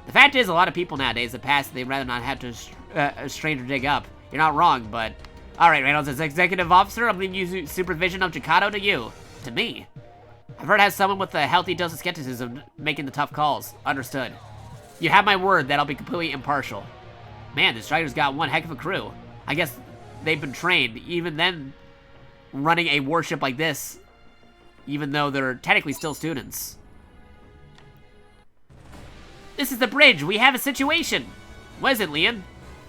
The fact is, a lot of people nowadays, the past they'd rather not have to a stranger dig up. You're not wrong, but... Alright, Reynolds, as executive officer, I'm leaving supervision of Jakato to you. To me. I've heard it has someone with a healthy dose of skepticism making the tough calls. Understood. You have my word that I'll be completely impartial. Man, this striker's got one heck of a crew. I guess they've been trained, even then, running a warship like this, even though they're technically still students. This is the bridge. We have a situation. What is it, Leon?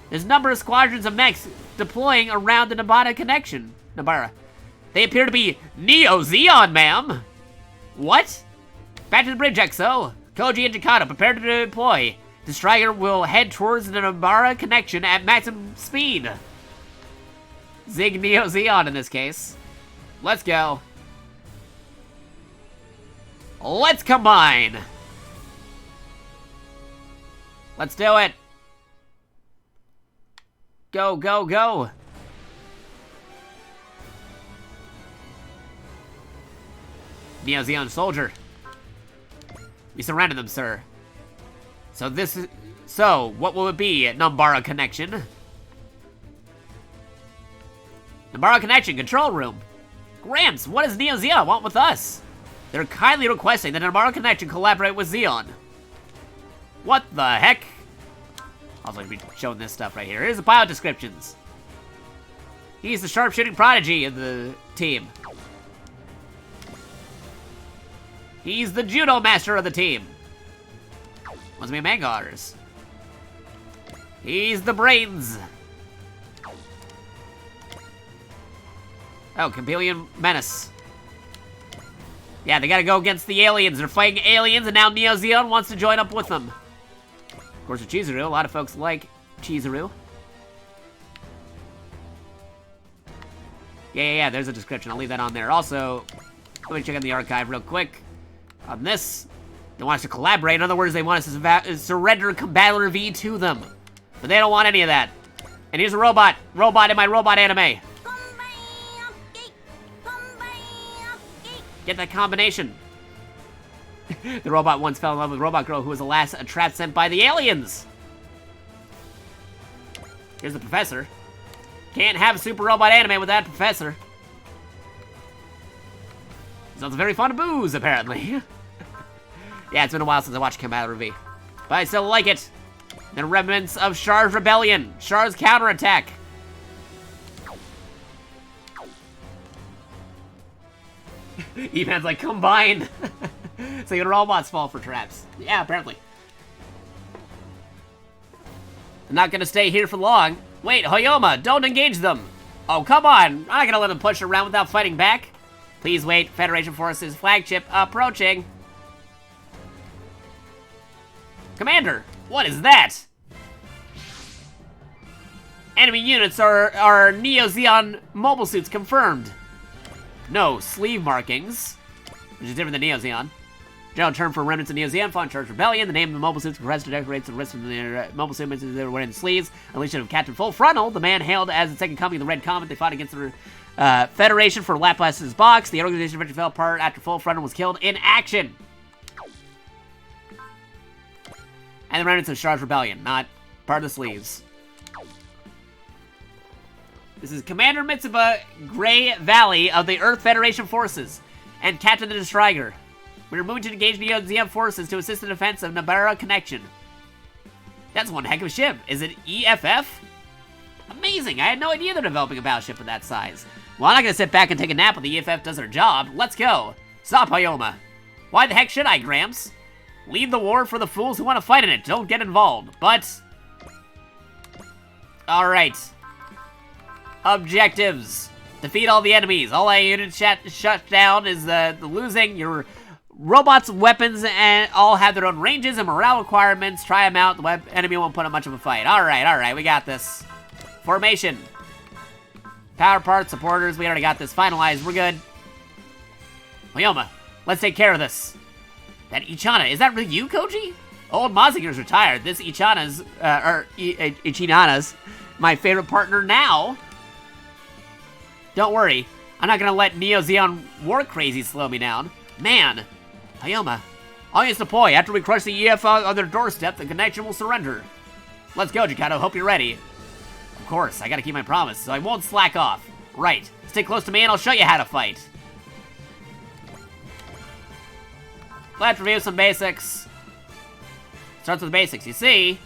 There's a number of squadrons of mechs deploying around the Nabara connection. Nabara. They appear to be Neo-Zeon, ma'am. What? Back to the bridge, XO. Koji and Jakato, prepare to deploy. The striker will head towards the Nabara connection at maximum speed. Zig Neo-Zeon in this case. Let's go. Let's combine. Let's do it. Go, go, go. Neo-Zeon soldier. We surrounded them, sir. So what will it be, Nambara connection? Nambara connection, control room. Gramps, what does Neo-Zeon want with us? They're kindly requesting that Nambara connection collaborate with Zeon. What the heck? Also, be showing this stuff right here. Here's the pilot descriptions. He's the sharpshooting prodigy of the team. He's the judo master of the team. Must be manga artist. He's the brains. Oh, Chameleon Menace. Yeah, they gotta go against the aliens. They're fighting aliens, and now Neo Zeon wants to join up with them. Of course, with Chizuru, a lot of folks like Chizuru. Yeah, there's a description. I'll leave that on there. Also, let me check out the archive real quick. On this, they want us to collaborate. In other words, they want us to surrender Combattler V to them. But they don't want any of that. And here's a robot. Robot in my robot anime. Get that combination. The robot once fell in love with Robot Girl, who was alas a trap sent by the aliens. Here's the professor. Can't have a super robot anime without professor. Sounds very fond of booze, apparently. Yeah, it's been a while since I watched Combattler V. But I still like it. The remnants of Char's rebellion. Char's counterattack. E-Man's like, combine. So your robots fall for traps. Yeah, apparently. I'm not gonna stay here for long. Wait, Hoyoma, don't engage them. Oh, come on. I'm not gonna let them push around without fighting back. Please wait, Federation Forces flagship approaching. Commander, what is that? Enemy units are Neo Zeon mobile suits confirmed. No sleeve markings, which is different than Neo Zeon. General term for remnants of Neo Zeon, fought in Char's rebellion. The name of the mobile suits compressed to decorate the rest of their mobile suits they were wearing the sleeves. Unleashing of Captain Full Frontal, the man hailed as the second coming of the Red Comet. They fought against the Federation for Laplace's box. The organization eventually fell apart after Full Frontal was killed in action. And the remnants of Char's rebellion, not part of the sleeves. This is Commander Mitsuba Gray Valley of the Earth Federation Forces and Captain the Destroyer. We are moving to engage Neo Zeon forces to assist the defense of Nabara Connection. That's one heck of a ship. Is it EFF? Amazing. I had no idea they're developing a battleship of that size. Well, I'm not going to sit back and take a nap while the EFF does their job. Let's go. Stop, Hoyoma. Why the heck should I, Gramps? Leave the war for the fools who want to fight in it. Don't get involved. But... Alright. Objectives. Defeat all the enemies. All units shut down is the losing. Your robots' weapons and all have their own ranges and morale requirements. Try them out. The enemy won't put up much of a fight. Alright. We got this. Formation. Power parts, supporters. We already got this finalized. We're good. Hoyoma, let's take care of this. That Ichana, is that really you, Koji? Old Mazinger's retired. This Ichana's, Ichinana's my favorite partner now. Don't worry, I'm not gonna let Neo Zeon war crazy slow me down. Man, Hoyoma, audience deploy. After we crush the EF on their doorstep, the connection will surrender. Let's go, Jakato. Hope you're ready. Of course, I gotta keep my promise, so I won't slack off. Right, stay close to me and I'll show you how to fight. Let's review some basics. Starts with basics. You see,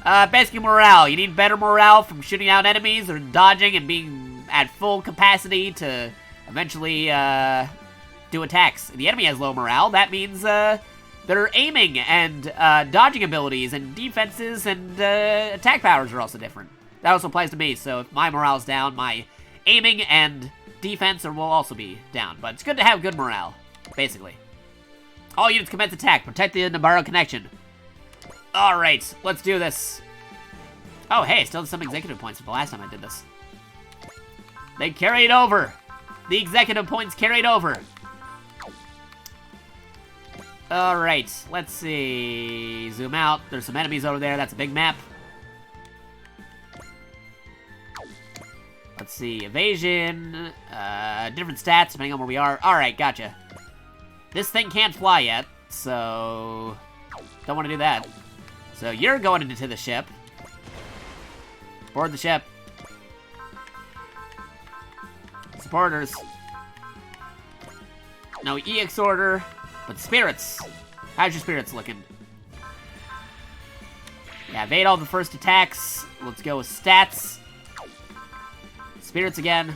basic morale. You need better morale from shooting out enemies or dodging and being at full capacity to eventually do attacks. If the enemy has low morale, that means their aiming and dodging abilities and defenses and attack powers are also different. That also applies to me, so if my morale's down, my aiming and defense will also be down. But it's good to have good morale, basically. All units commence attack. Protect the Nabara connection. Alright, let's do this. Oh, hey, still some executive points from the last time I did this. They carried over. The executive points carried over. Alright, let's see. Zoom out. There's some enemies over there. That's a big map. Let's see. Evasion. Different stats depending on where we are. Alright, gotcha. This thing can't fly yet, so don't want to do that. So you're going into the ship. Board the ship. Supporters. No EX order, but spirits. How's your spirits looking? Yeah, evade all the first attacks. Let's go with stats. Spirits again.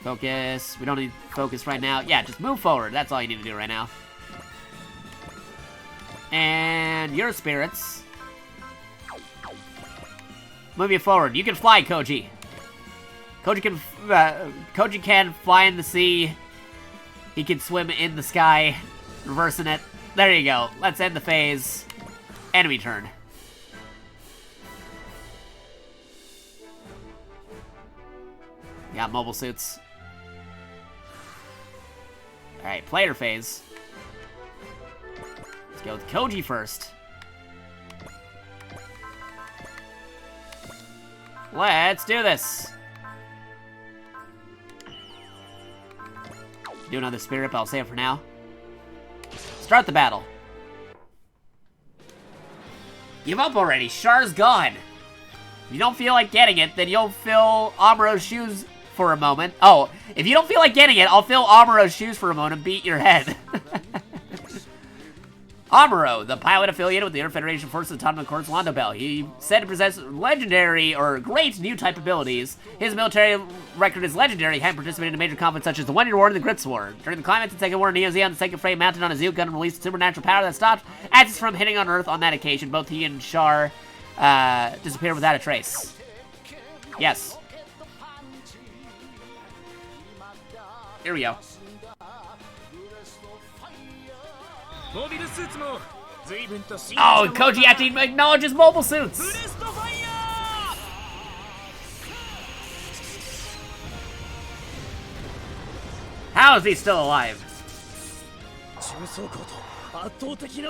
Focus. We don't need focus right now. Yeah, just move forward. That's all you need to do right now. And your spirits. Move you forward. You can fly, Koji. Koji can fly in the sea. He can swim in the sky. Reversing it. There you go. Let's end the phase. Enemy turn. Got mobile suits. Alright, player phase. Let's go with Koji first. Let's do this. Do another spirit, but I'll save it for now. Start the battle. Give up already. Char's gone. If you don't feel like getting it, then you'll fill Amuro's shoes for a moment. Oh, if you don't feel like getting it, I'll fill Amuro's shoes for a moment and beat your head. Amuro, the pilot affiliated with the Air Federation Force of Autonomous Corps Londo Bell. He said to possess legendary or great new type abilities. His military record is legendary. He hadn't participated in major conflicts such as the One-Year War and the Grits War. During the climax of the Second War, Neo Zeon, the second frame mounted on a Zoot gun, released a supernatural power that stopped Axis from hitting on Earth on that occasion. Both he and Char disappeared without a trace. Yes. Here we go. Oh, Koji actually acknowledges mobile suits! How is he still alive?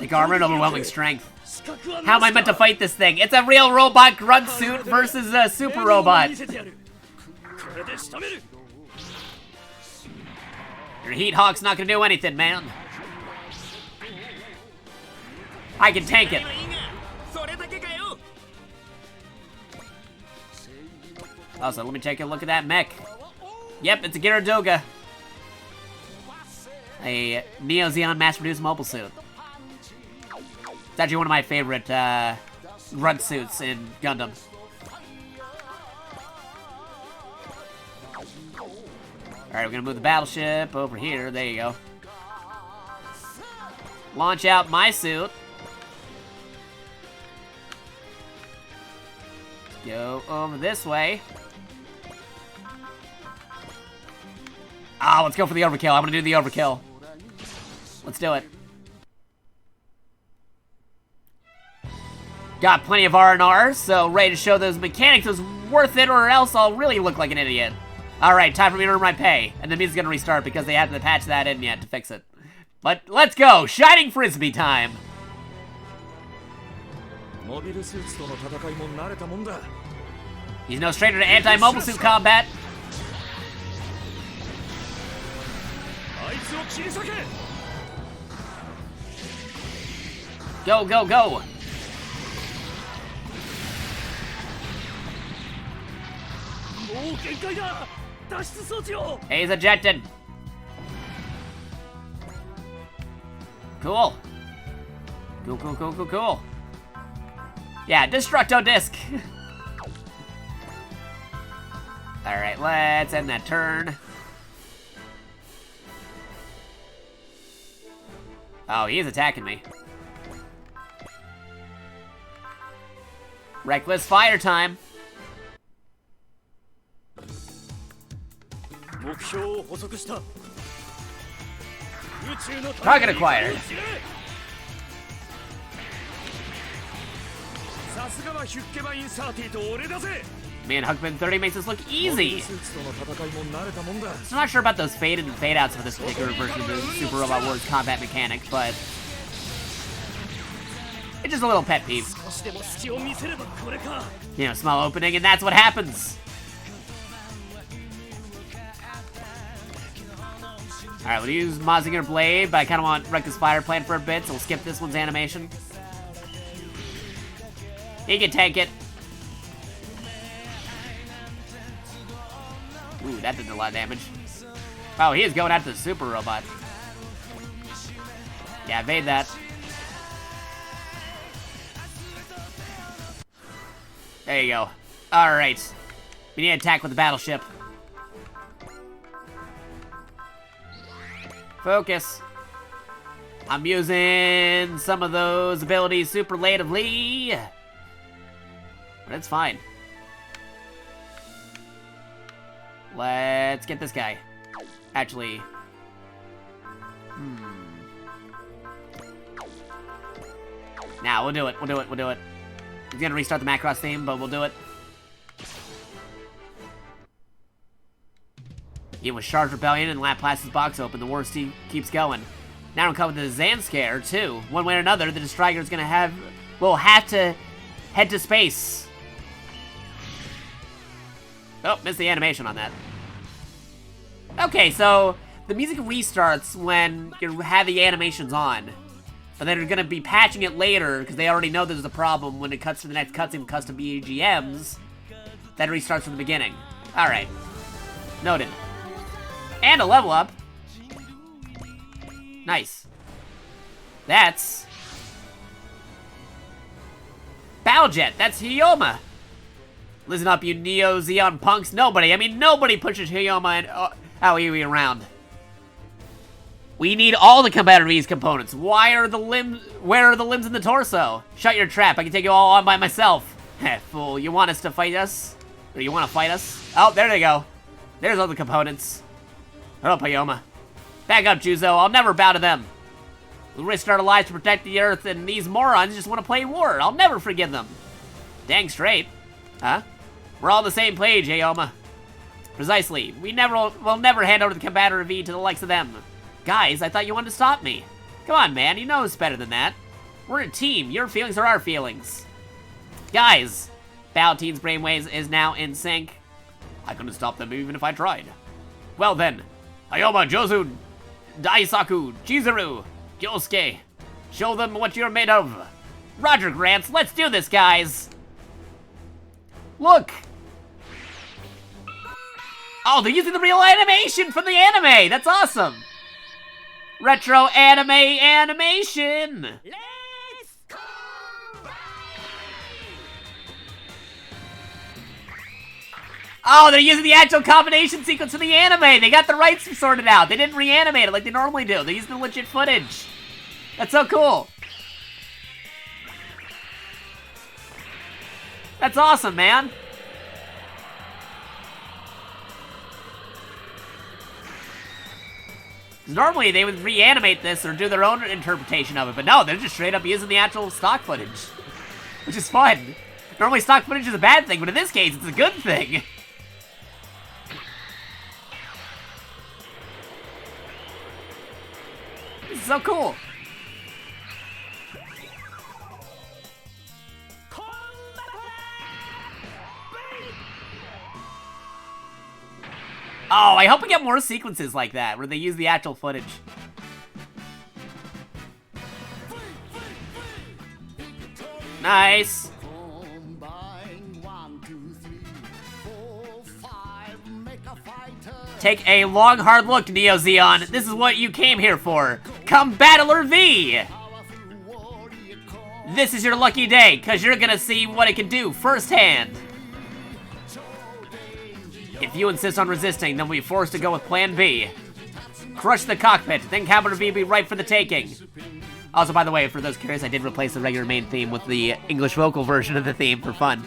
The armor and overwhelming strength. How am I meant to fight this thing? It's a real robot grunt suit versus a super robot. Your Heat Hawk's not gonna do anything, man. I can tank it. Also, let me take a look at that mech. Yep, it's a Gyaradoga. A Neo Zeon mass-produced mobile suit. It's actually one of my favorite grunt suits in Gundam. Alright, we're gonna move the battleship over here. There you go. Launch out my suit. Go over this way. Ah, let's go for the overkill. I'm gonna do the overkill. Let's do it. Got plenty of R&R, so ready to show those mechanics is worth it, or else I'll really look like an idiot. Alright, time for me to earn my pay. And the music's gonna restart because they haven't patched that in yet to fix it. But let's go! Shining Frisbee time! He's no stranger to anti-mobile suit combat. Go, go, go! He's ejected. Cool. Cool, cool, cool, cool, cool. Yeah, Destructo Disc. Alright, let's end that turn. Oh, he is attacking me. Reckless fire time. Target acquired. Man, Huckman 30 makes this look easy. So I'm not sure about those fade in and fade outs for this particular version of the Super Robot Wars combat mechanic, but it's just a little pet peeve. You know, small opening, and that's what happens. Alright, we'll use Mazinger Blade, but I kind of want Reckless Fire planned for a bit, so we'll skip this one's animation. He can tank it. Ooh, that did a lot of damage. Oh, he is going after the Super Robot. Yeah, evade that. There you go. Alright. We need to attack with the battleship. Focus. I'm using some of those abilities superlatively. But it's fine. Let's get this guy. Actually. Nah, we'll do it. We'll do it. He's gonna restart the Macross theme, but we'll do it. Even with Charge Rebellion and Laplace's box open, the war keeps going. Now we're coming to the Zanskare, too. One way or another, the Striker's gonna will have to head to space. Oh, missed the animation on that. Okay, so the music restarts when you have the animations on. But they're gonna be patching it later, because they already know there's a problem when it cuts to the next cutscene with custom BGMs. That restarts from the beginning. Alright. Noted. And a level up. Nice. That's Battlejet. That's Hyoma. Listen up, you Neo Zeon punks. Nobody pushes Hyoma and Aoi around. We need all the Combator V's components. Where are the limbs in the torso? Shut your trap. I can take you all on by myself. Heh, fool. You want us to fight us? Or you want to fight us? Oh, there they go. There's all the components. Oh, Hyoma. Back up, Juzo. I'll never bow to them. We risked our lives to protect the Earth, and these morons just want to play war. I'll never forgive them. Dang straight. Huh? We're all on the same page, Hyoma. Precisely. We'll never hand over the Combator V to the likes of them. Guys, I thought you wanted to stop me. Come on, man. You know it's better than that. We're a team. Your feelings are our feelings. Guys. Balloteen's brainwaves is now in sync. I couldn't stop them even if I tried. Well then. Hyoma, Jozu, Daisaku, Chizuru, Kyosuke. Show them what you're made of. Roger, Grants. Let's do this, guys. Look. Oh, they're using the real animation from the anime. That's awesome. Retro anime animation. Let's go! Oh, they're using the actual combination sequence from the anime. They got the rights sorted out. They didn't reanimate it like they normally do. They used the legit footage. That's so cool. That's awesome, man. Normally, they would reanimate this or do their own interpretation of it, but no, they're just straight up using the actual stock footage, which is fun. Normally, stock footage is a bad thing, but in this case, it's a good thing. This is so cool. Oh, I hope we get more sequences like that, where they use the actual footage. Nice. Take a long, hard look, Neo Zeon. This is what you came here for. Come Battler V! This is your lucky day, because you're gonna see what it can do firsthand. If you insist on resisting, then we'll be forced to go with Plan B. Crush the cockpit, then Combator V will be right for the taking. Also, by the way, for those curious, I did replace the regular main theme with the English vocal version of the theme for fun.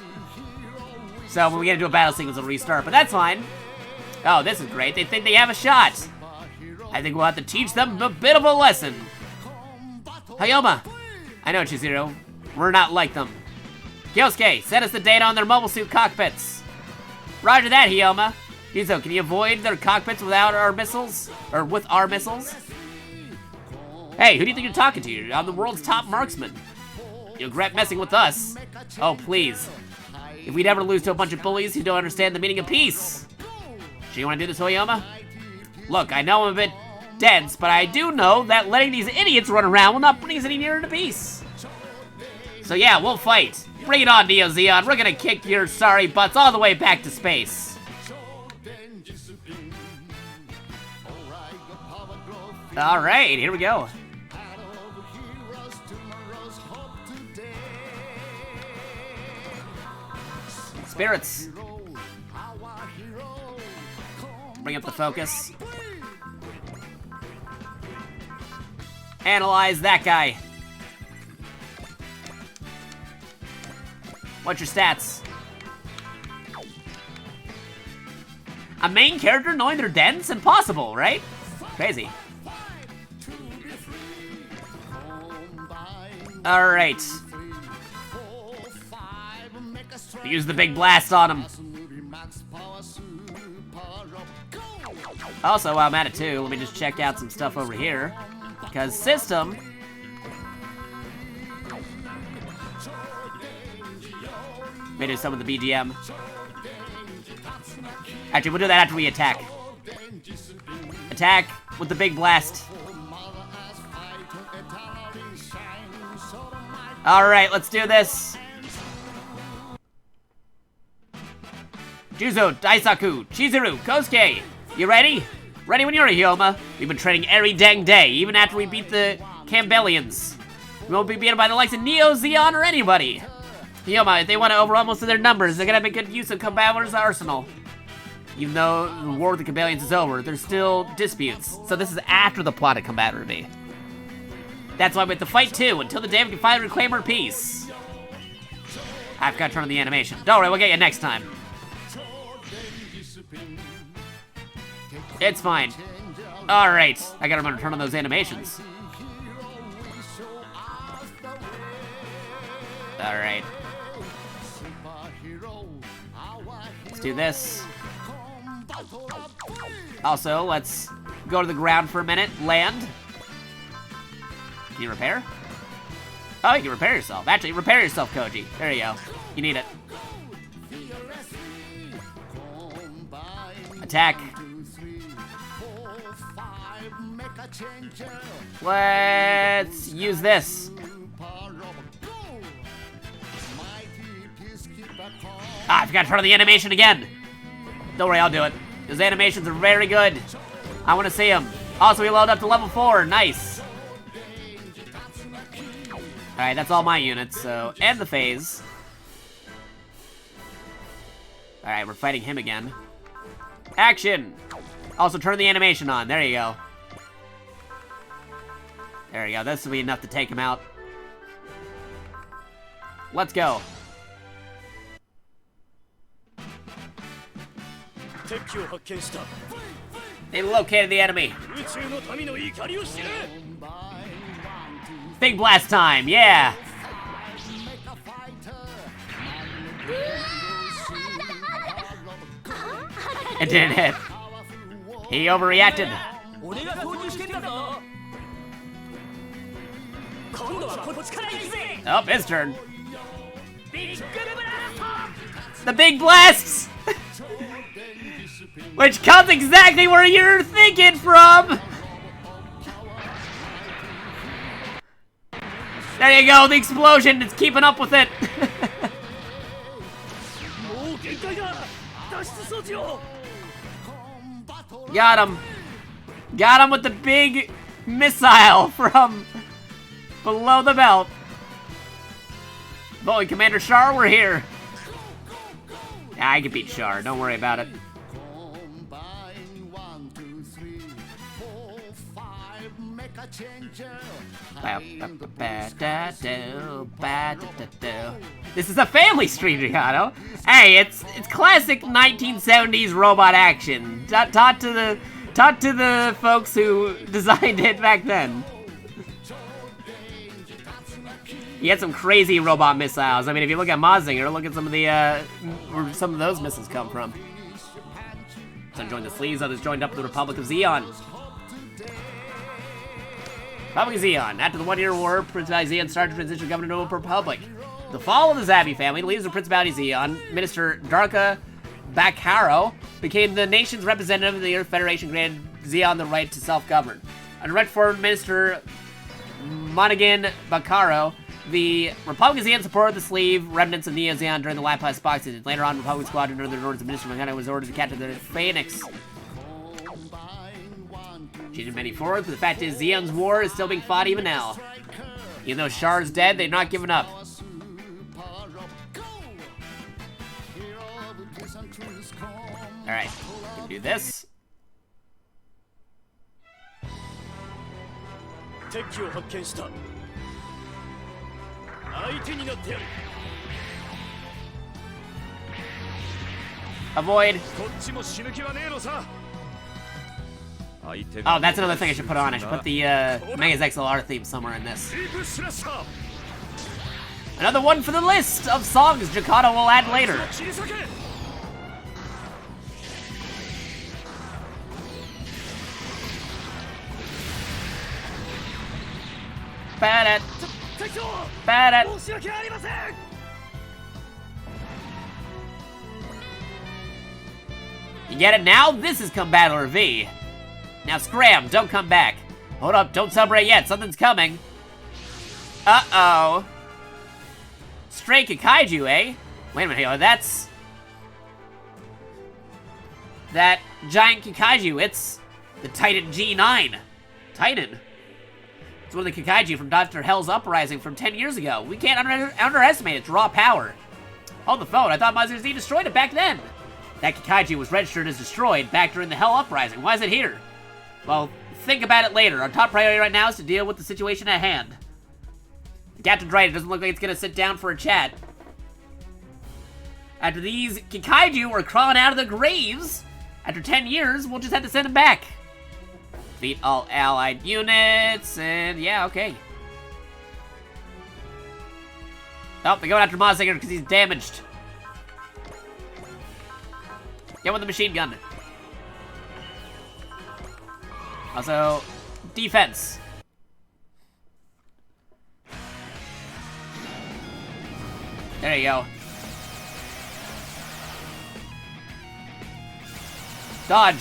So when we get into a battle sequence, it'll restart, but that's fine. Oh, this is great. They think they have a shot. I think we'll have to teach them a bit of a lesson. Hyoma. I know, Chizuru. We're not like them. Kyosuke, send us the data on their mobile suit cockpits. Roger that, Hyoma. Yuzo, can you avoid their cockpits without our missiles? Or with our missiles? Hey, who do you think you're talking to? I'm the world's top marksman. You'll regret messing with us. Oh, please. If we'd ever lose to a bunch of bullies who don't understand the meaning of peace. Do you want to do this, Hyoma? Look, I know I'm a bit dense, but I do know that letting these idiots run around will not bring us any nearer to peace. So yeah, we'll fight. Bring it on, Neo Zeon. We're gonna kick your sorry butts all the way back to space. Alright, here we go. Spirits. Bring up the focus. Analyze that guy. What's your stats? A main character knowing their dens? Impossible, right? Crazy. Alright. Use the big blast on him. Also, while I'm at it too, let me just check out some stuff over here. Because system... Maybe some of the BGM. Actually, we'll do that after we attack. Attack with the big blast. Alright, let's do this. Juzo, Daisaku, Chizuru, Kosuke. You ready? Ready when you're a Hyoma. We've been training every dang day, even after we beat the Campbellians. We won't be beaten by the likes of Neo, Zeon, or anybody. Hyoma, if they want to overwhelm us with their numbers, they're gonna make good use of Combator's arsenal. Even though the war with the Campbellians is over, there's still disputes. So this is after the plot of Combator V. That's why we have to fight too, until the day we can finally reclaim our peace. I forgot to turn on the animation. Don't worry, we'll get you next time. It's fine. Alright, I gotta remember to turn on those animations. Alright. Let's do this. Also, let's go to the ground for a minute. Land. Can you repair? Oh, you can repair yourself. Actually, repair yourself, Koji. There you go. You need it. Attack. Let's use this. Ah, I forgot to turn on the animation again. Don't worry, I'll do it. Those animations are very good. I want to see them. Also, we leveled up to level 4. Nice. Alright, that's all my units, so end the phase. Alright, we're fighting him again. Action! Also, turn the animation on. There you go. There you go. This will be enough to take him out. Let's go. They located the enemy. Big blast time, yeah. It didn't hit. He overreacted. Oh, his turn. The big blasts! Which comes exactly where you're thinking from! There you go, the explosion, it's keeping up with it! Got him! Got him with the big missile from below the belt. Boy, Commander Char, we're here. Yeah, I can beat Char, don't worry about it. This is a family stream, Jakato. Hey, it's classic 1970s robot action. Taught to the folks who designed it back then. You had some crazy robot missiles. I mean, if you look at Mazinger, look at some of the where some of those missiles come from. Some joined the sleeves, others joined up with the Republic of Zeon. Republic of Zeon. After the one-year war, Principality Zeon started to transition government to a republic. The fall of the Zabi family, the leaders of Principality Zeon, Minister Darka Bakaro, became the nation's representative of the Earth Federation, granted Zeon the right to self-govern. Under direct foreign minister Monaghan Bakaro, the Republic of Zeon supported the slave remnants of Neo Zeon during the Laplace boxing. Later on, Republic Squadron, under the orders of Minister Monaghan, was ordered to capture the Phoenix. She didn't many forward, but the fact is, Zeon's war is still being fought even now. Even though Char's dead, they've not given up. Alright, we can do this. 敵を発見した。相手になってやる。 Avoid. こっちも死ぬ気はねえのさ。 Oh, that's another thing I should put on. I should put the Mega's XLR theme somewhere in this. Another one for the list of songs Jakato will add later. Bad it. Bad it. You get it now? This is Combattler V. Now scram, don't come back. Hold up, don't celebrate yet, something's coming. Uh-oh. Stray Kikaiju, eh? Wait a minute, yo, that's... that giant Kikaiju, it's the Titan G9. Titan. It's one of the Kikaiju from Dr. Hell's Uprising from 10 years ago. We can't underestimate its raw power. Hold the phone, I thought Mazir Z destroyed it back then. That Kikaiju was registered as destroyed back during the Hell Uprising. Why is it here? Well, think about it later. Our top priority right now is to deal with the situation at hand. Captain Dryden doesn't look like it's gonna sit down for a chat. After these Kikaiju are crawling out of the graves, after 10 years, we'll just have to send them back. Defeat all allied units, and yeah, okay. Oh, they're going after Mazinger because he's damaged. Get with the machine gun. Also, defense. There you go. Dodge.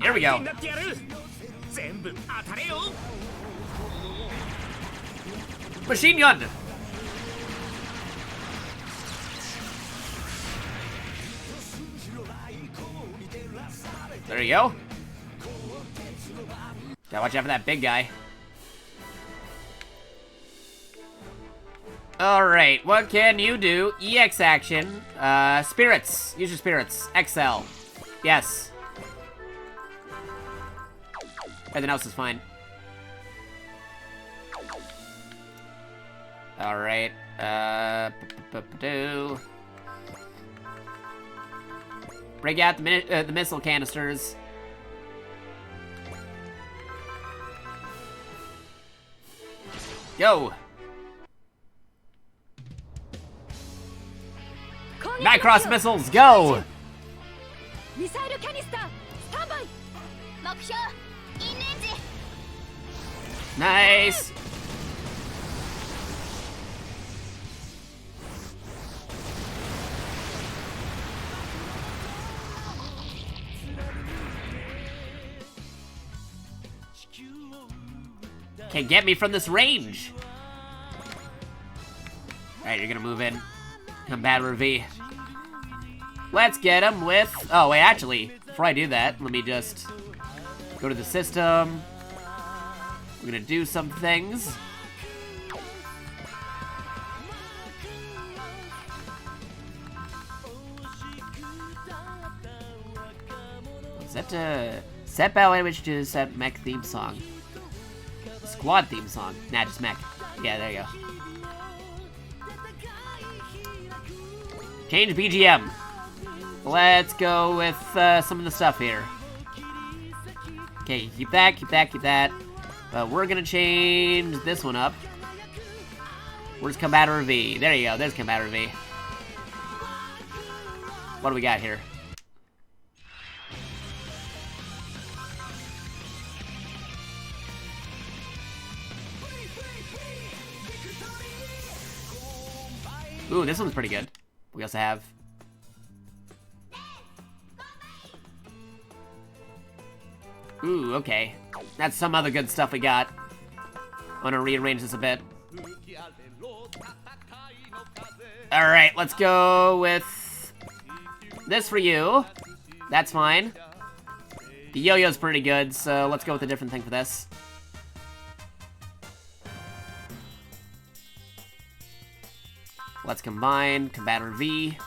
Here we go. Machine gun. There you go. Gotta watch out for that big guy. Alright, what can you do? EX action. Spirits. Use your spirits. XL. Yes. Everything else is fine. Alright. Break out the missile canisters. Go! Macross missiles, go! Nice! Can't get me from this range. Alright, you're gonna move in. Combattler V. Let's get him with... oh, wait, actually, before I do that, let me just go to the system. We're gonna do some things. Set battle language to set mech theme song. Squad theme song. Nah, just mech. Yeah, there you go. Change BGM. Let's go with some of the stuff here. Okay, keep that, keep that, keep that. But we're gonna change this one up. Where's Combattler V? There you go, there's Combattler V. What do we got here? Ooh, this one's pretty good. We also have... ooh, okay. That's some other good stuff we got. I'm gonna rearrange this a bit. Alright, let's go with... this for you. That's fine. The yo-yo's pretty good, so let's go with a different thing for this. Let's combine Combattler V.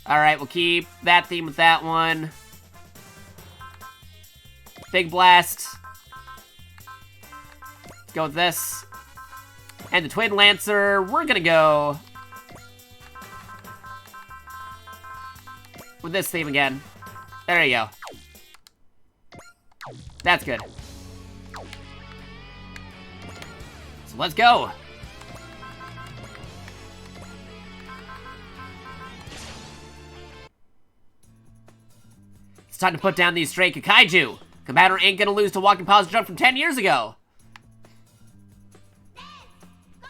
Alright, we'll keep that theme with that one. Big Blast. Let's go with this. And the Twin Lancer, we're gonna go with this theme again. There you go. That's good. So let's go. It's time to put down these stray Kaiju. Commander ain't gonna lose to Walking Pause Jump from 10 years ago.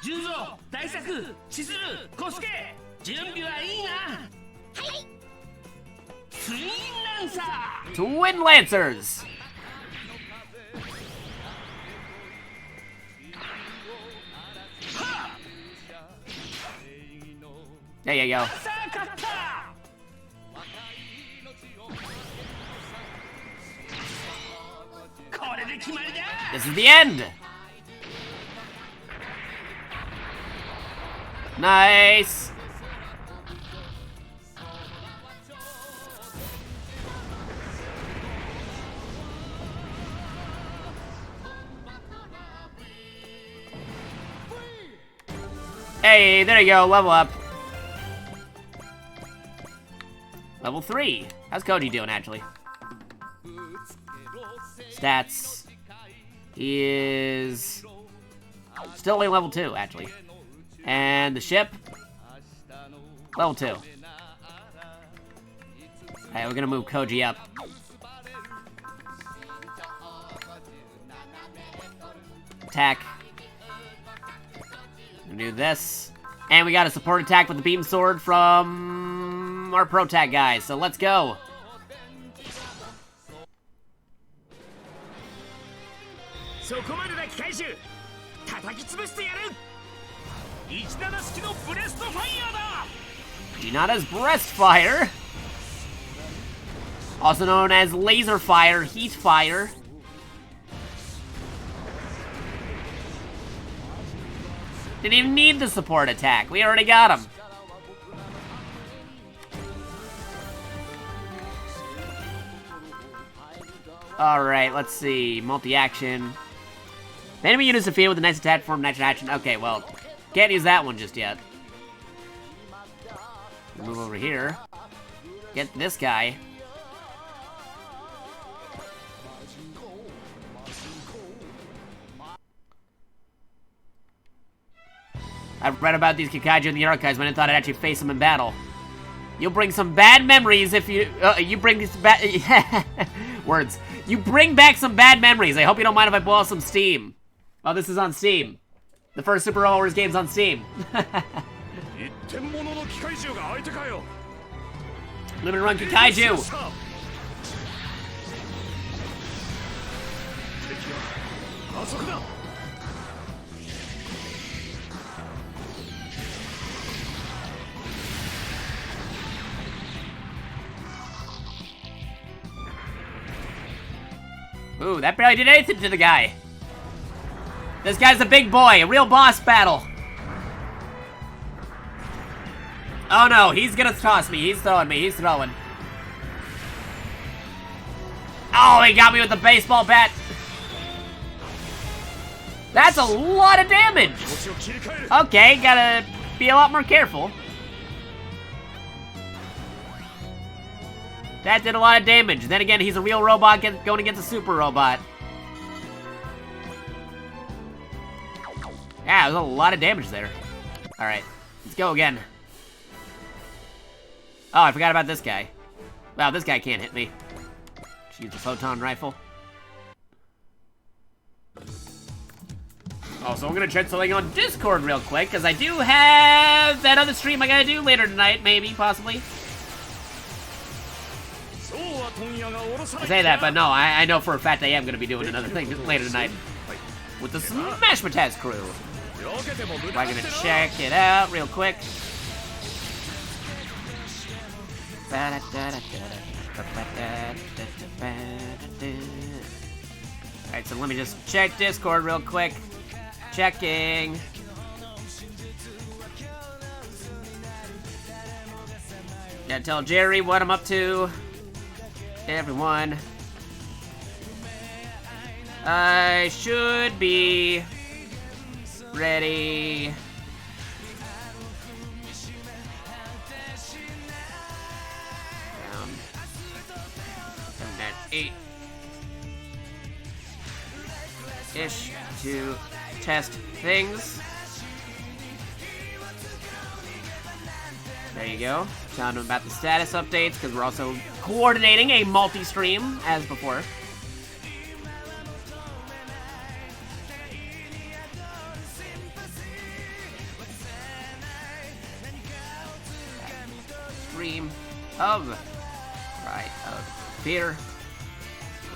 Junzo, Daisaku, Chizuru, Kosuke, Junbi wa ii na? Twin Lancer! Twin Lancers! There you go. This is the end! Nice! Hey, there you go, level up. Level 3. How's Koji doing, actually? Stats. He is still only level 2, actually. And the ship, level 2. Alright, we're gonna move Koji up. Attack. We'll do this. And we got a support attack with the beam sword from our pro tag guys, so let's go. Hinata's Breast Fire, also known as Laser Fire, Heat Fire. Didn't even need the support attack. We already got him. Alright, let's see. Multi-action. The enemy unit is defeated with a nice attack form, natural action. Okay, well, can't use that one just yet. Move over here. Get this guy. I've read about these Kaiju in the archives, but I thought I'd actually face them in battle. You'll bring some bad memories if you bring these bad words. You bring back some bad memories. I hope you don't mind if I blow off some steam. Oh, this is on Steam. The first Super Wars game's on Steam. Limited run Kaiju. Ooh, that barely did anything to the guy. This guy's a big boy, a real boss battle. Oh no, he's gonna toss me. He's throwing me. He's throwing. Oh, he got me with the baseball bat. That's a lot of damage. Okay, gotta be a lot more careful. That did a lot of damage. Then again, he's a real robot going against a super robot. Yeah, there's a lot of damage there. Alright, let's go again. Oh, I forgot about this guy. Wow, this guy can't hit me. Just use the photon rifle. Oh, so I'm gonna check something on Discord real quick, because I do have that other stream I gotta do later tonight, maybe, possibly. I say that, but no, I know for a fact I am gonna be doing another thing later tonight. With the Smash Mataz crew. I'm gonna check it out real quick. Alright, so let me just check Discord real quick. Checking. Gotta tell Jerry what I'm up to. Everyone. I should be ready. Down. 7 8-ish to test things. There you go. Telling them about the status updates, because we're also coordinating a multi-stream, as before. Stream of right of theater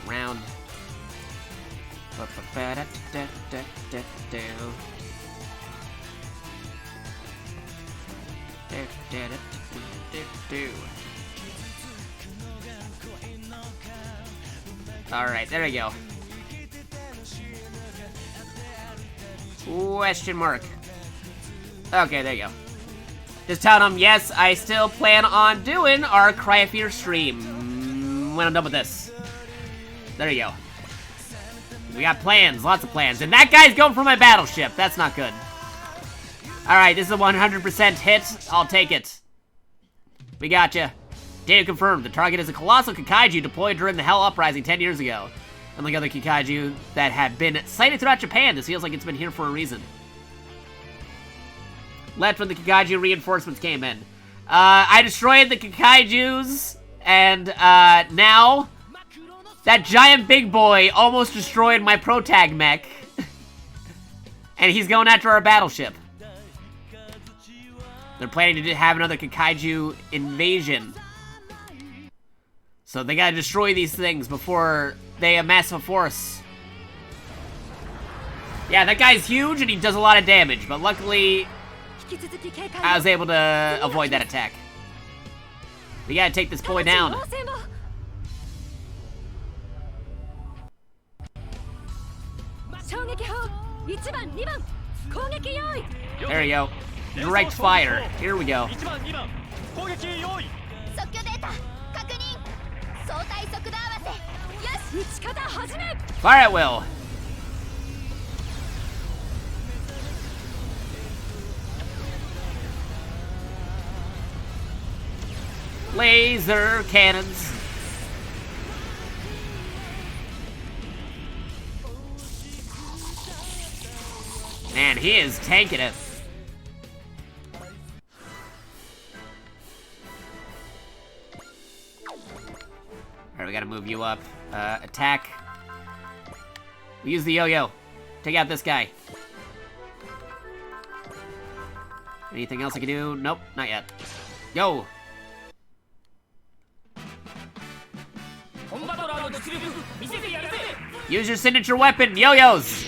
around. Alright, there we go. Question mark. Okay, there you go. Just telling them, yes, I still plan on doing our Cry of Fear stream when I'm done with this. There you go. We got plans, lots of plans. And that guy's going for my battleship. That's not good. Alright, this is a 100% hit. I'll take it. We gotcha. Data confirmed. The target is a colossal Kikaiju deployed during the Hell Uprising 10 years ago. Unlike other Kikaiju that have been sighted throughout Japan, this feels like it's been here for a reason. Left when the Kikaiju reinforcements came in. I destroyed the Kikaijus, and now that giant big boy almost destroyed my protag mech. And he's going after our battleship. They're planning to have another Kikaiju invasion. So they gotta destroy these things before they amass a force. Yeah, that guy's huge and he does a lot of damage, but luckily I was able to avoid that attack. We gotta take this boy down. There we go. Direct fire. Here we go. Fire at will. Laser cannons. Man, he is tanking it. Alright, we gotta move you up. Attack. We use the yo-yo. Take out this guy. Anything else I can do? Nope, not yet. Go! Use your signature weapon, yo-yos!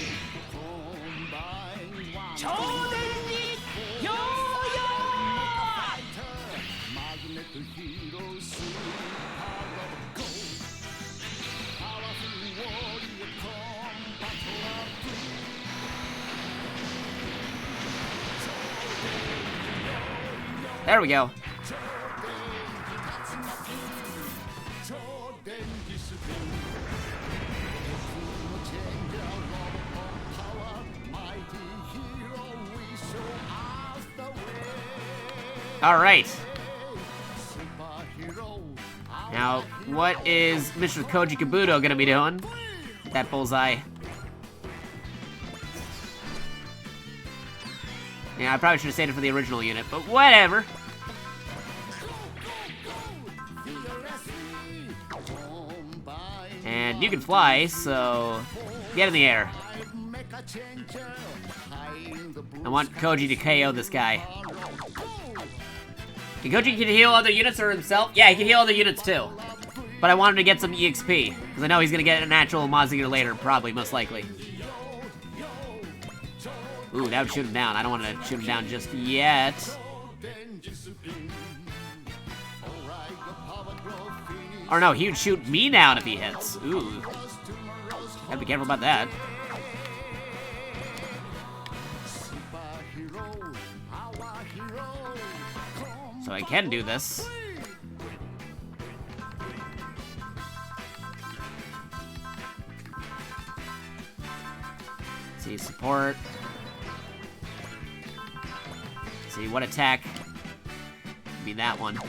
There we go. All right. Now, what is Mr. Koji Kabuto gonna be doing? That bullseye. Yeah, I probably should have saved it for the original unit, but whatever. And you can fly, so get in the air. I want Koji to KO this guy. Can Koji heal other units or himself? Yeah, he can heal other units too. But I want him to get some EXP, because I know he's gonna get a natural Mazinger later, probably, most likely. Ooh, that would shoot him down. I don't want to shoot him down just yet. Or no, he would shoot me down if he hits. Ooh. Gotta be careful about that. So I can do this. See, support. See, what attack? Be that one.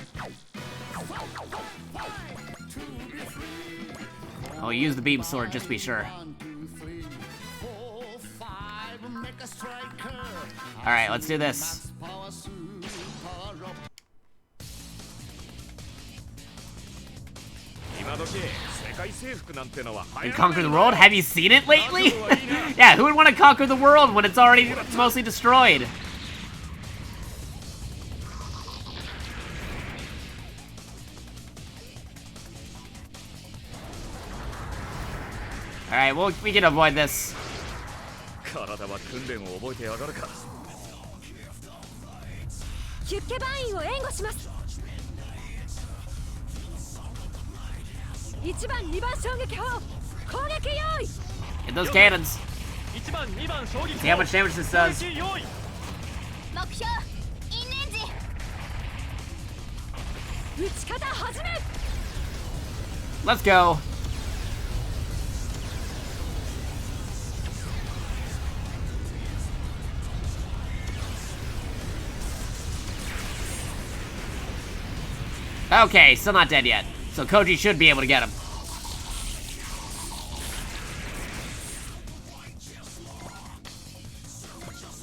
Oh, use the beam sword, just to be sure. Alright, let's do this. And conquer the world? Have you seen it lately? Yeah, who would want to conquer the world when it's already mostly destroyed? Alright, well, we can avoid this. 体は訓練を覚えてやがるか。出家番員を援護します。1番2番衝撃砲攻撃用意。 Get those cannons. 1番2番衝撃 See how much damage this does. 目標因縁時。撃ち方始め。 Let's go. Okay, still not dead yet. So Koji should be able to get him.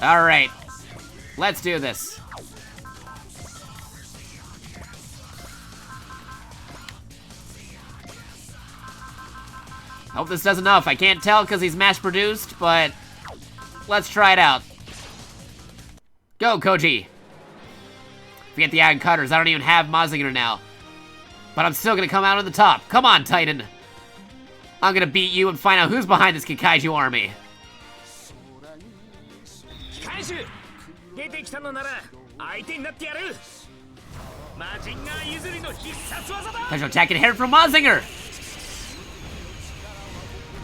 Alright. Let's do this. Hope this does enough. I can't tell because he's mass-produced, but let's try it out. Go, Koji. Forget the iron cutters. I don't even have Mazinger now. But I'm still gonna come out on the top. Come on, Titan. I'm gonna beat you and find out who's behind this Kikaiju army. Special attack and hit from Mazinger.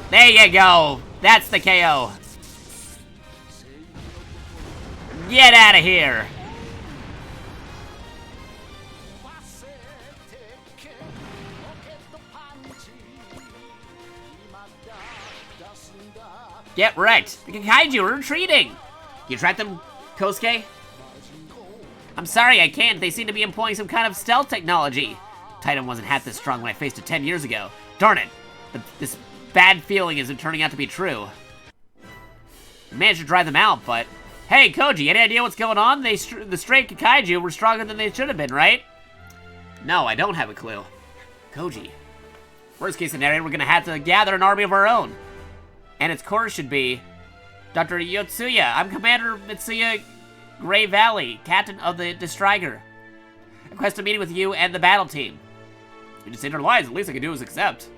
There you go. That's the KO. Get out of here. Get wrecked. The Kikaiju are retreating. You track them, Kosuke? I'm sorry, I can't. They seem to be employing some kind of stealth technology. Titan wasn't half this strong when I faced it 10 years ago. Darn it. This bad feeling isn't turning out to be true. I managed to drive them out, but... Hey, Koji, any idea what's going on? The straight Kikaiju were stronger than they should have been, right? No, I don't have a clue. Koji. Worst case scenario, we're gonna have to gather an army of our own. And its core should be Dr. Yotsuya. I'm Commander Mitsuya Gray Valley, Captain of the Destriger. I request a meeting with you and the battle team. You just saved our lives. The least I can do is accept.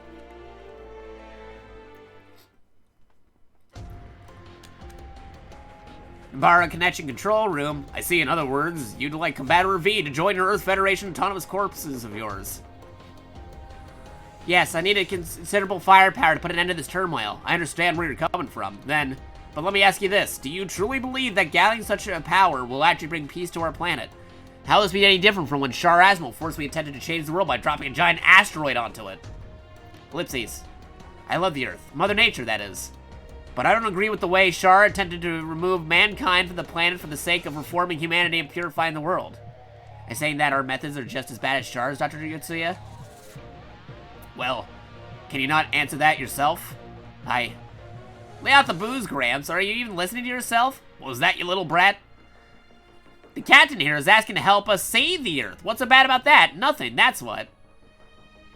Nabara Connection Control Room. I see, in other words, you'd like Combator V to join your Earth Federation autonomous corpses of yours. Yes, I need a considerable firepower to put an end to this turmoil. I understand where you're coming from, then. But let me ask you this. Do you truly believe that gathering such a power will actually bring peace to our planet? How will this be any different from when Char Aznable forcibly attempted to change the world by dropping a giant asteroid onto it? Ellipses. I love the Earth. Mother Nature, that is. But I don't agree with the way Char attempted to remove mankind from the planet for the sake of reforming humanity and purifying the world. Are you saying that our methods are just as bad as Char's, Dr. Yotsuya? Well, can you not answer that yourself? Lay out the booze, Gramps. Are you even listening to yourself? What was that, you little brat? The captain here is asking to help us save the Earth. What's so bad about that? Nothing, that's what.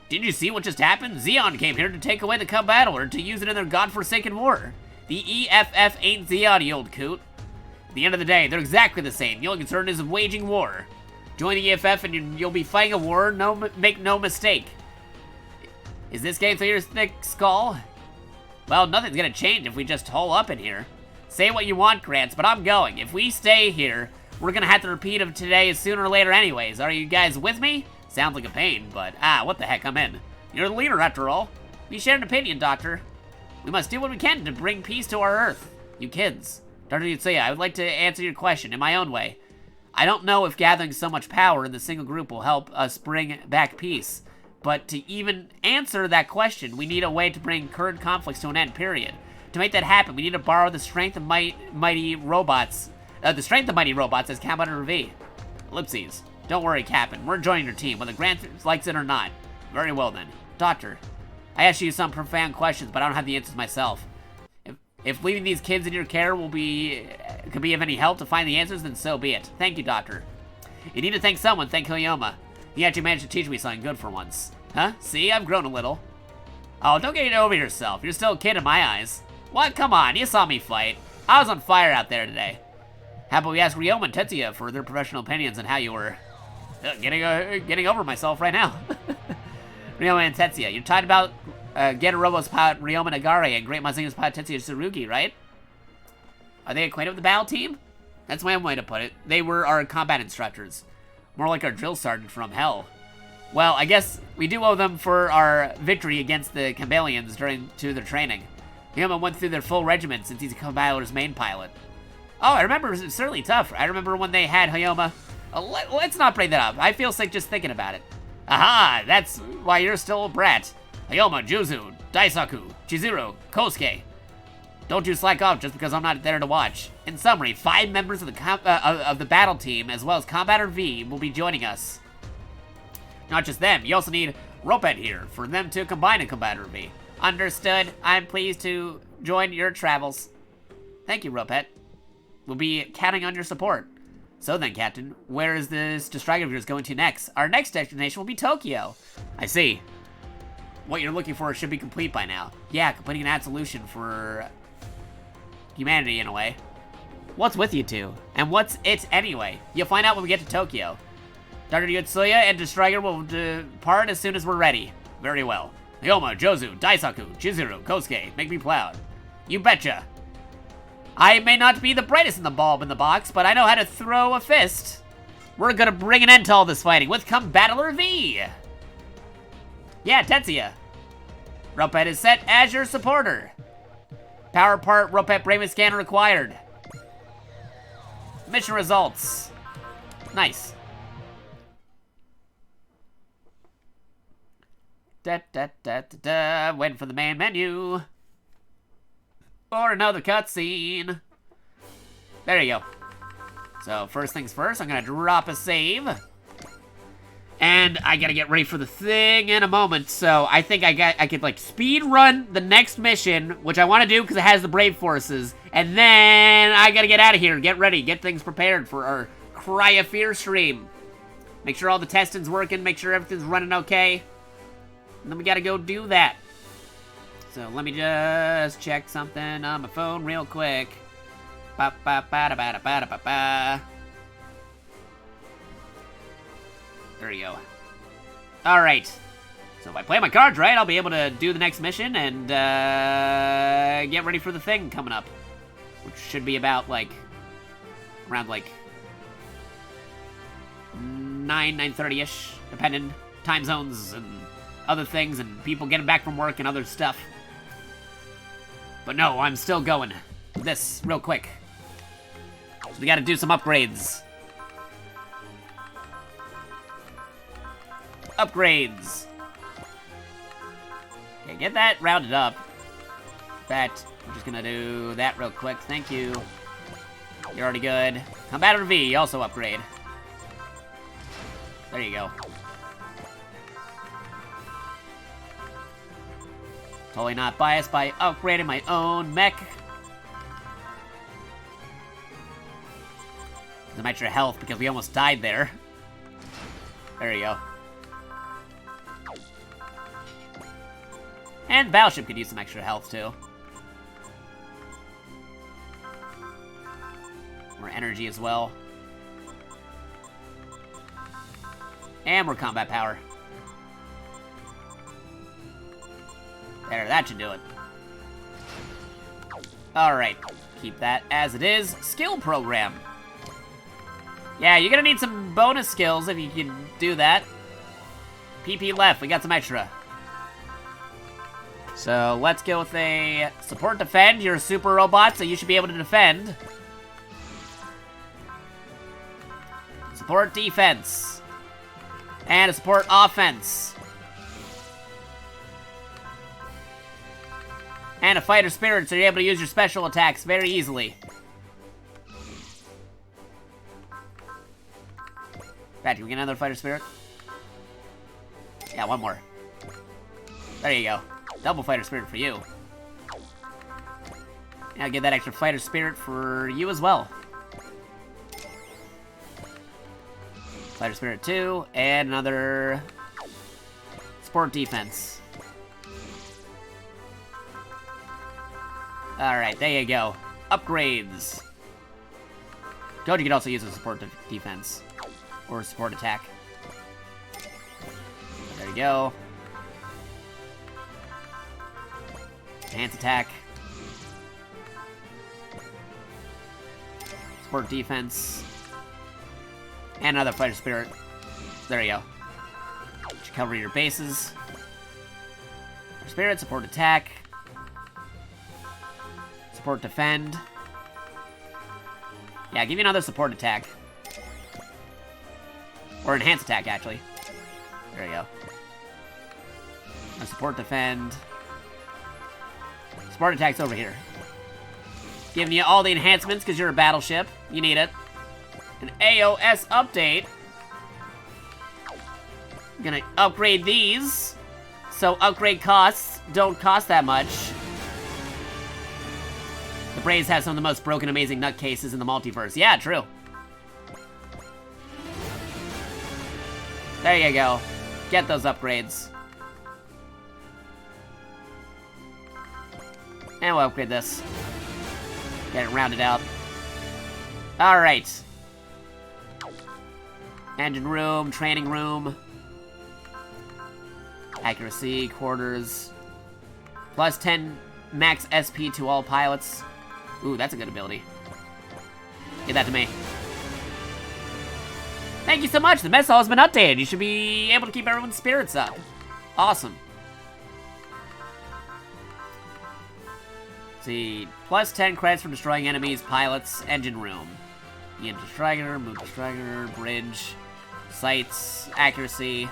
Didn't you see what just happened? Zeon came here to take away the combator to use it in their godforsaken war. The EFF ain't Zeon, you old coot. At the end of the day, they're exactly the same. The only concern is waging war. Join the EFF and you'll be fighting a war, make no mistake. Is this getting through your thick skull? Well, nothing's gonna change if we just hole up in here. Say what you want, Grants, but I'm going. If we stay here, we're gonna have to repeat of today sooner or later anyways. Are you guys with me? Sounds like a pain, but what the heck, I'm in. You're the leader after all. We share an opinion, Doctor. We must do what we can to bring peace to our Earth. You kids. Dr. Yotsuya, I would like to answer your question in my own way. I don't know if gathering so much power in the single group will help us bring back peace. But to even answer that question, we need a way to bring current conflicts to an end, period. To make that happen, we need to borrow the strength of mighty robots. The strength of mighty robots as Commander V. Ellipses. Don't worry, Captain. We're joining your team, whether Grant likes it or not. Very well, then. Doctor, I asked you some profound questions, but I don't have the answers myself. If leaving these kids in your care could be of any help to find the answers, then so be it. Thank you, Doctor. You need to thank someone. Thank Koyoma. He actually managed to teach me something good for once. Huh? See? I've grown a little. Oh, don't get over yourself. You're still a kid in my eyes. What? Come on. You saw me fight. I was on fire out there today. How about we ask Ryoma and Tetsuya for their professional opinions on how you were... getting over myself right now. Ryoma and Tetsuya, you're talking about Getter Robo's pilot Ryoma Nagare and Great Mazinga's pilot Tetsuya Tsurugi, right? Are they acquainted with the battle team? That's one way to put it. They were our combat instructors. More like our drill sergeant from hell. Well, I guess we do owe them for our victory against the Cambalians during their training. Ryoma went through their full regiment since he's a compiler's main pilot. Oh, I remember it was certainly tough. I remember when they had Ryoma. Let's not bring that up. I feel sick just thinking about it. Aha, that's why you're still a brat. Ryoma, Juzu, Daisaku, Chizuru, Kosuke. Don't you slack off just because I'm not there to watch. In summary, 5 members of the battle team, as well as Combatter V, will be joining us. Not just them, you also need Ropet here, for them to combine a Combatter V. Understood. I'm pleased to join your travels. Thank you, Ropet. We'll be counting on your support. So then, Captain, where is this Striker of yours going to next? Our next destination will be Tokyo. I see. What you're looking for should be complete by now. Yeah, completing an ad solution for humanity in a way. What's with you two? And what's it anyway? You'll find out when we get to Tokyo. Dr. Yotsuya and Striker will depart as soon as we're ready. Very well. Ryoma, Jozu, Daisaku, Chizuru, Kosuke, make me proud. You betcha. I may not be the brightest in the bulb in the box, but I know how to throw a fist. We're gonna bring an end to all this fighting with Combattler V. Yeah, Tetsuya. Ropet is set as your supporter. Power part Ropet Braven scanner required. Mission results. Nice. Waiting for the main menu. Or another cutscene. There you go. So first things first, I'm gonna drop a save. And I gotta get ready for the thing in a moment. So I think I could like speed run the next mission, which I want to do because it has the Brave Forces. And then I gotta get out of here, get ready, get things prepared for our Cry of Fear stream. Make sure all the testing's working, make sure everything's running okay. And then we gotta go do that. So let me just check something on my phone real quick. Ba ba ba da ba da ba da ba ba. There you go. Alright. So if I play my cards right, I'll be able to do the next mission and get ready for the thing coming up. Which should be about like around like 9:30ish, depending time zones and other things and people getting back from work and other stuff. But no, I'm still going. This real quick. So we gotta do some upgrades. Upgrades. Okay, get that rounded up. I'm just gonna do that real quick. Thank you. You're already good. Combatter V, also upgrade. There you go. Totally not biased by upgrading my own mech. Some extra health because we almost died there. There you go. And Battleship could use some extra health too. More energy as well. And more combat power. There, that should do it. Alright, keep that as it is. Skill program. Yeah, you're gonna need some bonus skills if you can do that. PP left, we got some extra. So let's go with a support defend. You're a super robot, so you should be able to defend. Support defense. And a support offense. And a fighter spirit, so you're able to use your special attacks very easily. Pat, can we get another fighter spirit? Yeah, one more. There you go. Double fighter spirit for you. And I'll get that extra fighter spirit for you as well. Fighter spirit 2, and another support defense. Alright, there you go. Upgrades. Goji could also use a support defense. Or support attack. There you go. Enhance attack. Support defense. And another fighter spirit. There you go. Should cover your bases. Spirit, support attack. Support defend. Yeah, give you another support attack. Or enhance attack, actually. There you go. And support defend. Support attack's over here. Giving you all the enhancements because you're a battleship. You need it. An AOS update. I'm gonna upgrade these. So upgrade costs don't cost that much. The Braves have some of the most broken, amazing nutcases in the multiverse. Yeah, true. There you go. Get those upgrades. And we'll upgrade this. Get it rounded out. Alright. Engine room, training room. Accuracy, quarters. Plus 10 max SP to all pilots. Ooh, that's a good ability. Give that to me. Thank you so much. The mess hall has been updated. You should be able to keep everyone's spirits up. Awesome. Let's see. Plus 10 credits for destroying enemies, pilots, engine room. EM striker, move to striker, bridge, sights, accuracy,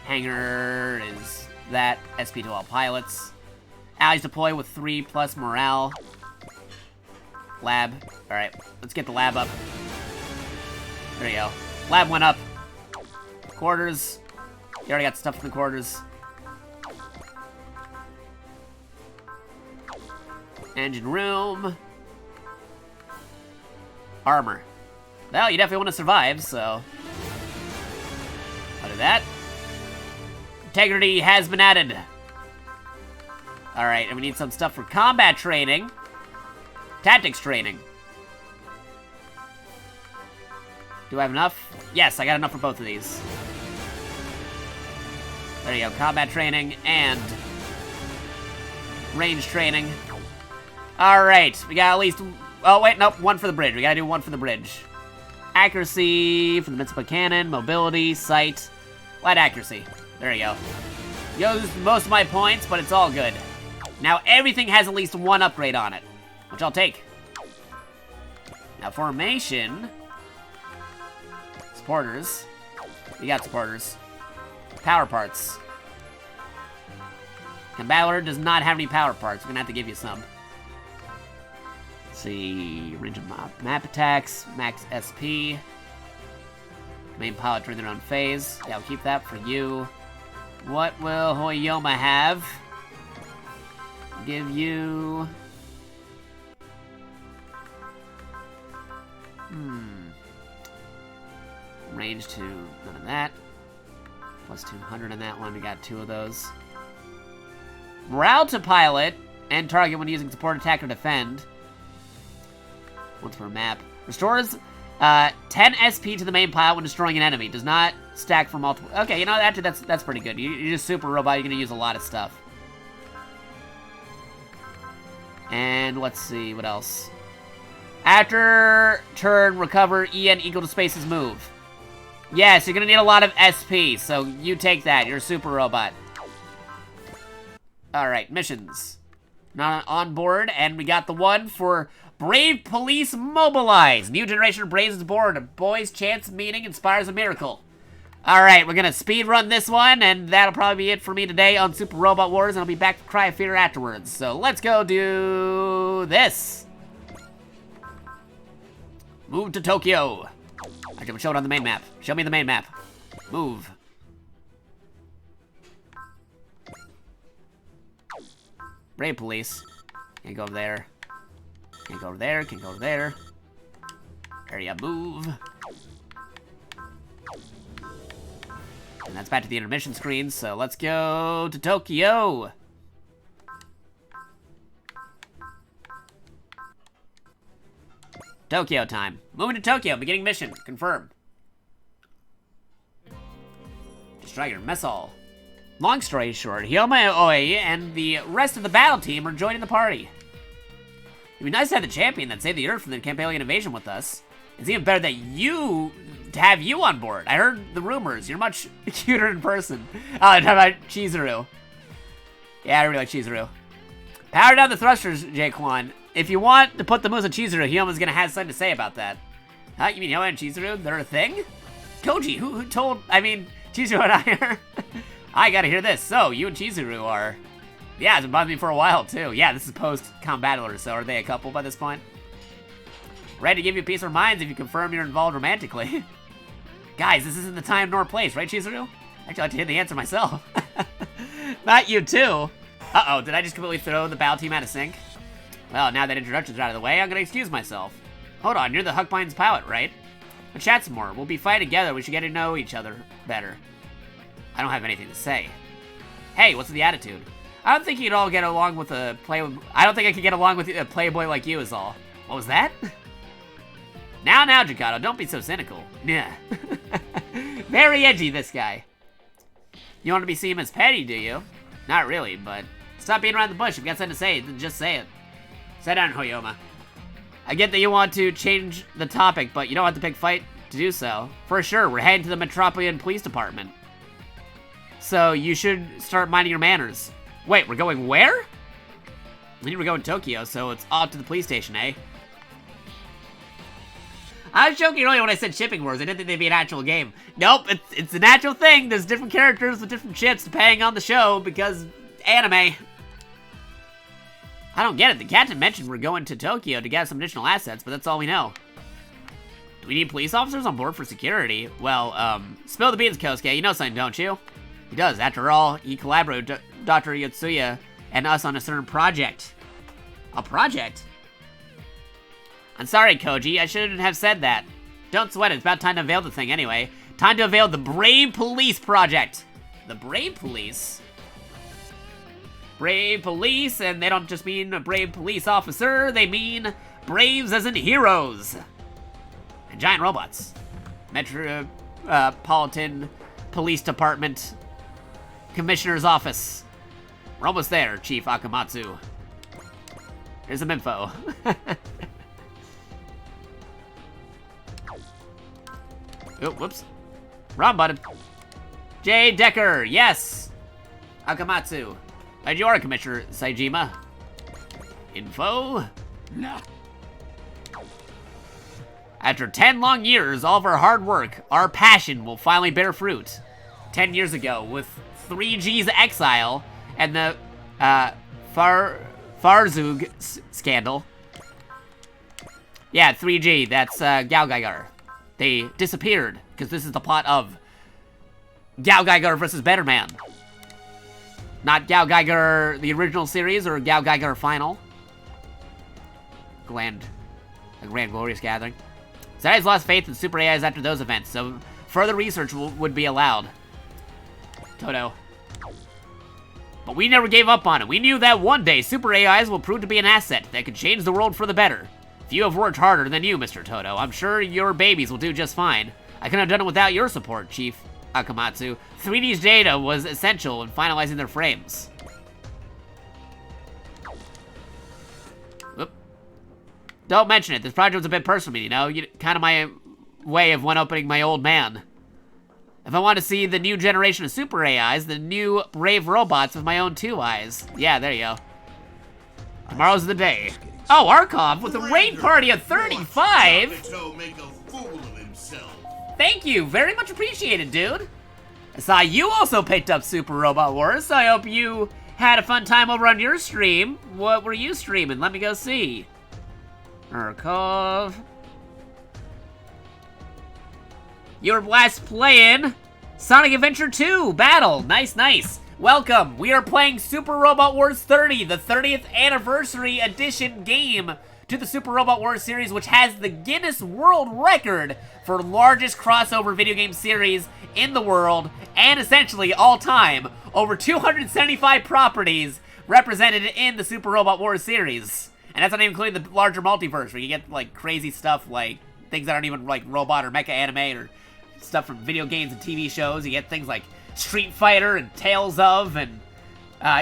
hangar is that, SP to all pilots. Allies deploy with 3 plus morale. Lab. Alright, let's get the lab up. There you go. Lab went up. Quarters. You already got stuff in the quarters. Engine room. Armor. Well, you definitely want to survive, so... I'll do that. Integrity has been added. Alright, and we need some stuff for combat training. Tactics training. Do I have enough? Yes, I got enough for both of these. There you go, combat training and range training. Alright, we got at least... Oh, wait, nope, one for the bridge. We gotta do one for the bridge. Accuracy for the Mitsubishi cannon, mobility, sight, light accuracy. There you go. Used most of my points, but it's all good. Now everything has at least one upgrade on it, which I'll take. Now formation... Supporters. You got supporters. Power parts. Combattler does not have any power parts. We're gonna have to give you some. Let's see. Range of map attacks. Max SP. Main pilot during their own phase. Yeah, I'll keep that for you. What will Hoyoma have? Give you... Range 2, none of that. Plus 200 on that one, we got 2 of those. Morale to pilot, and target when using support, attack, or defend. Once per map. Restores 10 SP to the main pilot when destroying an enemy. Does not stack for multiple... Okay, you know, actually, that's pretty good. You're just super robot, you're gonna use a lot of stuff. And let's see, what else? After turn, recover EN equal to space's move. Yes, you're gonna need a lot of SP, so you take that. You're a super robot. Alright, missions. Not on board, and we got the one for Brave Police Mobilize. New generation of Braves is born. A boy's chance meeting inspires a miracle. Alright, we're gonna speed run this one, and that'll probably be it for me today on Super Robot Wars, and I'll be back to Cry of Fear afterwards. So let's go do this. Move to Tokyo. I can show it on the main map. Show me the main map. Move. Brave police. Can't go over there. Can't go over there. Can't go over there. Area move. And that's back to the intermission screen, so let's go to Tokyo. Tokyo time. Moving to Tokyo, beginning mission. Confirm. Destroy your mess hall. Long story short, Hyoma Oi and the rest of the battle team are joining the party. It'd be nice to have the champion that saved the Earth from the Campalian invasion with us. It's even better to have you on board. I heard the rumors. You're much cuter in person. Oh, talk about Chizuru. Yeah, I really like Chizuru. Power down the thrusters, Jaquan. If you want to put the moves on Chizuru, Hyoma's gonna have something to say about that. Huh? You mean Hyoma and Chizuru? They're a thing? Koji, who told... I mean, Chizuru and I are... I gotta hear this. So, you and Chizuru are... Yeah, it's been bothering me for a while, too. Yeah, this is post-combattlers, so are they a couple by this point? Ready to give you peace of minds if you confirm you're involved romantically. Guys, this isn't the time nor place, right, Chizuru? Actually, I'd like to hear the answer myself. Not you, too. Uh-oh, did I just completely throw the battle team out of sync? Well, now that introductions are out of the way, I'm gonna excuse myself. Hold on, you're the Huckbind's pilot, right? But chat some more. We'll be fighting together. We should get to know each other better. I don't have anything to say. Hey, what's the attitude? I don't think you'd all get along with a I don't think I could get along with a playboy like you is all. What was that? Now, Jakato, don't be so cynical. Yeah. Very edgy, this guy. You want to be seen as petty, do you? Not really, but stop beating around the bush. If you got something to say, then just say it. Sit down, Hyoma. I get that you want to change the topic, but you don't have to pick fight to do so. For sure, we're heading to the Metropolitan Police Department. So you should start minding your manners. Wait, we're going where? I mean, we're going to Tokyo, so it's off to the police station, eh? I was joking earlier when I said shipping wars. I didn't think they'd be an actual game. Nope, it's a natural thing. There's different characters with different ships depending on the show because anime. I don't get it. The captain mentioned we're going to Tokyo to get some additional assets, but that's all we know. Do we need police officers on board for security? Well, spill the beans, Kosuke. You know something, don't you? He does. After all, he collaborated with Dr. Yotsuya and us on a certain project. A project? I'm sorry, Koji. I shouldn't have said that. Don't sweat it. It's about time to unveil the thing anyway. Time to unveil the Brave Police Project. The Brave Police? Brave Police, and they don't just mean a brave police officer. They mean braves as in heroes. And giant robots. Metropolitan Police Department Commissioner's Office. We're almost there, Chief Akamatsu. Here's some info. Oh, whoops. Wrong button. J. Decker, yes. Akamatsu. Glad you are, Commissioner Saejima. Info? No. After 10 long years, all of our hard work, our passion will finally bear fruit. 10 years ago, with 3G's exile and the Farzug scandal. Yeah, 3G, that's Gao. They disappeared, because this is the plot of Gao versus Better Man. Not Gao the original series, or Gao final. A grand glorious gathering. Zai's lost faith in super AIs after those events, so further research would be allowed. Toto. But we never gave up on it. We knew that one day super AIs will prove to be an asset that could change the world for the better. Few have worked harder than you, Mr. Toto. I'm sure your babies will do just fine. I couldn't have done it without your support, Chief Akamatsu. 3D's data was essential in finalizing their frames. Whoop. Don't mention it. This project was a bit personal to me, you know? Kind of my way of one-upping my old man. If I want to see the new generation of super AIs, the new brave robots with my own 2 eyes. Yeah, there you go. Tomorrow's the day. Oh, Arkhov with a raid party of 35? Thank you, very much appreciated, dude. I saw you also picked up Super Robot Wars, so I hope you had a fun time over on your stream. What were you streaming? Let me go see. Urkov. You were last playing Sonic Adventure 2 Battle. Nice, nice. Welcome. We are playing Super Robot Wars 30, the 30th anniversary edition game to the Super Robot Wars series, which has the Guinness World Record for largest crossover video game series in the world, and essentially all time. Over 275 properties represented in the Super Robot Wars series. And that's not even including the larger multiverse, where you get, like, crazy stuff like things that aren't even, like, robot or mecha anime or stuff from video games and TV shows. You get things like Street Fighter and Tales of, and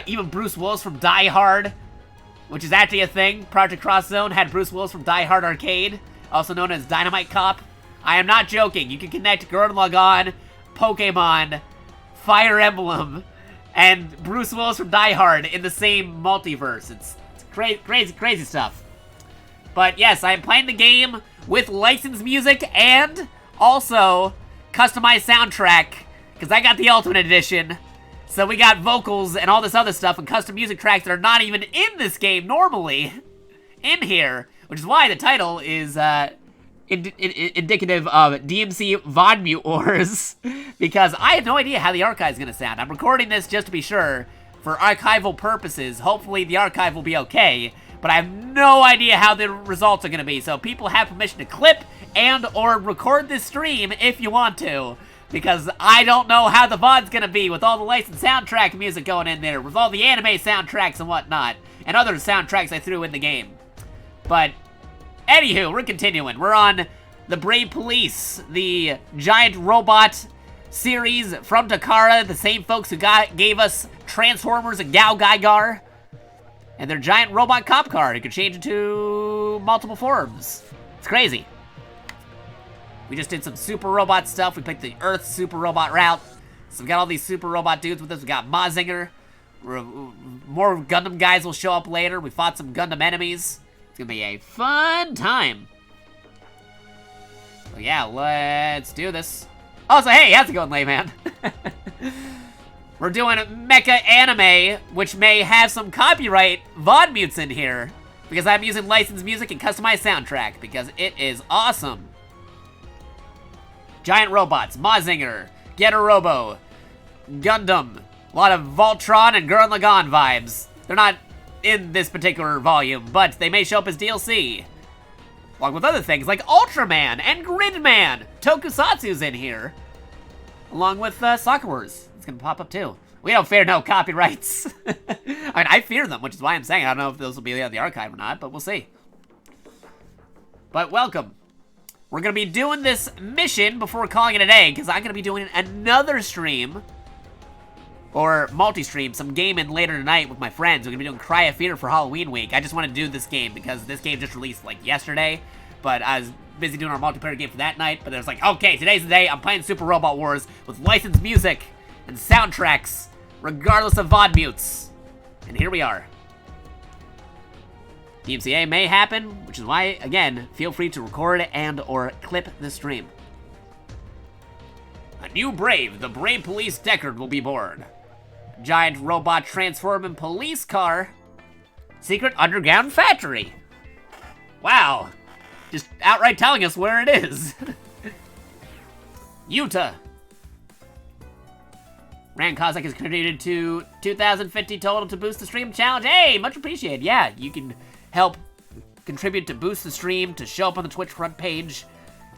even Bruce Willis from Die Hard, which is actually a thing. Project Cross Zone had Bruce Willis from Die Hard Arcade, also known as Dynamite Cop. I am not joking. You can connect Gurren Lagann, Pokemon, Fire Emblem, and Bruce Willis from Die Hard in the same multiverse. It's crazy stuff. But yes, I am playing the game with licensed music and also customized soundtrack, because I got the Ultimate Edition. So we got vocals and all this other stuff and custom music tracks that are not even in this game normally in here, which is why the title is indicative of DMC VOD Wars, because I have no idea how the archive is going to sound. I'm recording this just to be sure for archival purposes. Hopefully the archive will be okay, but I have no idea how the results are going to be. So people have permission to clip and or record this stream if you want to, because I don't know how the VOD's going to be with all the licensed soundtrack music going in there, with all the anime soundtracks and whatnot, and other soundtracks I threw in the game. But anywho, we're continuing. We're on the Brave Police, the giant robot series from Takara, the same folks who gave us Transformers and Gao Gaigar, and their giant robot cop car who can change into multiple forms. It's crazy. We just did some super robot stuff. We picked the Earth super robot route. So we got all these super robot dudes with us. We got Mazinger. More Gundam guys will show up later. We fought some Gundam enemies. It's gonna be a fun time. So yeah, let's do this. Oh, so hey, how's it going, Layman? We're doing mecha anime, which may have some copyright VOD mutes in here, because I'm using licensed music and customized soundtrack, because it is awesome. Giant robots, Mazinger, Getter Robo, Gundam, a lot of Voltron and Gurren Lagann vibes. They're not in this particular volume, but they may show up as DLC. Along with other things like Ultraman and Gridman. Tokusatsu's in here. Along with Sakura's. It's gonna pop up too. We don't fear no copyrights. I mean, I fear them, which is why I'm saying I don't know if those will be on the archive or not, but we'll see. But welcome. We're gonna be doing this mission before calling it a day, because I'm gonna be doing another stream, or multi-stream, some gaming later tonight with my friends. We're gonna be doing Cry of Fear for Halloween week. I just want to do this game because this game just released like yesterday, but I was busy doing our multiplayer game for that night. But it was like, okay, today's the day. I'm playing Super Robot Wars with licensed music and soundtracks, regardless of VOD mutes. And here we are. DMCA may happen, which is why, again, feel free to record and or clip the stream. A new Brave, the Brave Police Deckard, will be born. Giant robot transforming police car. Secret underground factory. Wow. Just outright telling us where it is. Utah. Rand Kozak has contributed to 2,050 total to boost the stream challenge. Hey, much appreciated. Yeah, you can help contribute to boost the stream, to show up on the Twitch front page,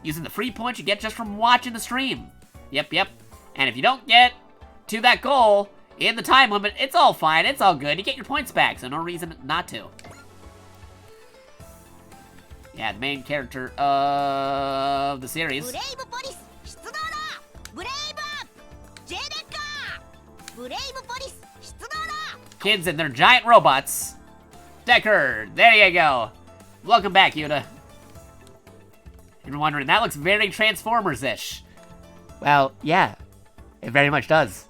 using the free points you get just from watching the stream. Yep. And if you don't get to that goal in the time limit, it's all fine, it's all good. You get your points back, so no reason not to. Yeah, the main character of the series. Kids and their giant robots. Deckard, there you go. Welcome back, Yuta. You're wondering, that looks very Transformers-ish. Well, yeah, it very much does.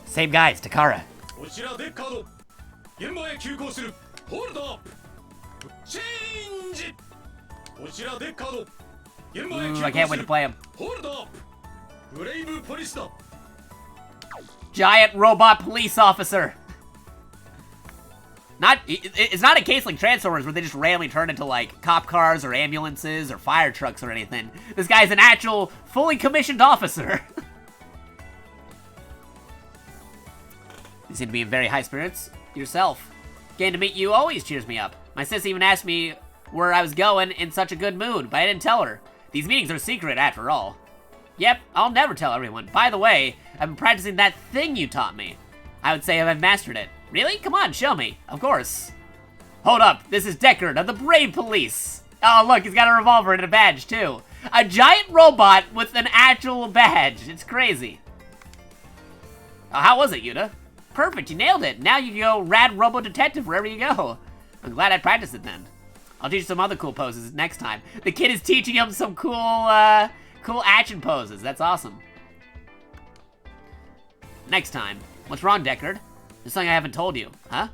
Same guys, Takara. Ooh, I can't wait to play him. ブレイブポリスだ。 Giant robot police officer. It's not a case like Transformers where they just randomly turn into like cop cars or ambulances or fire trucks or anything. This guy's an actual fully commissioned officer. You seem to be in very high spirits yourself. Getting to meet you always cheers me up. My sis even asked me where I was going in such a good mood, but I didn't tell her. These meetings are secret after all. Yep, I'll never tell everyone. By the way, I've been practicing that thing you taught me. I would say I've mastered it. Really? Come on, show me. Of course. Hold up, this is Deckard of the Brave Police. Oh, look, he's got a revolver and a badge, too. A giant robot with an actual badge. It's crazy. Oh, how was it, Yuta? Perfect, you nailed it. Now you can go rad robo-detective wherever you go. I'm glad I practiced it then. I'll teach you some other cool poses next time. The kid is teaching him some cool action poses. That's awesome. Next time. What's wrong, Deckard? There's something I haven't told you. Huh?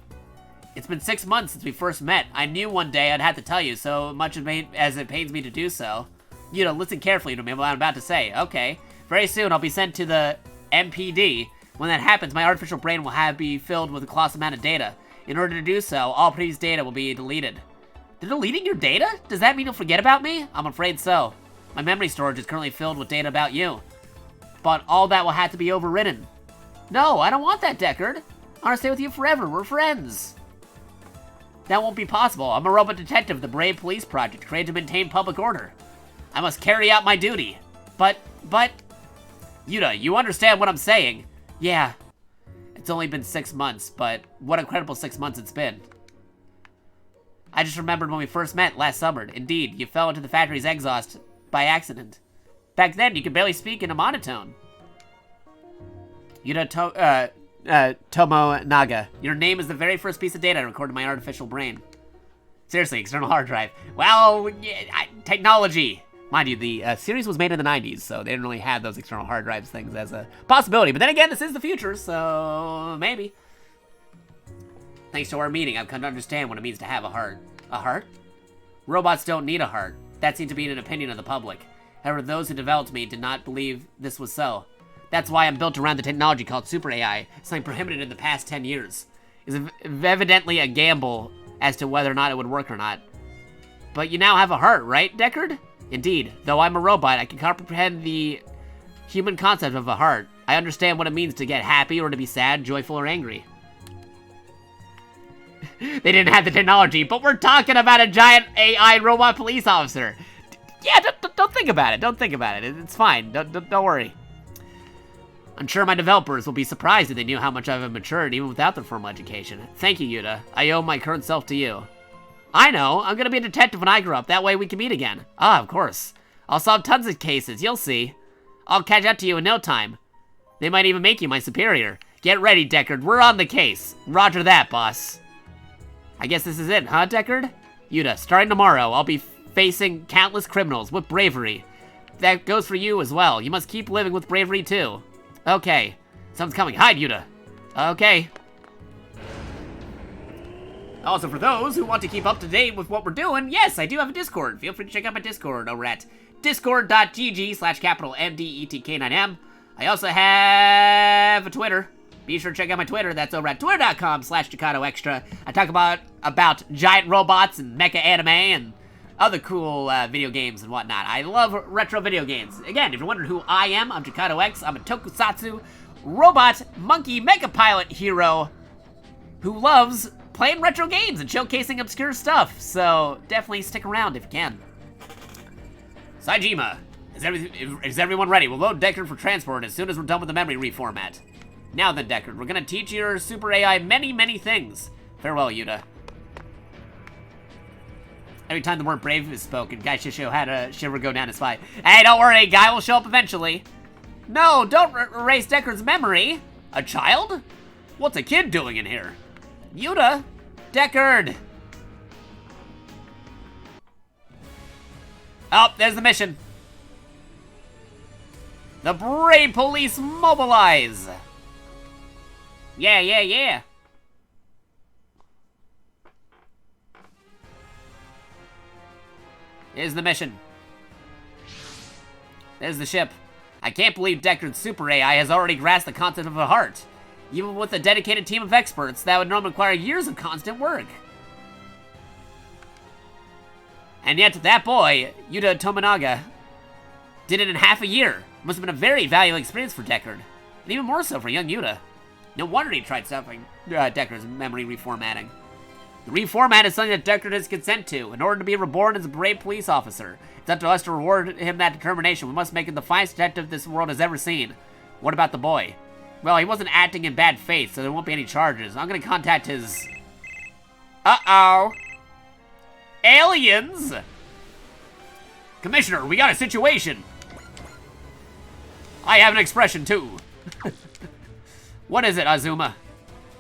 It's been 6 months since we first met. I knew one day I'd have to tell you, so much as it pains me to do so. Listen carefully to me what I'm about to say. Okay. Very soon I'll be sent to the MPD. When that happens, my artificial brain will be filled with a colossal amount of data. In order to do so, all previous data will be deleted. They're deleting your data? Does that mean you'll forget about me? I'm afraid so. My memory storage is currently filled with data about you. But all that will have to be overwritten. No, I don't want that, Deckard. I want to stay with you forever. We're friends. That won't be possible. I'm a robot detective of the Brave Police Project, created to maintain public order. I must carry out my duty. But... Yuta, you understand what I'm saying? Yeah. It's only been 6 months, but what incredible 6 months it's been. I just remembered when we first met last summer. Indeed, you fell into the factory's exhaust by accident. Back then, you could barely speak in a monotone. Tomo Naga. Your name is the very first piece of data I recorded in my artificial brain. Seriously, external hard drive. Well, yeah, technology. Mind you, the series was made in the 90s, so they didn't really have those external hard drives things as a possibility. But then again, this is the future, so maybe. Thanks to our meeting, I've come to understand what it means to have a heart. A heart? Robots don't need a heart. That seemed to be an opinion of the public. However, those who developed me did not believe this was so. That's why I'm built around the technology called Super AI, something prohibited in the past 10 years. It's evidently a gamble as to whether or not it would work or not. But you now have a heart, right, Deckard? Indeed. Though I'm a robot, I can comprehend the human concept of a heart. I understand what it means to get happy or to be sad, joyful, or angry. They didn't have the technology, but we're talking about a giant AI robot police officer. Yeah, don't think about it. Don't think about it. It's fine. Don't worry. I'm sure my developers will be surprised if they knew how much I've matured even without the formal education. Thank you, Yuta. I owe my current self to you. I know. I'm gonna be a detective when I grow up. That way we can meet again. Ah, of course. I'll solve tons of cases. You'll see. I'll catch up to you in no time. They might even make you my superior. Get ready, Deckard. We're on the case. Roger that, boss. I guess this is it, huh, Deckard? Yuta, starting tomorrow, I'll be facing countless criminals with bravery. That goes for you as well. You must keep living with bravery, too. Okay. Someone's coming. Hide, Yuta. Okay. Also, for those who want to keep up to date with what we're doing, yes, I do have a Discord. Feel free to check out my Discord over at discord.gg/MDETK9M. I also have a Twitter. Be sure to check out my Twitter. That's over at twitter.com/JakatoXtra. I talk about giant robots and mecha anime and other cool video games and whatnot. I love retro video games. Again, if you're wondering who I am, I'm JakatoX. I'm a tokusatsu robot monkey mecha pilot hero who loves playing retro games and showcasing obscure stuff. So definitely stick around if you can. Saejima, is everyone ready? We'll load Deckard for transport as soon as we're done with the memory reformat. Now then, Deckard, we're gonna teach your Super AI many, many things. Farewell, Yuta. Every time the word brave is spoken, Guy Shisho had a shiver go down his spine. Hey, don't worry, Guy will show up eventually. No, don't erase Deckard's memory. A child? What's a kid doing in here? Yuta? Deckard! Oh, there's the mission. The Brave Police mobilize! Yeah. Here's the mission. There's the ship. I can't believe Deckard's super AI has already grasped the concept of a heart. Even with a dedicated team of experts, that would normally require years of constant work. And yet, that boy, Yuta Tominaga, did it in half a year. Must have been a very valuable experience for Deckard. And even more so for young Yuta. No wonder he tried stopping Deckard's memory reformatting. The reformat is something that Deckard has consent to in order to be reborn as a brave police officer. It's up to us to reward him that determination. We must make him the finest detective this world has ever seen. What about the boy? Well, he wasn't acting in bad faith, so there won't be any charges. I'm gonna contact his... Uh-oh. Aliens! Commissioner, we got a situation. I have an expression, too. What is it, Azuma?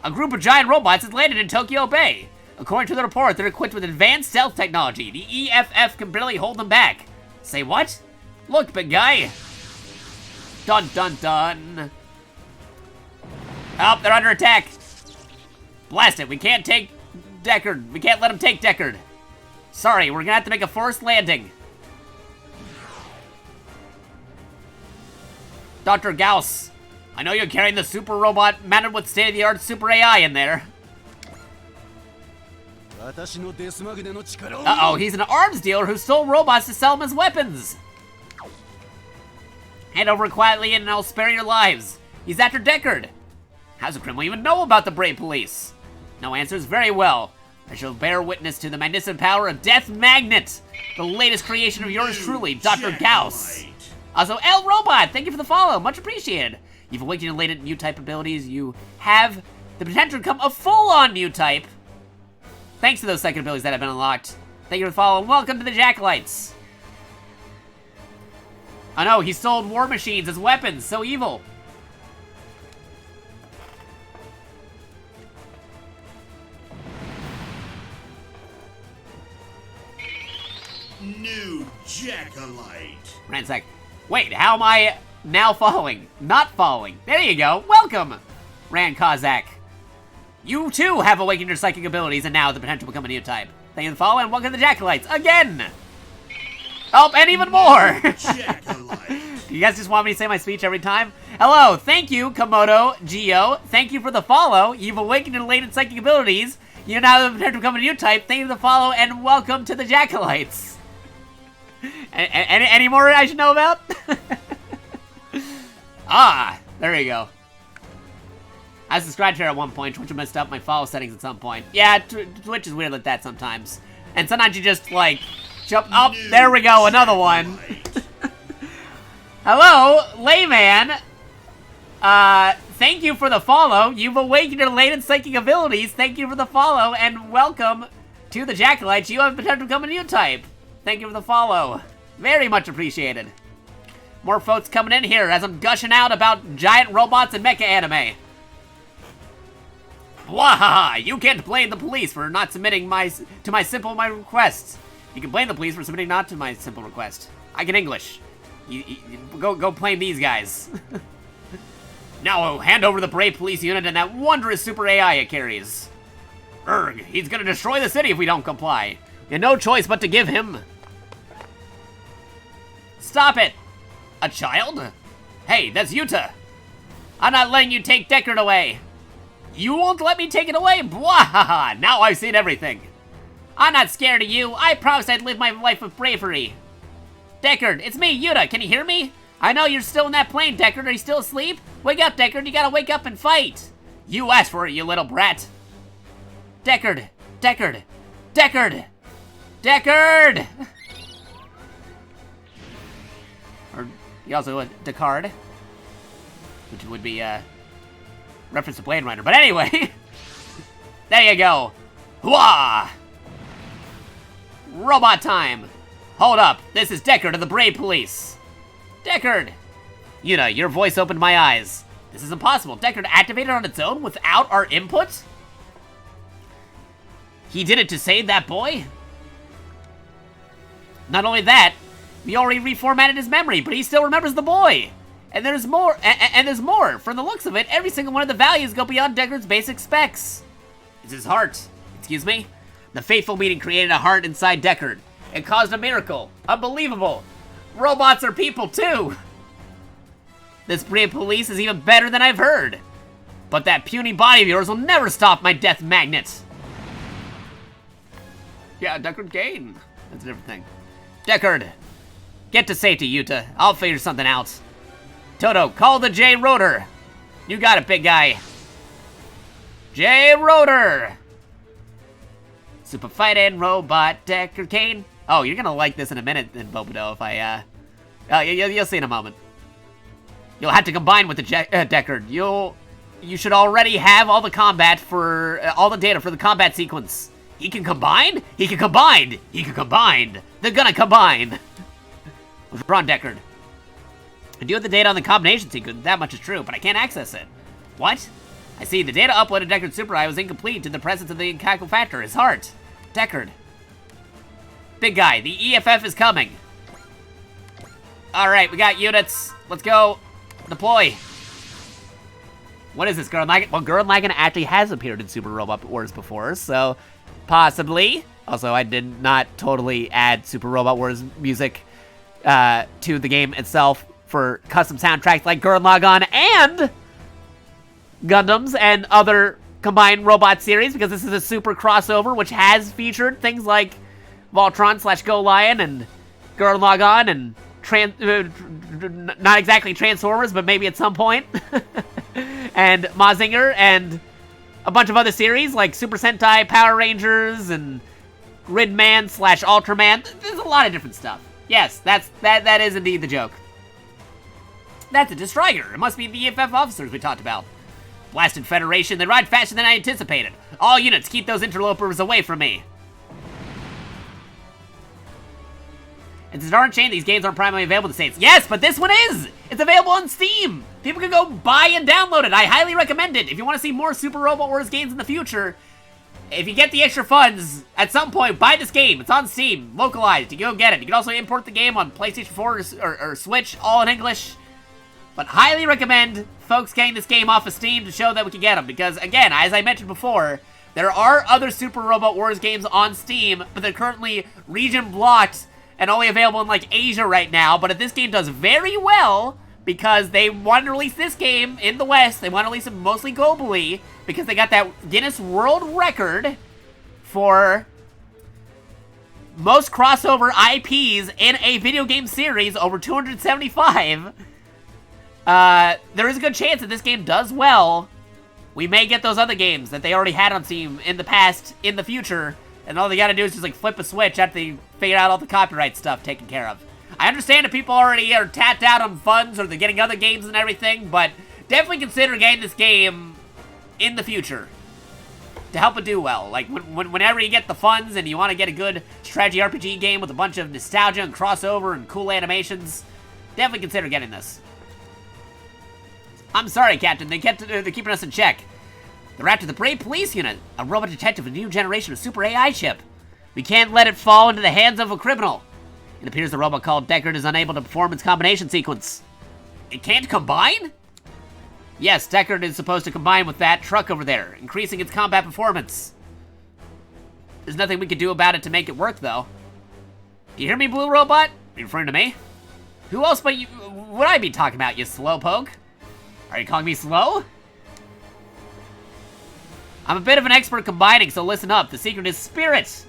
A group of giant robots has landed in Tokyo Bay. According to the report, they're equipped with advanced stealth technology. The EFF can barely hold them back. Say what? Look, big guy. Dun dun dun. Oh, they're under attack. Blast it, we can't take Deckard. We can't let him take Deckard. Sorry, we're gonna have to make a forced landing. Dr. Gauss, I know you're carrying the super robot mounted with state-of-the-art super AI in there. Uh-oh, he's an arms dealer who stole robots to sell them as weapons. Hand over quietly and I'll spare your lives. He's after Deckard. How's a criminal even know about the brave police? No answers, very well. I shall bear witness to the magnificent power of Death Magnet, the latest creation of yours truly, Dr. Gauss. Also, L Robot, thank you for the follow, much appreciated. You've awakened and latent new type abilities. You have the potential to become a full-on new type. Thanks to those second abilities that have been unlocked. Thank you for the follow, and welcome to the JakatoX. Oh no, he stole war machines as weapons, so evil. New JakatoX. Ransack. Wait, how am I now following? Not following. There you go. Welcome, Ran Kozak. You too have awakened your psychic abilities and now have the potential to become a new type. Thank you for the follow and welcome to the JakatoX again. Oh, and even more. Do you guys just want me to say my speech every time? Hello, thank you, Komodo Geo. Thank you for the follow. You've awakened your latent psychic abilities. You now have the potential to become a new type. Thank you for the follow and welcome to the JakatoX. Any more I should know about? Ah, there you go. I subscribed to her at one point. Twitch messed up my follow settings at some point. Yeah, Twitch is weird like that sometimes. And sometimes you just, like, jump up. Oh, there we go, another one. Hello, Layman. Thank you for the follow. You've awakened your latent psychic abilities. Thank you for the follow, and welcome to the JakatoX. You have potential to become a new type. Thank you for the follow. Very much appreciated. More folks coming in here as I'm gushing out about giant robots and mecha anime. Wahaha! You can't blame the police for not submitting my requests. You can blame the police for submitting not to my simple request. I can English. Go blame these guys. Now hand over the brave police unit and that wondrous super AI it carries. Erg, he's gonna destroy the city if we don't comply. You have no choice but to give him. Stop it! A child? Hey, that's Yuta. I'm not letting you take Deckard away. You won't let me take it away? Bwahaha! Now I've seen everything. I'm not scared of you. I promised I'd live my life with bravery. Deckard, it's me, Yuta. Can you hear me? I know you're still in that plane, Deckard. Are you still asleep? Wake up, Deckard. You gotta wake up and fight. You asked for it, you little brat. Deckard! Deckard! Deckard! Deckard! Or he also Deckard, which would be reference to Blade Runner. But anyway, there you go. Hooah! Robot time. Hold up. This is Deckard of the Brave Police. Deckard! Yuta, your voice opened my eyes. This is impossible. Deckard activated on its own without our input? He did it to save that boy? Not only that, we already reformatted his memory, but he still remembers the boy. And there's more, and there's more. From the looks of it, every single one of the values go beyond Deckard's basic specs. It's his heart. Excuse me? The fateful meeting created a heart inside Deckard. It caused a miracle. Unbelievable. Robots are people, too. This brave police is even better than I've heard. But that puny body of yours will never stop my death magnet. Yeah, Deckard gain. That's a different thing. Deckard, get to safety, Yuta. I'll figure something out. Toto, call the J Rotor. You got it, big guy. J Rotor. Super fighting robot Deckard Cain. Oh, you're gonna like this in a minute, then, Bobodo, if I, you'll see in a moment. You'll have to combine with the Deckard. You should already have all the combat for, all the data for the combat sequence. He can combine? He can combine! He can combine! They're gonna combine! Withdrawn, Deckard. I do have the data on the combination sequence, that much is true, but I can't access it. What? I see, the data uploaded to Deckard's Super Eye was incomplete in the presence of the Cackle Factor, his heart. Deckard. Big guy, the EFF is coming. Alright, we got units. Let's go. Deploy. What is this, Gurren Lagann? Well, Gurren Lagann actually has appeared in Super Robot Wars before, so possibly. Also, I did not totally add Super Robot Wars music to the game itself for custom soundtracks like Gurren Lagann and Gundams and other combined robot series, because this is a super crossover which has featured things like Voltron / Go Lion and Gurren Lagann and not exactly Transformers, but maybe at some point. And Mazinger and a bunch of other series like Super Sentai, Power Rangers, and Gridman / Ultraman. There's a lot of different stuff. Yes, that is indeed the joke. That's a Destroyer. It must be the EFF officers we talked about. Blasted Federation, they ride faster than I anticipated. All units, keep those interlopers away from me. It's a darn shame these games aren't primarily available to States. Yes, but this one is! It's available on Steam! People can go buy and download it. I highly recommend it. If you want to see more Super Robot Wars games in the future, if you get the extra funds, at some point, buy this game. It's on Steam, localized. You can go get it. You can also import the game on PlayStation 4 or Switch, all in English. But highly recommend folks getting this game off of Steam to show that we can get them. Because, again, as I mentioned before, there are other Super Robot Wars games on Steam, but they're currently region blocked and only available in, like, Asia right now. But if this game does very well, because they want to release this game in the West, they want to release it mostly globally, because they got that Guinness World Record for most crossover IPs in a video game series, over 275. There is a good chance that this game does well. We may get those other games that they already had on Steam in the past, in the future, and all they gotta do is just, like, flip a switch after they figure out all the copyright stuff taken care of. I understand that people already are tapped out on funds, or they're getting other games and everything, but definitely consider getting this game in the future to help it do well. Like, whenever you get the funds and you want to get a good strategy RPG game with a bunch of nostalgia and crossover and cool animations, definitely consider getting this. I'm sorry, Captain. They're keeping us in check. They're after the Brave Police Unit, a robot detective with a new generation of super AI chip. We can't let it fall into the hands of a criminal. It appears the robot called Deckard is unable to perform its combination sequence. It can't combine? Yes, Deckard is supposed to combine with that truck over there, increasing its combat performance. There's nothing we can do about it to make it work, though. Do you hear me, Blue Robot? Are you referring to me? Who else but you would I be talking about, you slowpoke? Are you calling me slow? I'm a bit of an expert combining, so listen up. The secret is spirit.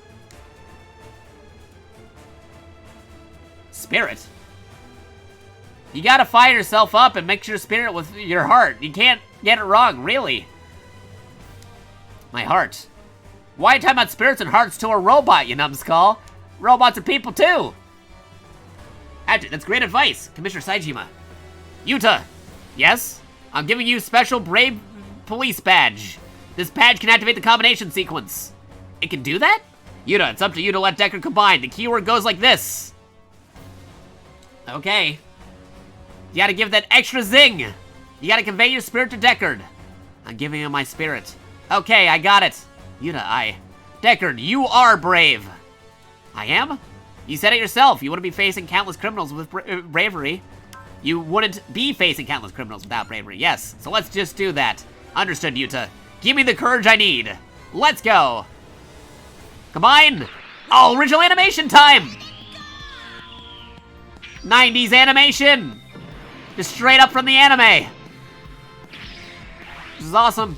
Spirit? You gotta fire yourself up and mix your spirit with your heart. You can't get it wrong, really. My heart. Why tie about spirits and hearts to a robot, you numbskull? Robots are people, too. Actually, that's great advice, Commissioner Saejima. Yuta. Yes? I'm giving you special Brave Police badge. This badge can activate the combination sequence. It can do that? Yuta, it's up to you to let Deckard combine. The keyword goes like this. Okay. You gotta give that extra zing. You gotta convey your spirit to Deckard. I'm giving him my spirit. Okay, I got it. Yuta, Deckard, you are brave. I am? You said it yourself. You wouldn't be facing countless criminals with bravery. You wouldn't be facing countless criminals without bravery. Yes, so let's just do that. Understood, Yuta. Give me the courage I need. Let's go. Combine. Oh, original animation time. 90s animation. Just straight up from the anime. This is awesome.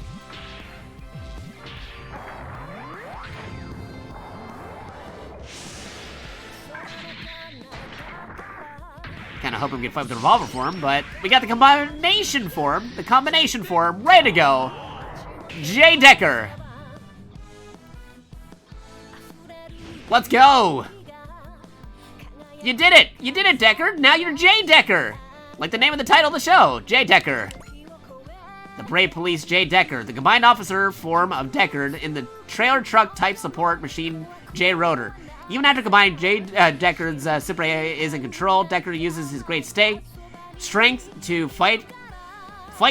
Kinda hoping we can fight with the revolver form, but we got the combination form. The combination form, ready to go. J Decker. Let's go. You did it. You did it, Decker. Now you're J Decker. Like the name of the title of the show, J Decker. The Brave Police J Decker, the combined officer form of Deckard in the trailer truck type support machine J Rotor. Even after combining Deckard's Super AI is in control, Deckard uses his great strength to fight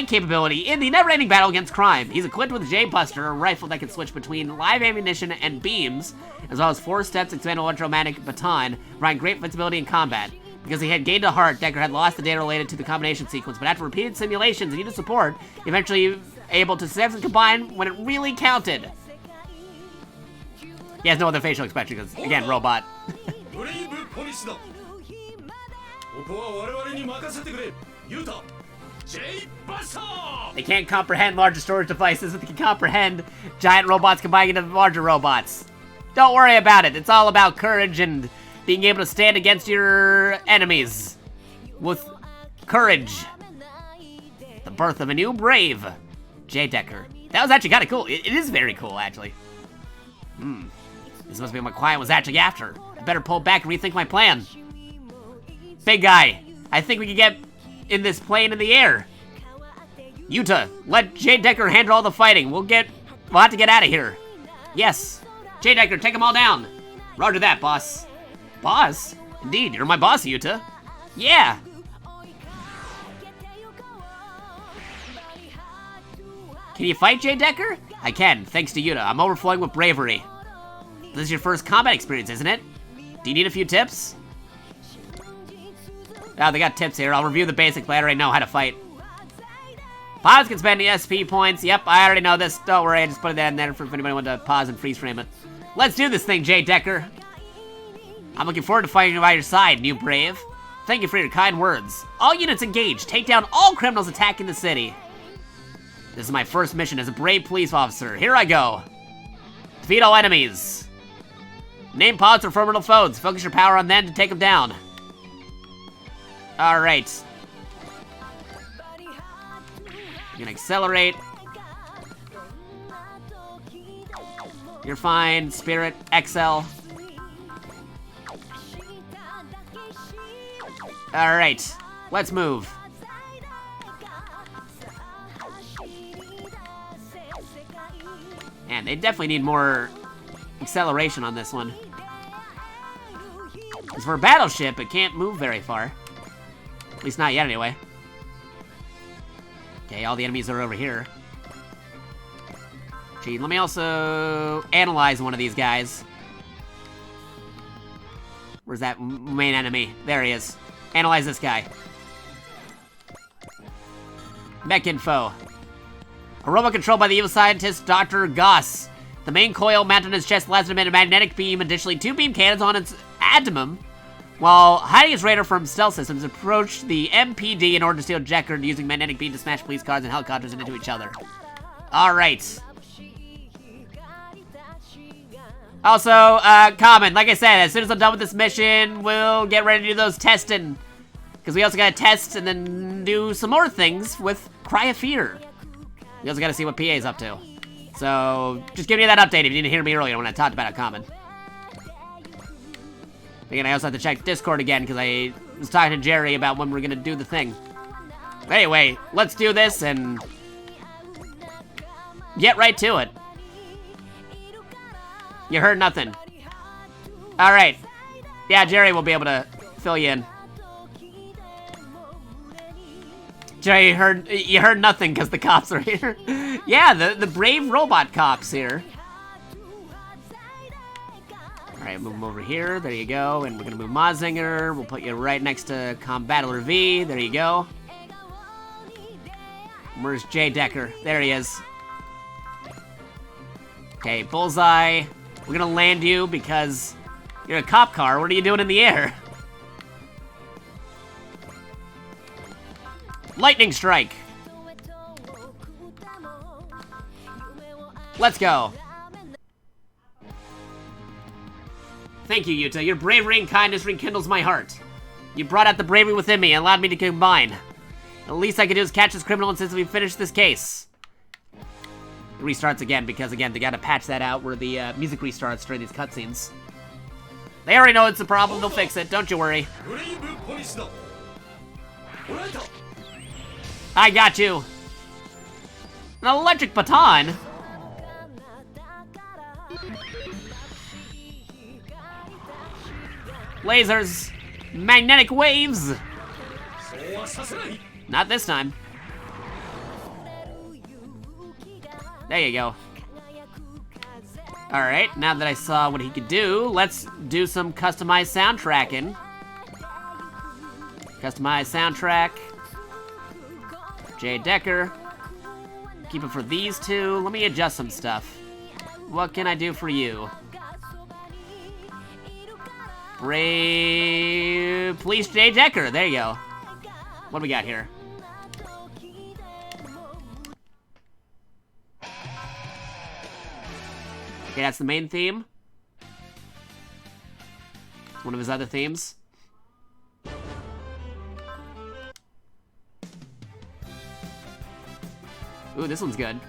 capability in the never-ending battle against crime. He's equipped with a J-Buster, a rifle that can switch between live ammunition and beams, as well as 4 steps expanded electromagnetic baton, providing great flexibility in combat. Because he had gained a heart, Deckard had lost the data related to the combination sequence, but after repeated simulations and needed support, he eventually able to successfully combine when it really counted. He has no other facial expression because, again, robot. They can't comprehend larger storage devices, but they can comprehend giant robots combining into larger robots. Don't worry about it. It's all about courage and being able to stand against your enemies with courage. The birth of a new brave, J Decker. That was actually kind of cool. It is very cool, actually. This must be what my client was actually after. I better pull back and rethink my plan. Big guy, I think we can get in this plane in the air. Yuta, let J Decker handle all the fighting. We'll have to get out of here. Yes. J Decker, take them all down. Roger that, boss. Boss? Indeed, you're my boss, Yuta. Yeah. Can you fight, J Decker? I can, thanks to Yuta. I'm overflowing with bravery. This is your first combat experience, isn't it? Do you need a few tips? Oh, they got tips here. I'll review the basics, but I already know how to fight. Pilots can spend ESP points. Yep, I already know this. Don't worry, I just put that in there for if anybody wanted to pause and freeze frame it. Let's do this thing, J Decker. I'm looking forward to fighting by your side, new brave. Thank you for your kind words. All units engaged. Take down all criminals attacking the city. This is my first mission as a brave police officer. Here I go. Defeat all enemies. Name pilots or formidable foes. Focus your power on them to take them down. Alright. I'm gonna accelerate. You're fine, Spirit, XL. Alright, let's move. And they definitely need more acceleration on this one. Because for a battleship, it can't move very far. At least not yet, anyway. Okay, all the enemies are over here. Gee, let me also analyze one of these guys. Where's that main enemy? There he is. Analyze this guy. Mech info. A robot controlled by the evil scientist Dr. Goss. The main coil mounted on his chest allows him to emit a magnetic beam, additionally 2 beam cannons on its abdomen, while hiding its radar from stealth systems, approach the MPD in order to steal Deckard using magnetic beam to smash police cars and helicopters into each other. Alright. Also, Common, like I said, as soon as I'm done with this mission, we'll get ready to do those testing. Because we also gotta test and then do some more things with Cry of Fear. We also gotta see what PA's up to. So, just give me that update if you didn't hear me earlier when I talked about it, Common. Again, I also have to check Discord again because I was talking to Jerry about when we're gonna do the thing. But anyway, let's do this and get right to it. You heard nothing. Alright. Yeah, Jerry will be able to fill you in. Jerry, you heard nothing because the cops are here. Yeah, the brave robot cops here. Alright, move them over here. There you go. And we're gonna move Mazinger. We'll put you right next to Combattler V. There you go. Where's J Decker? There he is. Okay, Bullseye. We're gonna land you because you're a cop car. What are you doing in the air? Lightning strike. Let's go. Thank you, Yuta. Your bravery and kindness rekindles my heart. You brought out the bravery within me and allowed me to combine. The least I can do is catch this criminal since we finish this case. It restarts again because, again, they gotta patch that out where the music restarts during these cutscenes. They already know it's a problem. They'll fix it. Don't you worry. I got you. An electric baton? Lasers. Magnetic waves. Not this time. There you go. Alright, now that I saw what he could do, let's do some customized soundtracking. Customized soundtrack. Jay Decker. Keep it for these two. Let me adjust some stuff. What can I do for you? Police Jay Decker. There you go. What do we got here? Okay, that's the main theme. One of his other themes. Ooh, this one's good.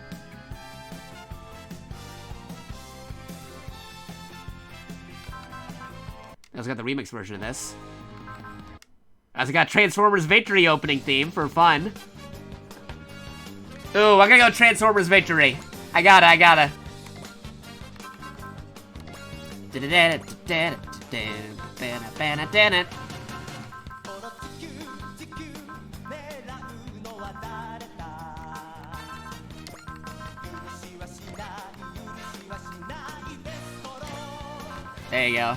I also got the remix version of this. I also got Transformers Victory opening theme for fun. Ooh, I'm gonna go Transformers Victory. I gotta. There you go.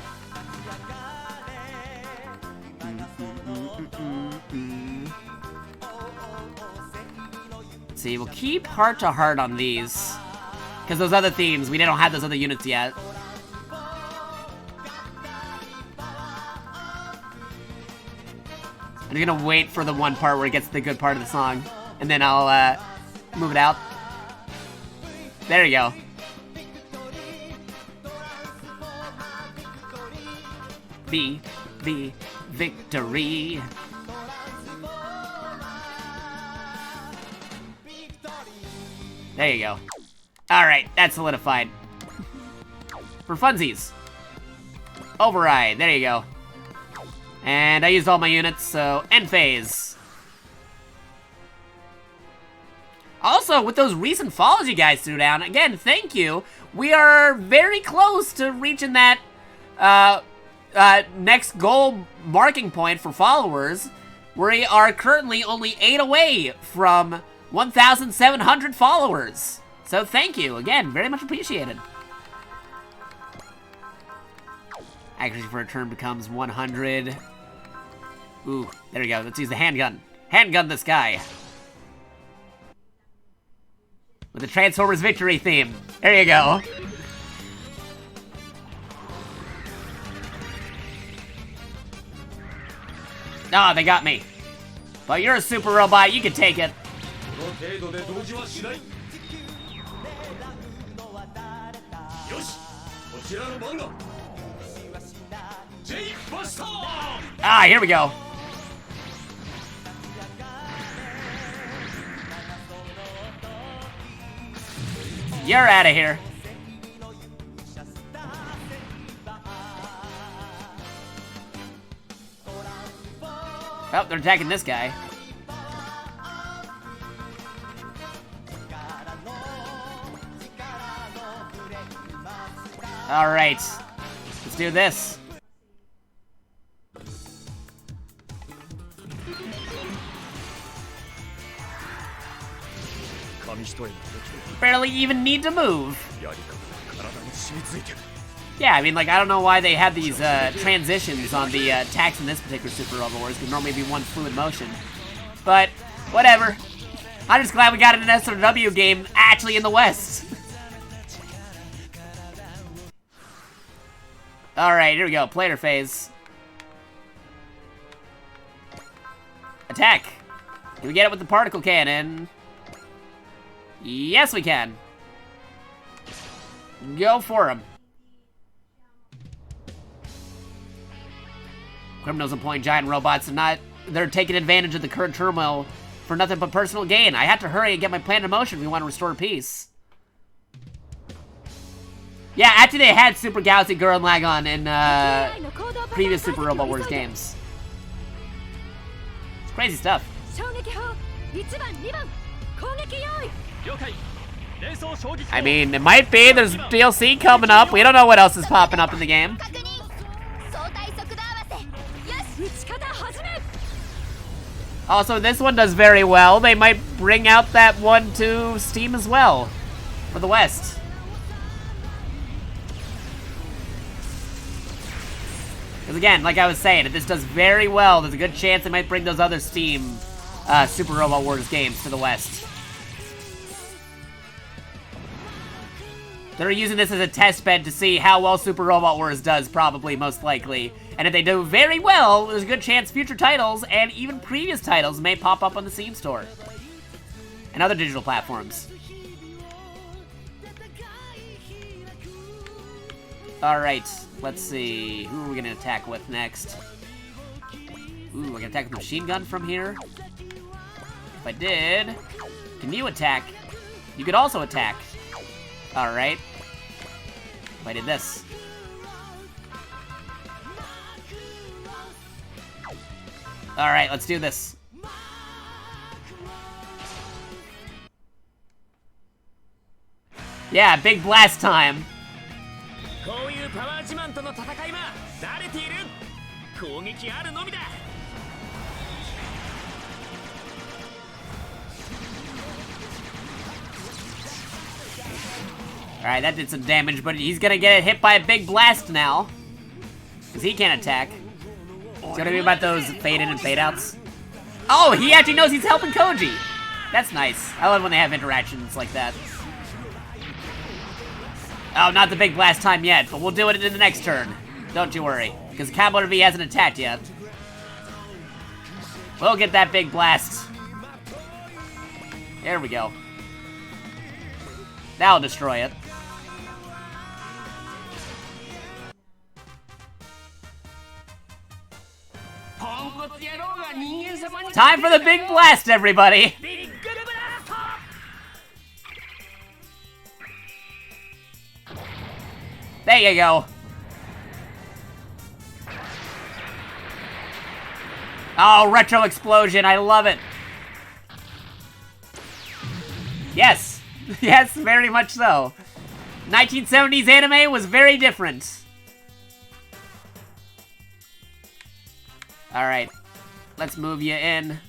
See, we'll keep Heart to Heart on these. Because those other themes, we don't have those other units yet. I'm gonna wait for the one part where it gets to the good part of the song. And then I'll, move it out. There you go. Victory. There you go. Alright, that's solidified. For funsies. Override, there you go. And I used all my units, so end phase. Also, with those recent follows you guys threw down, again, thank you. We are very close to reaching that next goal marking point for followers. We are currently only 8 away from 1,700 followers. So thank you, again, very much appreciated. Accuracy for a turn becomes 100. Ooh, there we go, let's use the handgun. Handgun this guy. With the Transformers Victory theme. There you go. Ah, they got me. But you're a super robot, you can take it. Ah, here we go. You're out of here. Oh, they're attacking this guy. All right, let's do this. Barely even need to move. Yeah, I mean, like, I don't know why they had these transitions on the attacks in this particular Super Robot Wars. Could normally be one fluid motion. But, whatever. I'm just glad we got an SRW game actually in the West. Alright, here we go. Player phase. Attack. Can we get it with the particle cannon? Yes, we can. Go for him. Criminals employing giant robots they're taking advantage of the current turmoil for nothing but personal gain. I have to hurry and get my plan in motion if we want to restore peace. Yeah, actually they had Super Galaxy Gurren Lagann in previous Super Robot Wars games. It's crazy stuff. I mean, it might be. There's DLC coming up. We don't know what else is popping up in the game. Also, this one does very well. They might bring out that one to Steam as well for the West. Because again, like I was saying, if this does very well, there's a good chance they might bring those other Steam Super Robot Wars games to the West. They're using this as a test bed to see how well Super Robot Wars does, probably, most likely. And if they do very well, there's a good chance future titles and even previous titles may pop up on the Steam store. And other digital platforms. Alright, let's see. Who are we gonna attack with next? Ooh, we're gonna attack with a machine gun from here. If I did... Can you attack? You could also attack. Alright. If I did this. Alright, let's do this. Yeah, big blast time. Alright, that did some damage, but he's gonna get hit by a big blast now. Because he can't attack. It's gonna be about those fade in and fade outs. Oh, he actually knows he's helping Koji. That's nice. I love when they have interactions like that. Oh, not the big blast time yet, but we'll do it in the next turn. Don't you worry, because Cowboy V hasn't attacked yet. We'll get that big blast. There we go. That'll destroy it. Time for the big blast, everybody! There you go. Oh, retro explosion, I love it. Yes. Yes, very much so. 1970s anime was very different. Alright. Let's move you in.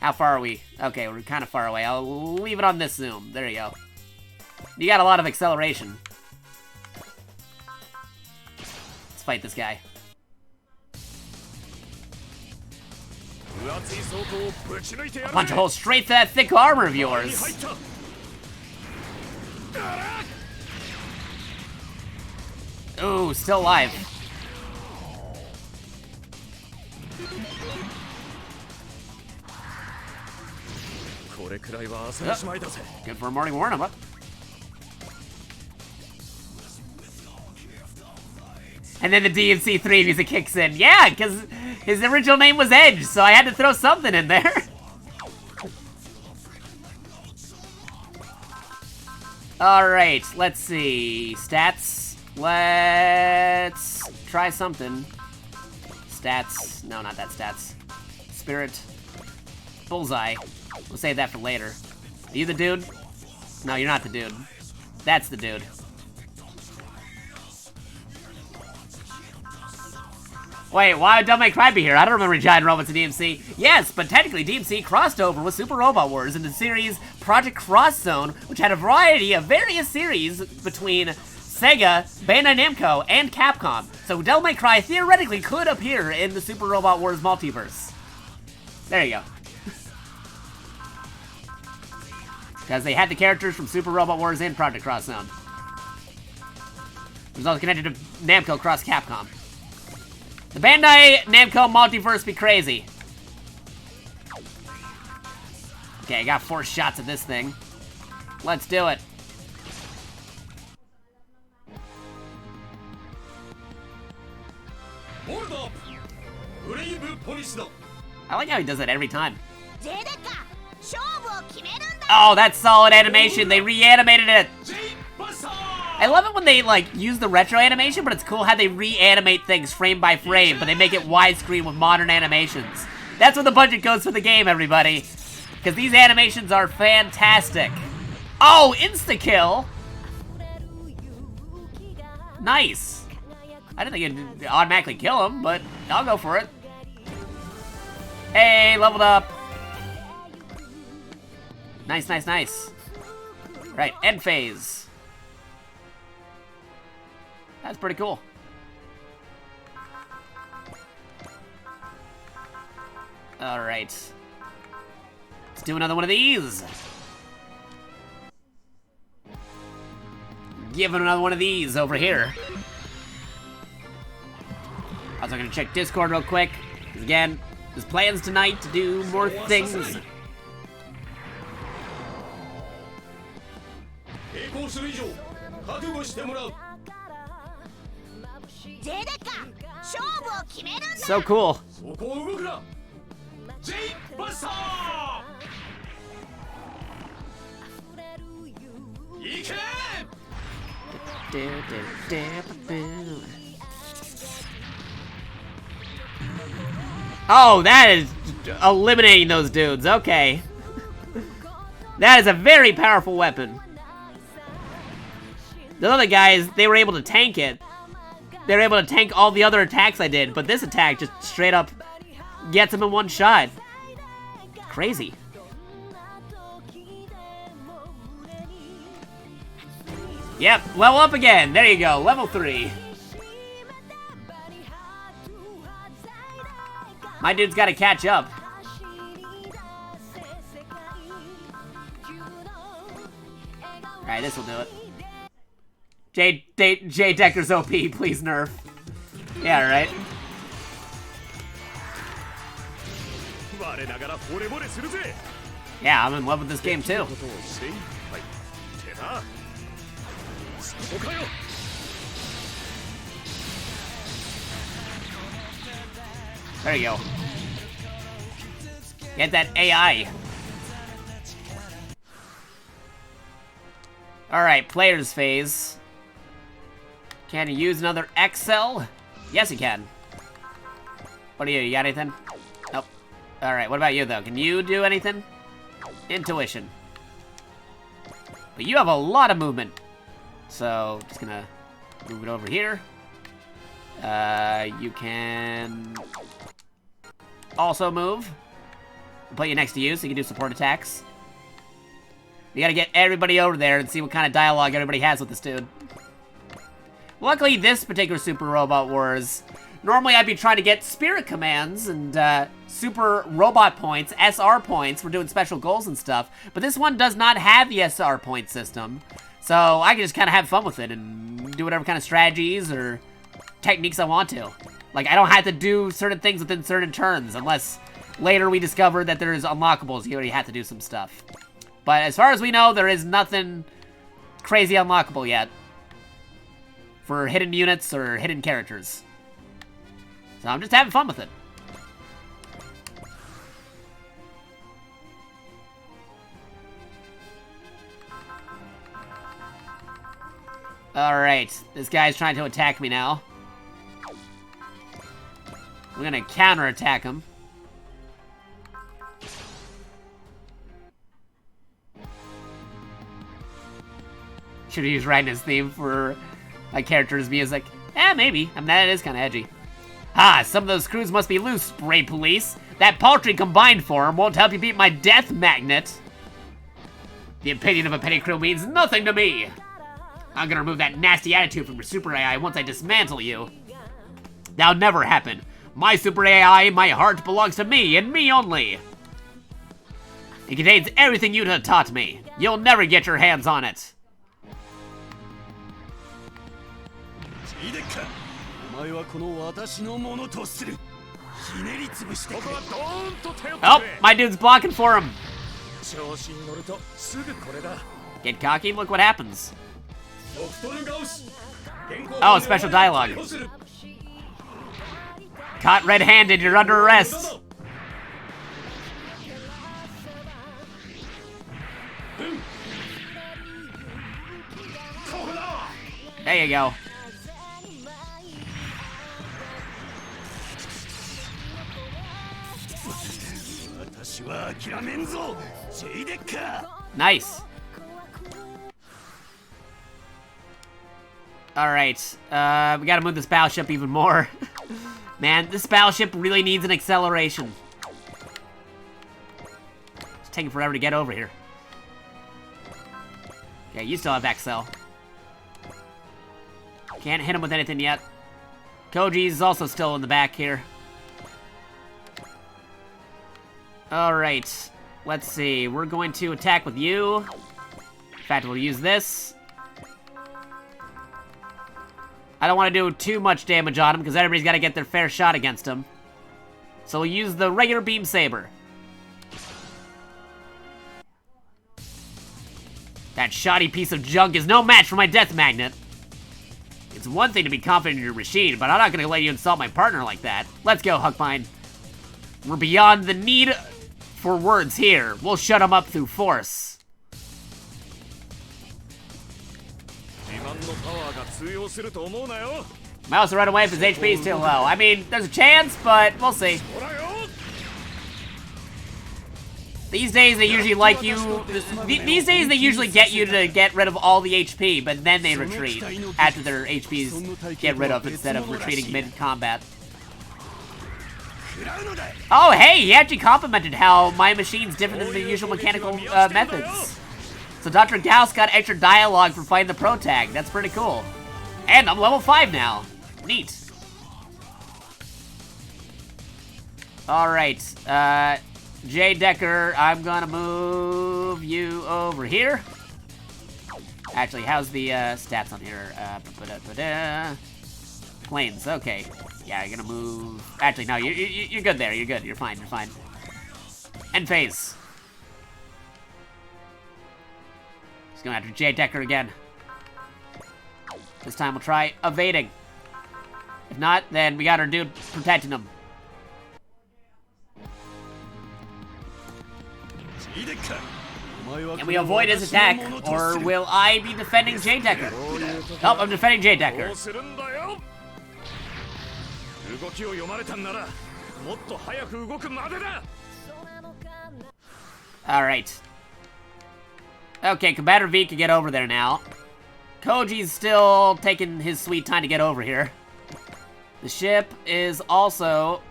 How far are we? Okay, we're kind of far away. I'll leave it on this zoom. There you go. You got a lot of acceleration. Let's fight this guy. Punch a hole straight to that thick armor of yours. Ooh, still alive. Good for a morning warm up. And then the DMC 3 music kicks in. Yeah, because his original name was Edge, so I had to throw something in there. Alright, let's see. Stats. Let's try something. Stats. No, not that stats. Spirit. Bullseye. We'll save that for later. Are you the dude? No, you're not the dude. That's the dude. Wait, why would Devil May Cry be here? I don't remember Giant Robots in DMC. Yes, but technically DMC crossed over with Super Robot Wars in the series Project Cross Zone, which had a variety of various series between Sega, Bandai Namco, and Capcom. So Devil May Cry theoretically could appear in the Super Robot Wars multiverse. There you go. Because they had the characters from Super Robot Wars and Project Cross Zone. It was also connected to Namco Cross Capcom. The Bandai Namco multiverse be crazy. Okay, I got 4 shots at this thing. Let's do it. I like how he does that every time. Oh, that's solid animation. They reanimated it. I love it when they, like, use the retro animation, but it's cool how they reanimate things frame by frame, but they make it widescreen with modern animations. That's what the budget goes for the game, everybody. Because these animations are fantastic. Oh, insta-kill. Nice. I didn't think it'd automatically kill him, but I'll go for it. Hey, leveled up. Nice, nice, nice. Right, end phase. That's pretty cool. Alright. Let's do another one of these. Give him another one of these over here. Also gonna check Discord real quick. Because again, there's plans tonight to do more things. So cool. Oh, that is eliminating those dudes. Okay. That is a very powerful weapon. The other guys, they were able to tank it. They were able to tank all the other attacks I did, but this attack just straight up gets them in one shot. Crazy. Yep, level up again. There you go, level 3. My dude's gotta catch up. Alright, this will do it. J Decker's OP, please nerf. Yeah, right. Yeah, I'm in love with this game too. There you go. Get that AI. Alright, players phase. Can you use another XL? Yes, you can. What do you got anything? Nope. Alright, what about you, though? Can you do anything? Intuition. But you have a lot of movement. So, just gonna move it over here. You can also move. I'll put you next to you so you can do support attacks. You gotta get everybody over there and see what kind of dialogue everybody has with this dude. Luckily, this particular Super Robot Wars, normally I'd be trying to get spirit commands and super robot points, SR points for doing special goals and stuff, but this one does not have the SR point system, so I can just kind of have fun with it and do whatever kind of strategies or techniques I want to. Like, I don't have to do certain things within certain turns, unless later we discover that there's unlockables, you already have to do some stuff. But as far as we know, there is nothing crazy unlockable yet for hidden units or hidden characters. So I'm just having fun with it. Alright, this guy's trying to attack me now. We're gonna counterattack him. Should have used Ragnar's theme for my character's music. Eh, maybe. I mean, that is kind of edgy. Ah, some of those screws must be loose, Spray Police. That paltry combined form won't help you beat my death magnet. The opinion of a petty crew means nothing to me. I'm gonna remove that nasty attitude from your Super AI once I dismantle you. That'll never happen. My Super AI, my heart belongs to me and me only. It contains everything you have taught me. You'll never get your hands on it. Oh, my dude's blocking for him. 調子に乗るとすぐこれだ。 Get cocky, look what happens. ドクトルガウス。 Oh, special dialogue. Caught red-handed, you're under arrest. There you go. Nice. Alright, we gotta move this battleship even more. Man, this battleship really needs an acceleration. It's taking forever to get over here. Yeah, you still have XL. Can't hit him with anything yet. Koji's also still in the back here. Alright, let's see. We're going to attack with you. In fact, we'll use this. I don't want to do too much damage on him because everybody's got to get their fair shot against him. So we'll use the regular beam saber. That shoddy piece of junk is no match for my death magnet. It's one thing to be confident in your machine, but I'm not going to let you insult my partner like that. Let's go, Huckmine. We're beyond the need for words here. We'll shut him up through force. Mouse will run away if his HP is too low. I mean, there's a chance, but we'll see. These days they usually like you. These days they usually get you to get rid of all the HP, but then they retreat after their HPs get rid of instead of retreating mid-combat. Oh, hey, he actually complimented how my machine's different than the usual mechanical methods. So Dr. Gauss got extra dialogue for fighting the pro tag. That's pretty cool. And I'm level 5 now. Neat. Alright, Jay Decker, I'm gonna move you over here. Actually, how's the stats on here? Planes, okay. Yeah, you're gonna move. Actually, no, you're good there. You're good. You're fine. You're fine. End phase. He's going after Jay Decker again. This time we'll try evading. If not, then we got our dude protecting him. Can we avoid his attack, or will I be defending Jay Decker? Nope, I'm defending Jay Decker. Alright. Okay, Combator V can get over there now. Koji's still taking his sweet time to get over here. The ship is also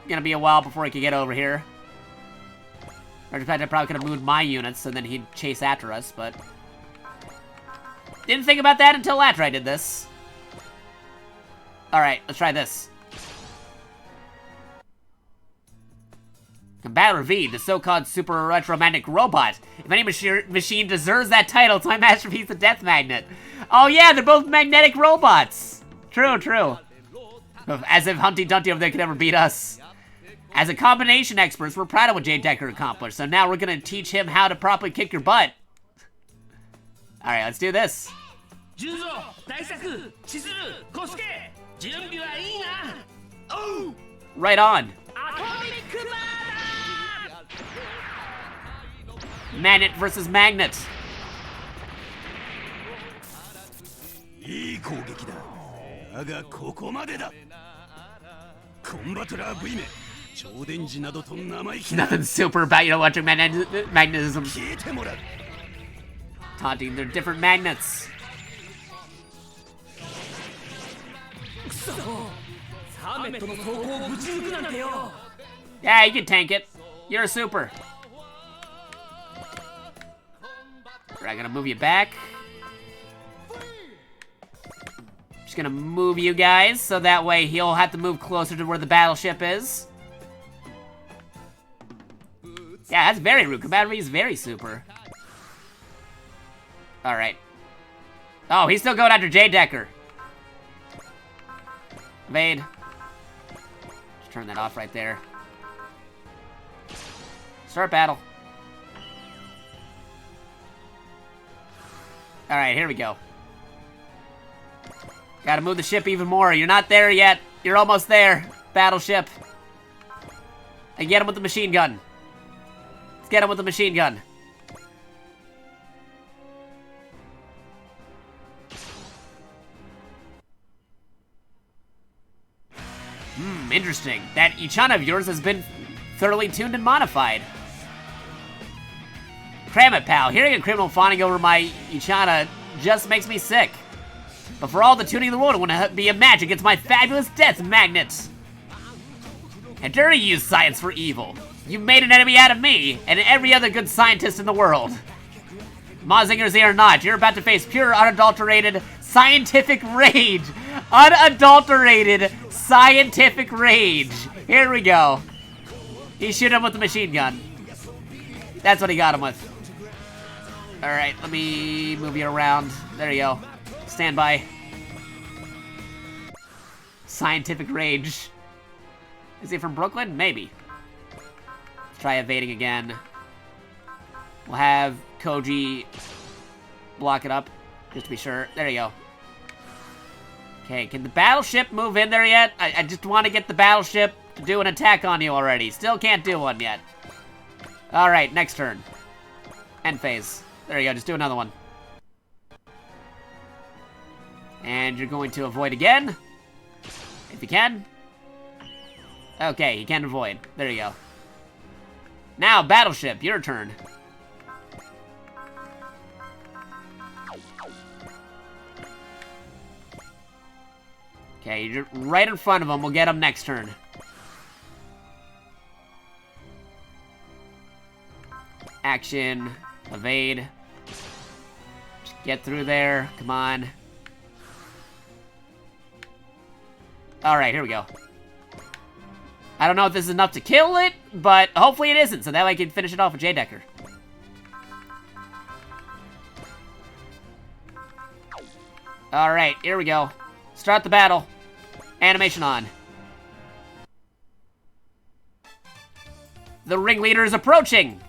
gonna be a while before he can get over here. In fact, I probably could have moved my units and then he'd chase after us, but didn't think about that until after I did this. Alright, let's try this. Combator V, the so-called super retromantic robot. If any machine deserves that title, it's my masterpiece, the Death Magnet. Oh yeah, they're both magnetic robots. True, true. As if Humpty Dumpty over there could ever beat us. As a combination experts, we're proud of what Jay Decker accomplished, so now we're gonna teach him how to properly kick your butt. Alright, let's do this. Right on. Magnet versus magnet. Nothing super about electric magnetism. Taunting their different magnets. Yeah, you can tank it. You're a super. I'm gonna move you back. Just gonna move you guys so that way he'll have to move closer to where the battleship is. Yeah, that's very rude. Combator V is very super. Alright. Oh, he's still going after Jay Decker. Evade. Just turn that off right there. Start battle. Alright, here we go. Gotta move the ship even more. You're not there yet. You're almost there. Battleship. And get him with the machine gun. Let's get him with the machine gun. Interesting. That Ichana of yours has been thoroughly tuned and modified. Cram it, pal. Hearing a criminal fawning over my Ichana just makes me sick. But for all the tuning in the world, I want to be a match against my fabulous death magnet. And dare you use science for evil. You've made an enemy out of me and every other good scientist in the world. Mazingers they or not, you're about to face pure, unadulterated, scientific rage. Unadulterated, scientific rage. Here we go. He shoot him with the machine gun. That's what he got him with. Alright, let me move you around. There you go. Stand by. Scientific rage. Is he from Brooklyn? Maybe. Let's try evading again. We'll have Koji block it up, just to be sure. There you go. Okay, can the battleship move in there yet? I just want to get the battleship to do an attack on you already. Still can't do one yet. Alright, next turn. End phase. There you go, just do another one. And you're going to avoid again. If you can. Okay, you can avoid. There you go. Now, battleship, your turn. Okay, you're right in front of him. We'll get him next turn. Action. Evade. Just get through there. Come on. Alright, here we go. I don't know if this is enough to kill it, but hopefully it isn't, so that way I can finish it off with J-Decker. Alright, here we go. Start the battle. Animation on. The ringleader is approaching.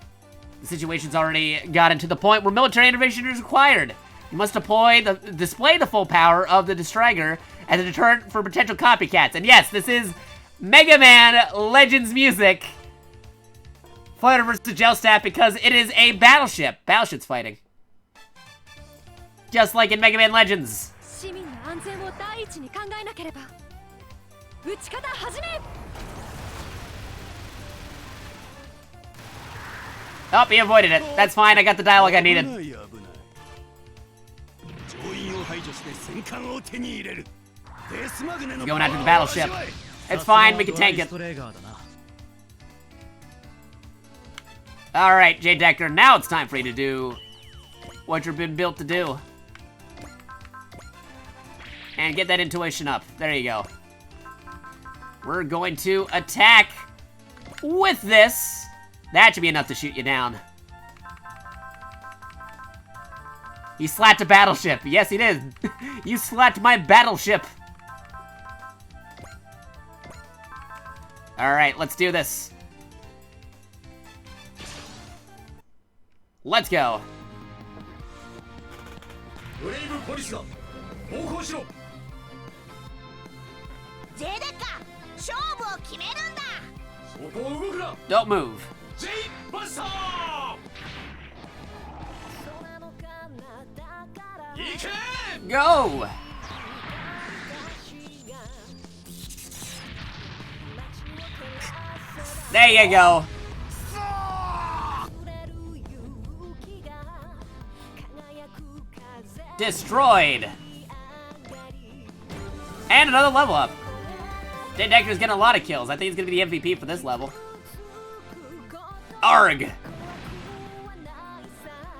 The situation's already gotten to the point where military intervention is required. You must display the full power of the Striker as a deterrent for potential copycats. And yes, this is Mega Man Legends music. Fighter versus Gelstat because it is a battleship. Battleship's fighting. Just like in Mega Man Legends. Oh, he avoided it. That's fine, I got the dialogue I needed. He's going after the battleship. It's fine, we can tank it. Alright, J-Decker, now it's time for you to do what you've been built to do. And get that intuition up. There you go. We're going to attack with this. That should be enough to shoot you down. He slapped a battleship. Yes, he did. You slapped my battleship. Alright, let's do this. Let's go. Don't move. Go! There you go. Destroyed. And another level up. J-Decker's getting a lot of kills. I think he's gonna be the MVP for this level. Arg!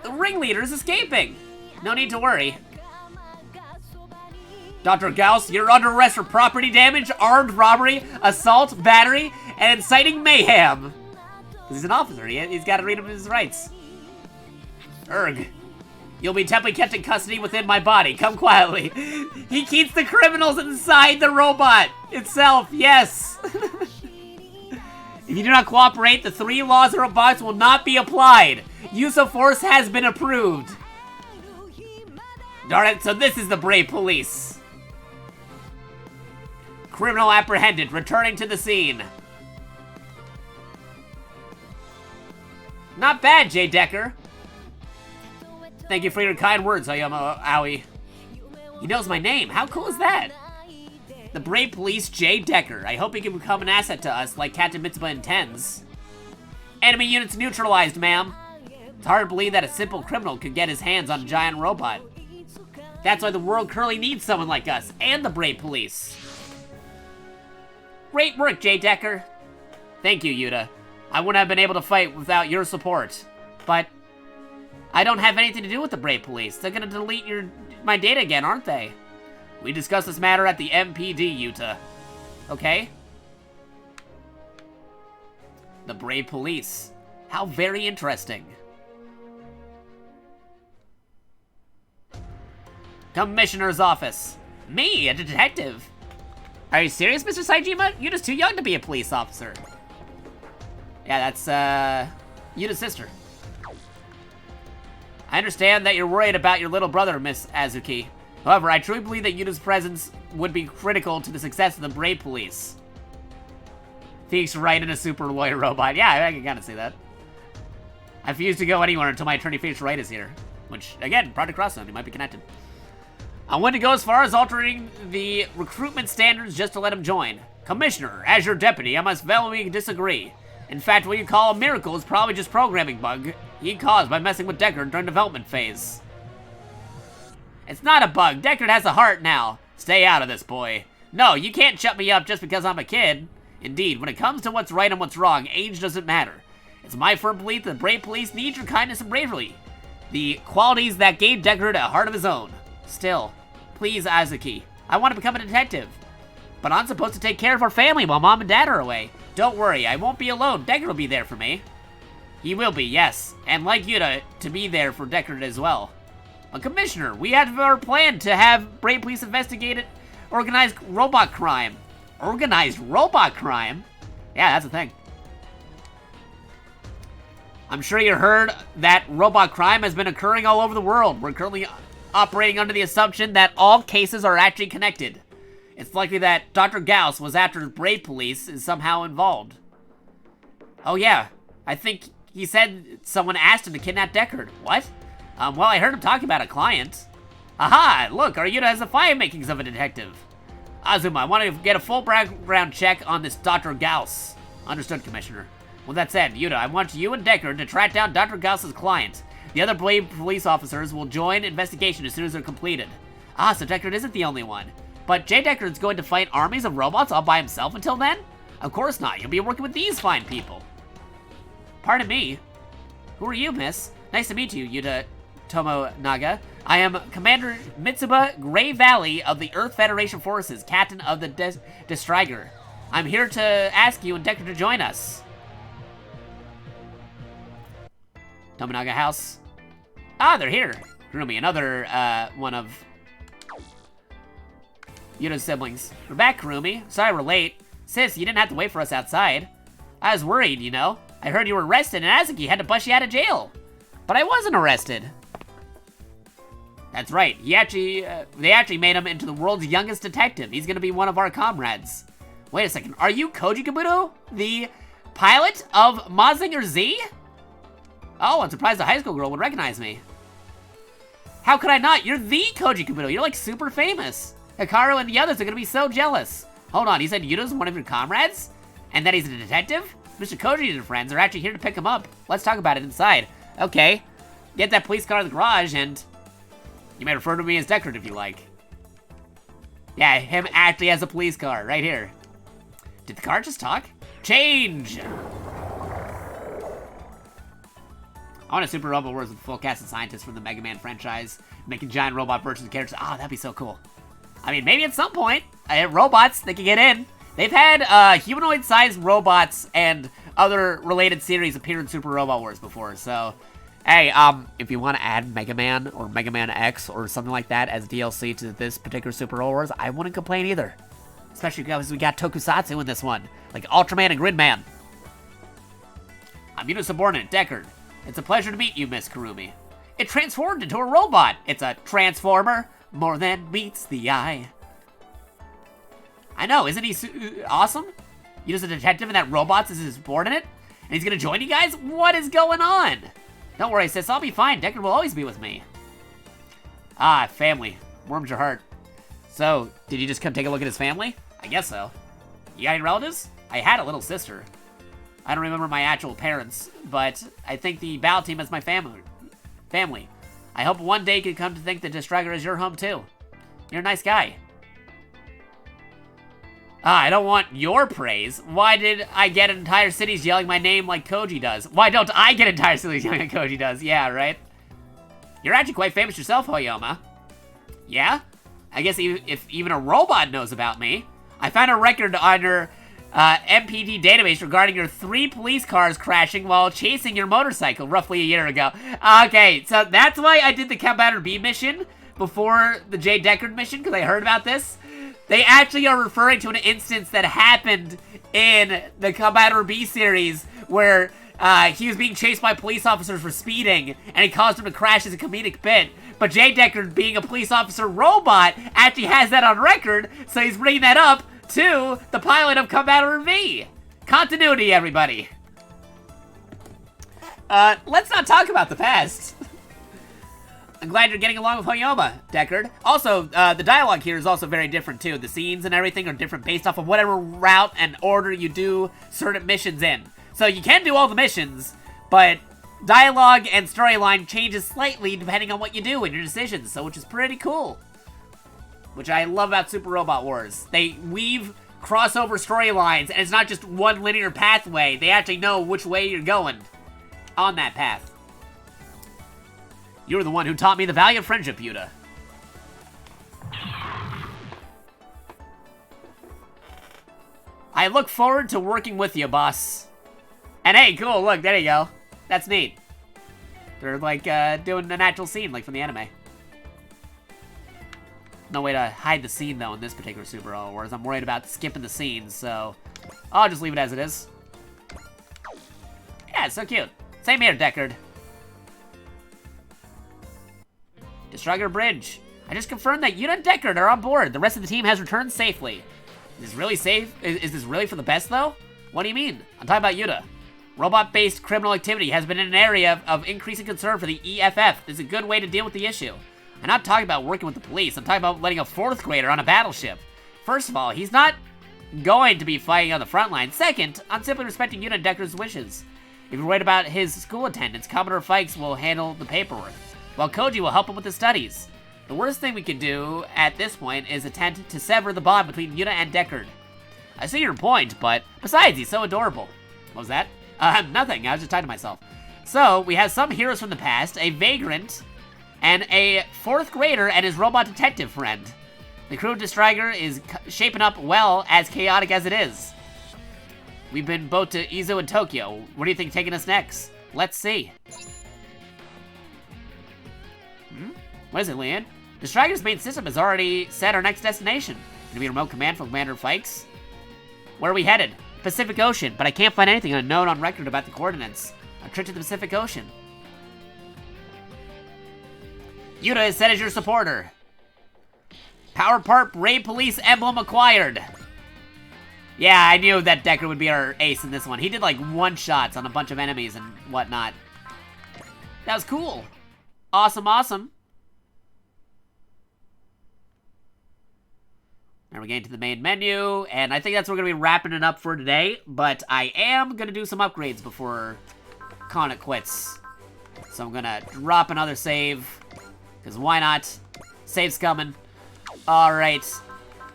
The ringleader is escaping. No need to worry. Dr. Gauss, you're under arrest for property damage, armed robbery, assault, battery, and inciting mayhem. He's an officer. He's got to read him his rights. Erg. You'll be temporarily kept in custody within my body. Come quietly. He keeps the criminals inside the robot itself. Yes. If you do not cooperate, the 3 laws of robotics will not be applied. Use of force has been approved. Darn it, so this is the Brave Police. Criminal apprehended, returning to the scene. Not bad, Jay Decker. Thank you for your kind words, Ayama Aoi. He knows my name. How cool is that? The Brave Police, Jay Decker. I hope he can become an asset to us like Captain Mitsuba intends. Enemy units neutralized, ma'am. It's hard to believe that a simple criminal could get his hands on a giant robot. That's why the world currently needs someone like us, and the Brave Police. Great work, Jay Decker. Thank you, Yuta. I wouldn't have been able to fight without your support. But I don't have anything to do with the Brave Police. They're gonna delete my data again, aren't they? We discussed this matter at the MPD, Yuta. Okay? The Brave Police. How very interesting. Commissioner's office. Me, a detective. Are you serious, Mr. Saejima? Yuta's too young to be a police officer. Yeah, that's, Yuta's sister. I understand that you're worried about your little brother, Miss Azuki. However, I truly believe that Yuta's presence would be critical to the success of the Brave Police. Phoenix Wright in a super lawyer robot. Yeah, I can kind of see that. I refuse to go anywhere until my attorney Phoenix Wright is here. Which, again, Project Crossover, he might be connected. I want to go as far as altering the recruitment standards just to let him join. Commissioner, as your deputy, I must vehemently disagree. In fact, what you call a miracle is probably just programming bug he caused by messing with Deckard during development phase. It's not a bug. Deckard has a heart now. Stay out of this, boy. No, you can't shut me up just because I'm a kid. Indeed, when it comes to what's right and what's wrong, age doesn't matter. It's my firm belief that the Brave Police need your kindness and bravery. The qualities that gave Deckard a heart of his own. Still, please, Azuki, I want to become a detective. But I'm supposed to take care of our family while Mom and Dad are away. Don't worry, I won't be alone. Deckard will be there for me. He will be, yes. And like Yuta, to be there for Deckard as well. Commissioner, we have our plan to have Brave Police investigate organized robot crime. Organized robot crime? Yeah, that's a thing. I'm sure you heard that robot crime has been occurring all over the world. We're currently operating under the assumption that all cases are actually connected. It's likely that Dr. Gauss was after the Brave Police is somehow involved. Oh yeah, I think he said someone asked him to kidnap Deckard. What? Well, I heard him talking about a client. Aha! Look, Yuta has the fine makings of a detective. Azuma, I want to get a full background check on this Dr. Gauss. Understood, Commissioner. With that said, Yuta, I want you and Deckard to track down Dr. Gauss's client. The other Brave police officers will join investigation as soon as they're completed. Ah, so Deckard isn't the only one. But Jay Deckard's going to fight armies of robots all by himself until then? Of course not. You'll be working with these fine people. Pardon me. Who are you, miss? Nice to meet you, Yuta Tomonaga. I am Commander Mitsuba Gray Valley of the Earth Federation Forces, Captain of the Destriger. I'm here to ask you and Deckard to join us. Tomonaga House. Ah, they're here. Kurumi, another one of Yuta's siblings. We're back, Kurumi. Sorry we're late. Sis, you didn't have to wait for us outside. I was worried, you know. I heard you were arrested and Azuki had to bust you out of jail. But I wasn't arrested. That's right. They actually made him into the world's youngest detective. He's gonna be one of our comrades. Wait a second. Are you Koji Kabuto, the pilot of Mazinger Z? Oh, I'm surprised a high school girl would recognize me. How could I not? You're the Koji Kabuto. You're like super famous. Hikaru and the others are gonna be so jealous. Hold on, he said Yuta's one of your comrades? And that he's a detective? Mr. Koji and friends are actually here to pick him up. Let's talk about it inside. Okay. Get that police car in the garage and you may refer to me as Deckard if you like. Yeah, him actually has a police car right here. Did the car just talk? Change! I want a Super Robot Wars with a full cast of scientists from the Mega Man franchise making giant robot versions of characters. Oh, that'd be so cool. I mean, maybe at some point, robots, they can get in. They've had humanoid-sized robots and other related series appear in Super Robot Wars before, so hey, if you want to add Mega Man or Mega Man X or something like that as DLC to this particular Super Robot Wars, I wouldn't complain either. Especially because we got Tokusatsu in this one, like Ultraman and Gridman. I'm Yuta Subordinate, Deckard. It's a pleasure to meet you, Miss Kurumi. It transformed into a robot. It's a transformer more than meets the eye. I know, isn't he awesome? Yuda's a detective and that robots is his subordinate? And he's gonna join you guys? What is going on? Don't worry, sis, I'll be fine. Deckard will always be with me. Ah, family. Warms your heart. So, did you just come take a look at his family? I guess so. You got any relatives? I had a little sister. I don't remember my actual parents, but I think the battle team is my family. I hope one day you can come to think that Distrager is your home too. You're a nice guy. Ah, I don't want your praise. Why did I get entire cities yelling my name like Koji does? Why don't I get entire cities yelling like Koji does? Yeah, right? You're actually quite famous yourself, Hoyoma. Yeah? I guess if even a robot knows about me. I found a record on your MPD database regarding your 3 police cars crashing while chasing your motorcycle roughly a year ago. Okay, so that's why I did the Combatter B mission before the J. Deckard mission, because I heard about this. They actually are referring to an instance that happened in the Combatter B series where he was being chased by police officers for speeding, and it caused him to crash as a comedic bit. But J. Deckard, being a police officer robot, actually has that on record, so he's bringing that up to the pilot of Combatter V. Continuity, everybody. Let's not talk about the past. I'm glad you're getting along with Hoyoma, Deckard. Also, the dialogue here is also very different, too. The scenes and everything are different based off of whatever route and order you do certain missions in. So you can do all the missions, but dialogue and storyline changes slightly depending on what you do and your decisions, so which is pretty cool. Which I love about Super Robot Wars. They weave crossover storylines, and it's not just one linear pathway. They actually know which way you're going on that path. You were the one who taught me the value of friendship, Yuta. I look forward to working with you, boss. And hey, cool, look, there you go. That's neat. They're like doing a natural scene, like from the anime. No way to hide the scene, though, in this particular Super Robot Wars. I'm worried about skipping the scenes, so I'll just leave it as it is. Yeah, it's so cute. Same here, Deckard. Distrager Bridge. I just confirmed that Yuta and Deckard are on board. The rest of the team has returned safely. Is this really safe? Is this really for the best, though? What do you mean? I'm talking about Yuta. Robot-based criminal activity has been an area of increasing concern for the EFF. This is a good way to deal with the issue. I'm not talking about working with the police. I'm talking about letting a 4th grader on a battleship. First of all, he's not going to be fighting on the front line. Second, I'm simply respecting Yuta and Deckard's wishes. If you're worried about his school attendance, Commodore Fikes will handle the paperwork, while Koji will help him with his studies. The worst thing we can do at this point is attempt to sever the bond between Yuta and Deckard. I see your point, but besides, he's so adorable. What was that? Nothing. I was just talking to myself. So, we have some heroes from the past, a vagrant, and a 4th grader and his robot detective friend. The crew of Distrager is shaping up well, as chaotic as it is. We've been both to Izu and Tokyo. Where do you think taking us next? Let's see. What is it, Leanne? Distrager's main system has already set our next destination. Gonna be remote command from Commander Fikes. Where are we headed? Pacific Ocean, but I can't find anything unknown on record about the coordinates. A trip to the Pacific Ocean. Yuta is set as your supporter. Power Part Raid Police emblem acquired. Yeah, I knew that Deckard would be our ace in this one. He did like one-shots on a bunch of enemies and whatnot. That was cool. Awesome, awesome. Now we're getting to the main menu, and I think that's where we're going to be wrapping it up for today, but I am going to do some upgrades before calling it quits. So I'm going to drop another save, because why not? Save's coming. Alright,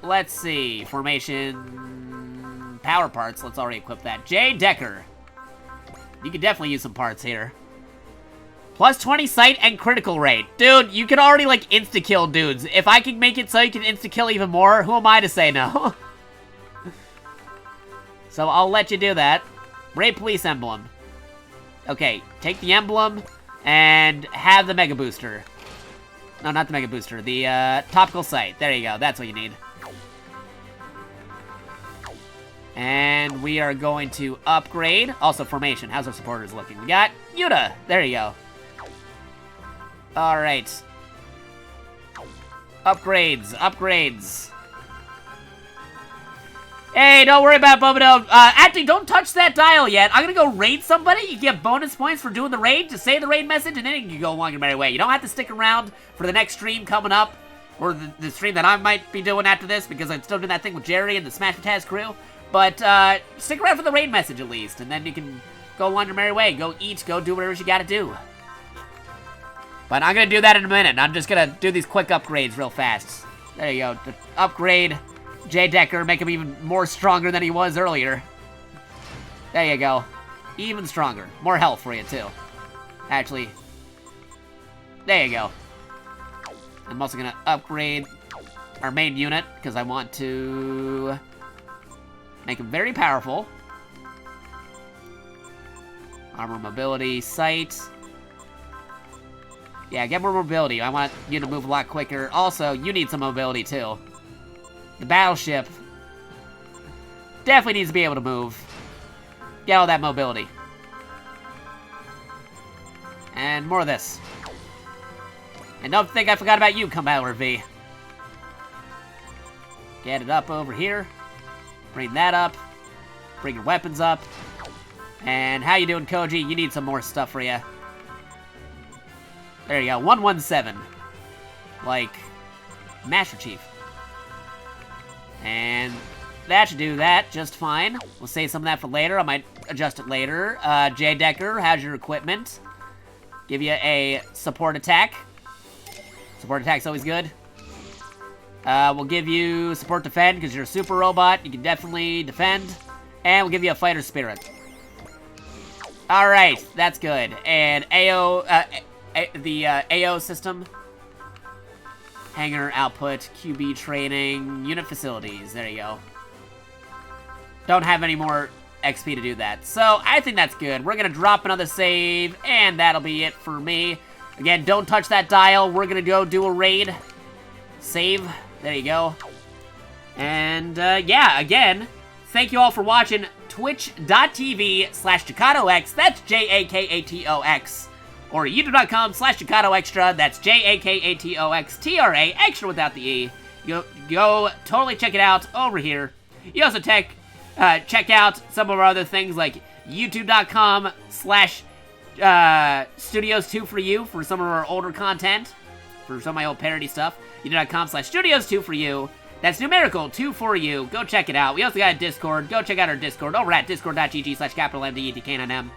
let's see. Formation, power parts, let's already equip that. J. Deckard. You could definitely use some parts here. Plus 20 sight and critical rate. Dude, you can already, like, insta-kill dudes. If I can make it so you can insta-kill even more, who am I to say no? So I'll let you do that. Raid Police Emblem. Okay, take the emblem and have the Mega Booster. No, not the Mega Booster. The, Topical Sight. There you go. That's what you need. And we are going to upgrade. Also, formation. How's our supporters looking? We got Yuta. There you go. Alright. Upgrades. Hey, don't worry about Bobodo. Actually, don't touch that dial yet. I'm gonna go raid somebody. You get bonus points for doing the raid. Just say the raid message, and then you can go along your merry way. You don't have to stick around for the next stream coming up, or the stream that I might be doing after this, because I'm still doing that thing with Jerry and the Smash Taz crew. But stick around for the raid message at least, and then you can go along your merry way. Go eat, go do whatever you gotta do. But I'm gonna do that in a minute. I'm just gonna do these quick upgrades real fast. There you go. Upgrade J Decker, make him even more stronger than he was earlier. There you go. Even stronger. More health for you, too. Actually. There you go. I'm also gonna upgrade our main unit, because I want to make him very powerful. Armor, mobility, sight. Yeah, get more mobility. I want you to move a lot quicker. Also, you need some mobility, too. The battleship definitely needs to be able to move. Get all that mobility. And more of this. And don't think I forgot about you, Compiler V. Get it up over here. Bring that up. Bring your weapons up. And how you doing, Koji? You need some more stuff for you. There you go, 117. Like, Master Chief. And that should do that just fine. We'll save some of that for later. I might adjust it later. J Decker, how's your equipment? Give you a support attack. Support attack's always good. We'll give you support defend, because you're a super robot. You can definitely defend. And we'll give you a fighter spirit. Alright, that's good. And AO, the AO system. Hangar output, QB training, unit facilities. There you go. Don't have any more XP to do that. So, I think that's good. We're going to drop another save, and that'll be it for me. Again, don't touch that dial. We're going to go do a raid. Save. There you go. And, yeah, again, thank you all for watching twitch.tv/JakatoX. That's JakatoX. Or youtube.com/JakatoXtra. That's JakatoXTRA. Extra without the E. Go totally check it out over here. You also check out some of our other things like youtube.com/Studios2 for some of our older content. For some of my old parody stuff. youtube.com/Studios2 That's numerical 2 for you. Go check it out. We also got a Discord. Go check out our Discord over at discord.gg/NDETK9M.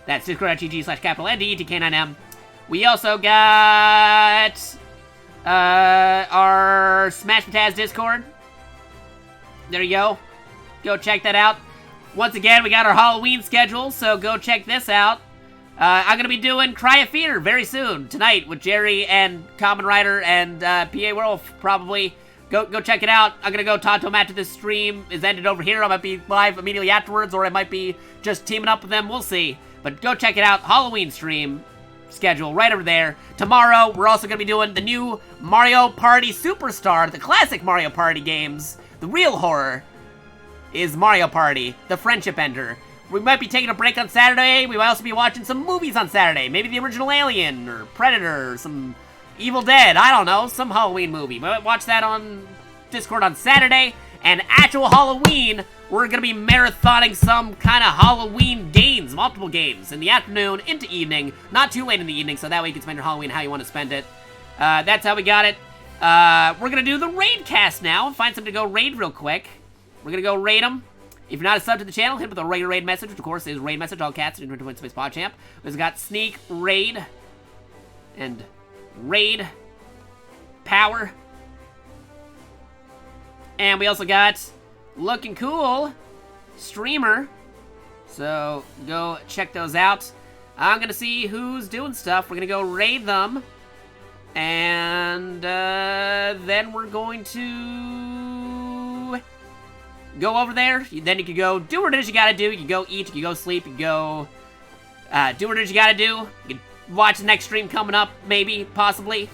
That's discord.gg/NDETK9M. We also got our Smash Taz Discord. There you go. Go check that out. Once again, we got our Halloween schedule, so go check this out. I'm going to be doing Cry of Fear very soon, tonight, with Jerry and Common Rider and PA Wolf, probably. Go check it out. I'm going to go talk to them after this stream is ended over here. I might be live immediately afterwards, or I might be just teaming up with them. We'll see. But go check it out. Halloween stream schedule right over there. Tomorrow, we're also going to be doing the new Mario Party Superstar, the classic Mario Party games. The real horror is Mario Party, the Friendship Ender. We might be taking a break on Saturday. We might also be watching some movies on Saturday. Maybe the original Alien, or Predator, or some Evil Dead. I don't know. Some Halloween movie. We might watch that on Discord on Saturday. And actual Halloween, we're going to be marathoning some kind of Halloween games. Multiple games. In the afternoon, into evening. Not too late in the evening, so that way you can spend your Halloween how you want to spend it. That's how we got it. We're going to do the raid cast now. And find something to go raid real quick. We're going to go raid them. If you're not a sub to the channel, hit with a regular raid message, which of course is raid message, all cats, and into space pod champ. We've got sneak, raid, and raid, power. And we also got looking cool, streamer. So go check those out. I'm going to see who's doing stuff. We're going to go raid them. And then we're going to go over there. Then you can go do what it is you gotta do. You can go eat, you can go sleep, you can go do what it is you gotta do. You can watch the next stream coming up, maybe, possibly.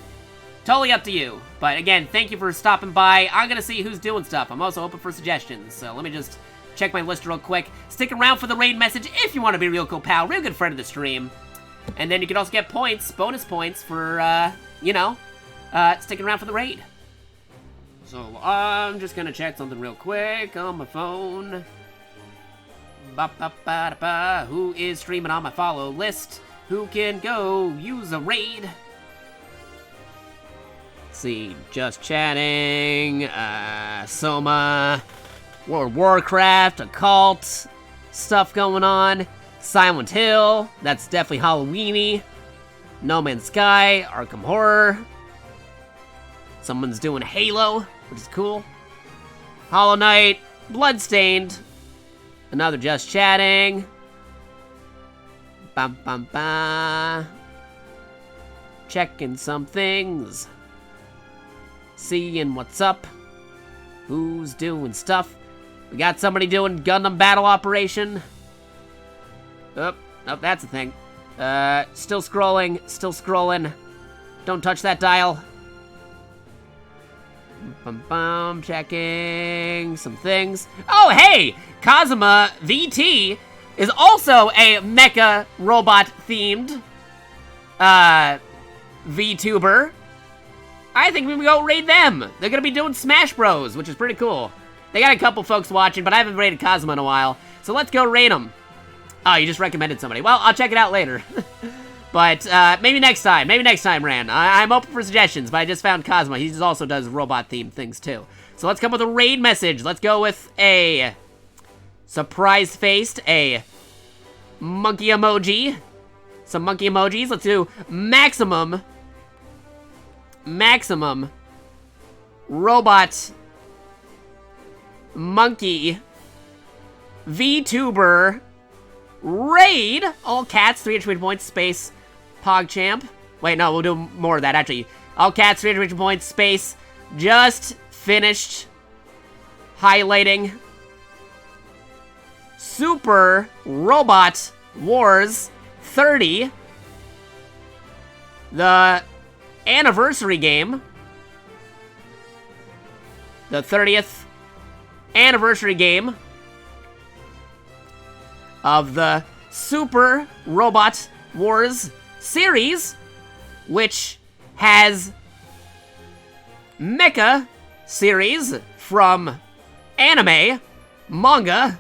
Totally up to you. But again, thank you for stopping by. I'm gonna see who's doing stuff. I'm also open for suggestions. So let me just check my list real quick. Stick around for the raid message if you want to be a real cool pal, real good friend of the stream. And then you can also get points, bonus points for, you know, sticking around for the raid. So I'm just gonna check something real quick on my phone. Ba-ba-ba-da-ba. Who is streaming on my follow list? Who can go use a raid? Let's see, just chatting, Soma, World of Warcraft, Occult, stuff going on. Silent Hill, that's definitely Halloweeny. No Man's Sky, Arkham Horror. Someone's doing Halo, which is cool. Hollow Knight, Bloodstained. Another just chatting. Bam bam bam. Checking some things. Seeing what's up. Who's doing stuff. We got somebody doing Gundam Battle Operation. Oh, that's a thing. Still scrolling, still scrolling. Don't touch that dial. Bum bum, checking some things. Oh, hey! Kazuma VT is also a mecha robot themed VTuber. I think we can go raid them. They're gonna be doing Smash Bros, which is pretty cool. They got a couple folks watching, but I haven't raided Kazuma in a while. So let's go raid them. Oh, you just recommended somebody. Well, I'll check it out later. But maybe next time. Maybe next time, Ran. I'm open for suggestions, but I just found Kazuma. He also does robot-themed things, too. So let's come with a raid message. Let's go with a surprise-faced, a monkey emoji. Some monkey emojis. Let's do maximum robot monkey VTuber raid. All cats, 300 points, space PogChamp. Wait, no, we'll do more of that, actually. All cats, 300 points, space. Just finished highlighting Super Robot Wars 30. The anniversary game. The 30th anniversary game of the Super Robot Wars series, which has mecha series from anime, manga,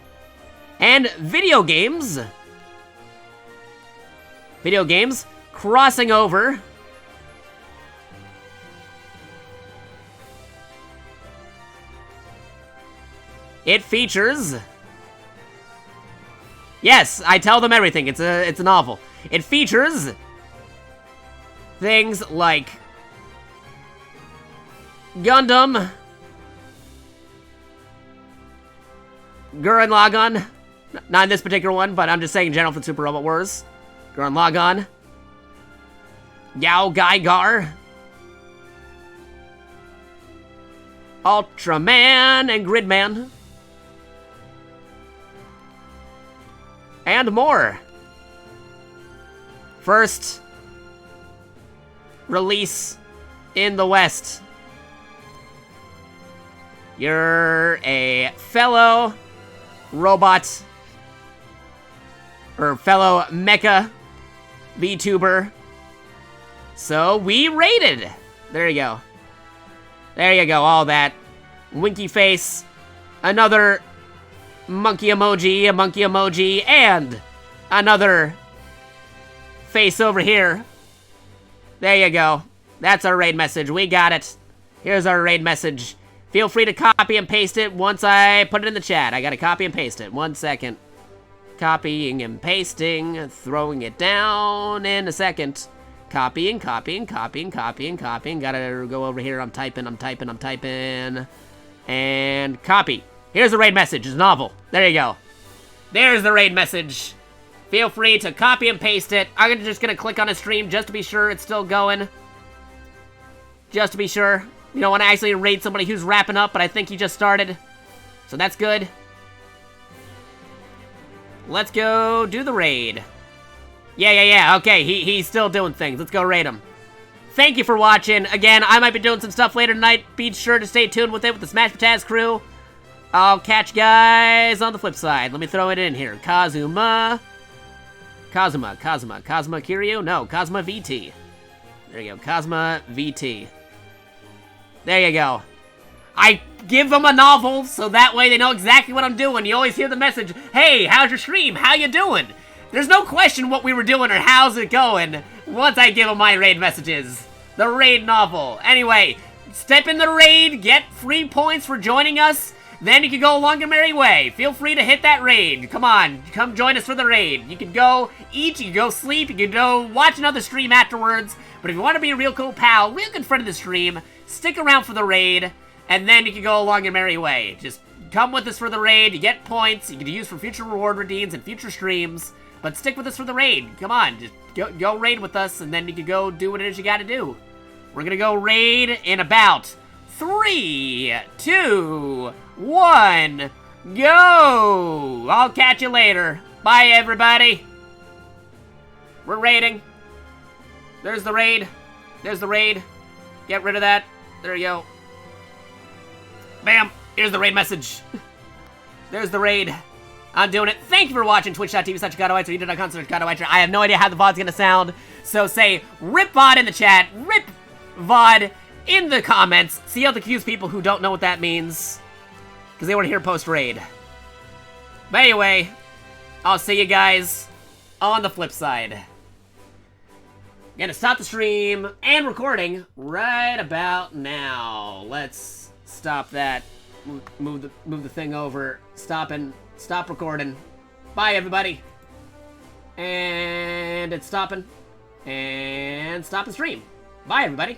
and video games. Video games crossing over. It features... Yes, I tell them everything. It's a novel. It features things like Gundam, Gurren Lagann, not in this particular one, but I'm just saying in general for Super Robot Wars. Gurren Lagann, Yao Gaigar, Ultraman and Gridman, and more. First release in the West. You're a fellow robot, or fellow mecha VTuber. So we raided. There you go. There you go, all that. Winky face. Another monkey emoji, and another face over here. There you go. That's our raid message. We got it. Here's our raid message. Feel free to copy and paste it once I put it in the chat. I gotta copy and paste it. 1 second. Copying and pasting. Throwing it down in a second. Copying. Gotta go over here. I'm typing. And copy. Here's the raid message. It's novel. There you go. There's the raid message. Feel free to copy and paste it. I'm just gonna click on a stream just to be sure it's still going. Just to be sure. You don't want to actually raid somebody who's wrapping up, but I think he just started. So that's good. Let's go do the raid. Yeah. Okay, he's still doing things. Let's go raid him. Thank you for watching. Again, I might be doing some stuff later tonight. Be sure to stay tuned with it with the Smash Pataz crew. I'll catch you guys on the flip side. Let me throw it in here. Kazuma. Kazuma Kiryu? No, Kazuma VT. There you go, Kazuma VT. There you go. I give them a novel, so that way they know exactly what I'm doing. You always hear the message, hey, how's your stream? How you doing? There's no question what we were doing or how's it going once I give them my raid messages. The raid novel. Anyway, step in the raid, get free points for joining us, then you can go along your merry way. Feel free to hit that raid. Come on, come join us for the raid. You can go eat, you can go sleep, you can go watch another stream afterwards. But if you want to be a real cool pal, real good friend of the stream, stick around for the raid, and then you can go along your merry way. Just come with us for the raid, you get points, you can use for future reward redeems and future streams. But stick with us for the raid. Come on, just go raid with us, and then you can go do what it is you gotta do. We're gonna go raid in about 3, 2, 1, go! I'll catch you later. Bye, everybody. We're raiding. There's the raid. There's the raid. Get rid of that. There you go. Bam! Here's the raid message. There's the raid. I'm doing it. Thank you for watching twitch.tv/JakatoX or youtube.com/JakatoX. I have no idea how the VOD's gonna sound, so say RIP VOD in the chat, RIP VOD in the comments. See how to confuse people who don't know what that means, because they want to hear post-raid. But anyway, I'll see you guys on the flip side. Gonna stop the stream and recording right about now. Let's stop that. Move the thing over. Stop recording. Bye, everybody. And it's stopping. And stop the stream. Bye, everybody.